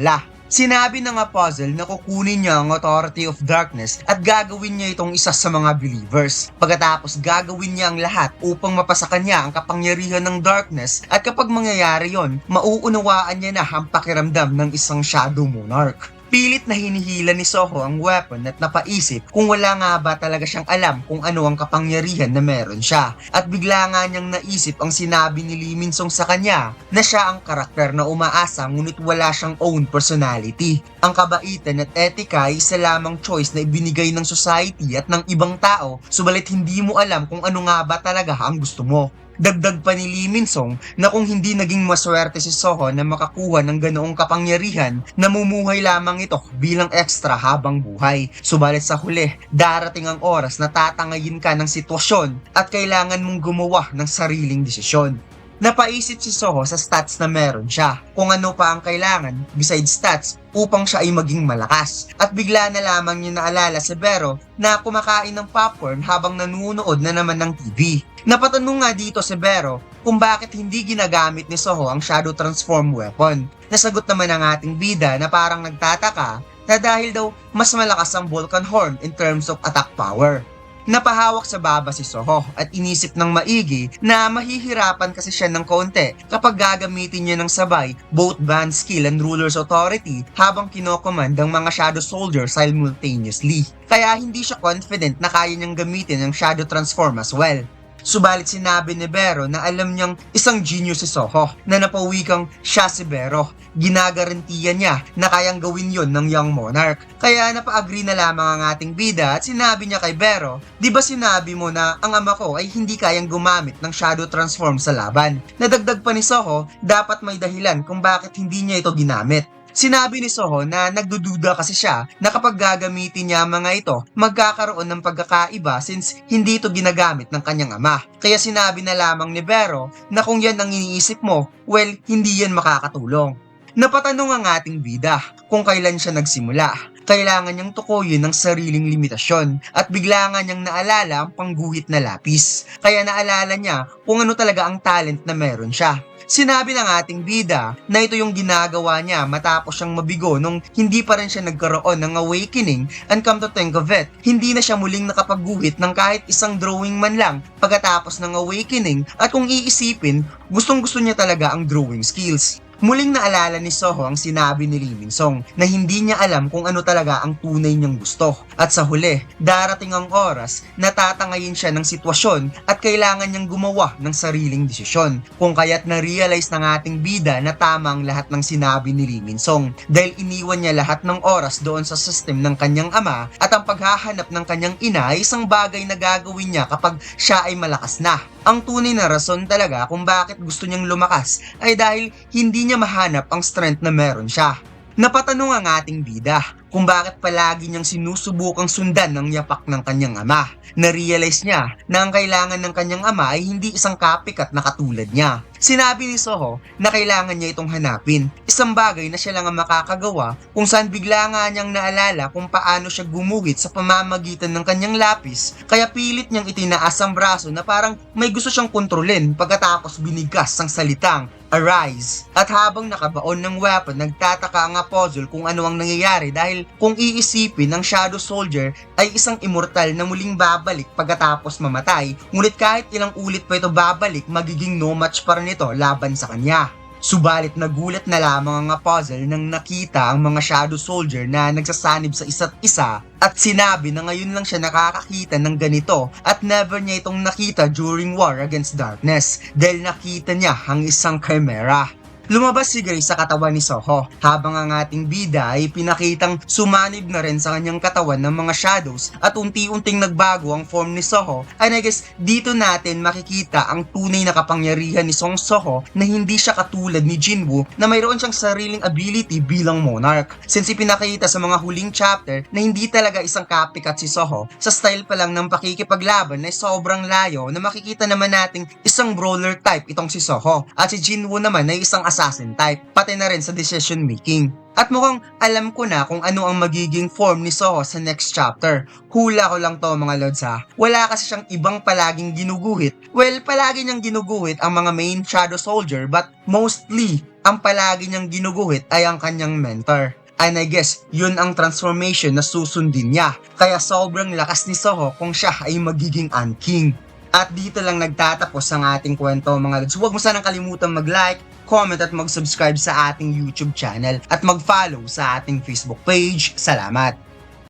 A: Sinabi ng Apostle na kukunin niya ang Authority of Darkness at gagawin niya itong isa sa mga believers. Pagkatapos gagawin niya ang lahat upang mapasa kanya ang kapangyarihan ng Darkness, at kapag mangyayari yon, mauunawaan niya na ang pakiramdam ng isang Shadow Monarch. Pilit na hinihila ni Soho ang weapon at napaisip kung wala nga ba talaga siyang alam kung ano ang kapangyarihan na meron siya. At bigla nga niyang naisip ang sinabi ni Lee Min-sung sa kanya na siya ang karakter na umaasa ngunit wala siyang own personality. Ang kabaitan at etika ay isa lamang choice na ibinigay ng society at ng ibang tao, subalit hindi mo alam kung ano nga ba talaga ang gusto mo. Dagdag pa ni Lee Min-sung na kung hindi naging maswerte si Soho na makakuha ng ganoong kapangyarihan, namumuhay lamang ito bilang extra habang buhay. Subalit sa huli, darating ang oras na tatangayin ka ng sitwasyon at kailangan mong gumawa ng sariling desisyon. Napaisip si Soho sa stats na meron siya, kung ano pa ang kailangan besides stats upang siya ay maging malakas. At bigla na lamang niya naalala si Vero na kumakain ng popcorn habang nanunood na naman ng TV. Napatanong nga dito si Vero kung bakit hindi ginagamit ni Soho ang Shadow Transform weapon. Nasagot naman ng ating bida na parang nagtataka na dahil daw mas malakas ang Vulcan Horn in terms of attack power. Napahawak sa baba si Soho at inisip ng maigi na mahihirapan kasi siya ng konti kapag gagamitin niya ng sabay both band skill and ruler's authority habang kinocommand ang mga Shadow Soldier simultaneously. Kaya hindi siya confident na kaya niyang gamitin ang Shadow Transform as well. Subalit sinabi ni Bero na alam niyang isang genius si Soho na napawikang siya si Bero. Ginagarantiyan niya na kayang gawin yon ng Young Monarch. Kaya napa-agree na lamang ang ating bida at sinabi niya kay Bero, "Di ba sinabi mo na ang ama ko ay hindi kayang gumamit ng Shadow Transform sa laban?" Nadagdag pa ni Soho, dapat may dahilan kung bakit hindi niya ito ginamit. Sinabi ni Soho na nagdududa kasi siya na kapag gagamitin niya ang mga ito, magkakaroon ng pagkakaiba since hindi ito ginagamit ng kanyang ama. Kaya sinabi na lamang ni Bero na kung yan ang iniisip mo, well, hindi yan makakatulong. Napatanong ang ating bida kung kailan siya nagsimula. Kailangan niyang tukuyin ng sariling limitasyon at bigla nga niyang naalala ang pangguhit na lapis. Kaya naalala niya kung ano talaga ang talent na meron siya. Sinabi ng ating bida na ito yung ginagawa niya matapos siyang mabigo nung hindi pa rin siya nagkaroon ng awakening, and come to think of it, hindi na siya muling nakapagguhit ng kahit isang drawing man lang pagkatapos ng awakening, at kung iisipin, gustong gusto niya talaga ang drawing skills. Muling naalala ni Soho ang sinabi ni Lee Min-song na hindi niya alam kung ano talaga ang tunay niyang gusto. At sa huli, darating ang oras na tatangayin siya ng sitwasyon at kailangan niyang gumawa ng sariling desisyon. Kung kaya't na-realize ng ating bida na tama ang lahat ng sinabi ni Lee Min-song dahil iniwan niya lahat ng oras doon sa system ng kanyang ama, at ang paghahanap ng kanyang ina ay isang bagay na gagawin niya kapag siya ay malakas na. Ang tunay na rason talaga kung bakit gusto niyang lumakas ay dahil hindi niya mahanap ang strength na meron siya. Napatanong ang ating bida kung bakit palagi niyang sinusubukang sundan ng yapak ng kanyang ama. Na-realize niya na ang kailangan ng kanyang ama ay hindi isang copycat na katulad niya. Sinabi ni Soho na kailangan niya itong hanapin. Isang bagay na siya lang ang makakagawa kung saan bigla nga niyang naalala kung paano siya gumuhit sa pamamagitan ng kanyang lapis, kaya pilit niyang itinaas ang braso na parang may gusto siyang kontrolin pagkatapos binigkas ang salitang "Arise." At habang nakabaon ng weapon, nagtataka ang puzzle kung ano ang nangyayari dahil kung iisipin, ang Shadow Soldier ay isang immortal na muling babalik pagkatapos mamatay, ngunit kahit ilang ulit pa ito babalik, magiging no match pa rin ito laban sa kanya. Subalit nagulat na lamang ang puzzle nang nakita ang mga Shadow Soldier na nagsasanib sa isa't isa at sinabi na ngayon lang siya nakakakita ng ganito at never niya itong nakita during War Against Darkness dahil nakita niya ang isang chimera. Lumabas si Grace sa katawan ni Soho habang ang ating bida ay pinakitang sumanib na rin sa kanyang katawan ng mga shadows at unti-unting nagbago ang form ni Soho, and I guess dito natin makikita ang tunay na kapangyarihan ni Song Soho na hindi siya katulad ni Jinwoo na mayroon siyang sariling ability bilang monarch, since ipinakita sa mga huling chapter na hindi talaga isang copycat si Soho. Sa style pa lang ng pakikipaglaban ay sobrang layo na makikita naman nating isang brawler type itong si Soho at si Jinwoo naman ay isang assassin type, pati na rin sa decision making. At mukhang alam ko na kung ano ang magiging form ni Soho sa next chapter. Hula ko lang to mga lods ha. Wala kasi siyang ibang palaging ginuguhit. Well, palagi niyang ginuguhit ang mga main Shadow Soldier, but mostly, ang palagi niyang ginuguhit ay ang kanyang mentor. And I guess, yun ang transformation na susundin niya. Kaya sobrang lakas ni Soho kung siya ay magiging Ant King. At dito lang nagtatapos ang ating kwento mga lods. Huwag mo sanang kalimutan mag-like, comment at mag-subscribe sa ating YouTube channel at mag-follow sa ating Facebook page. Salamat!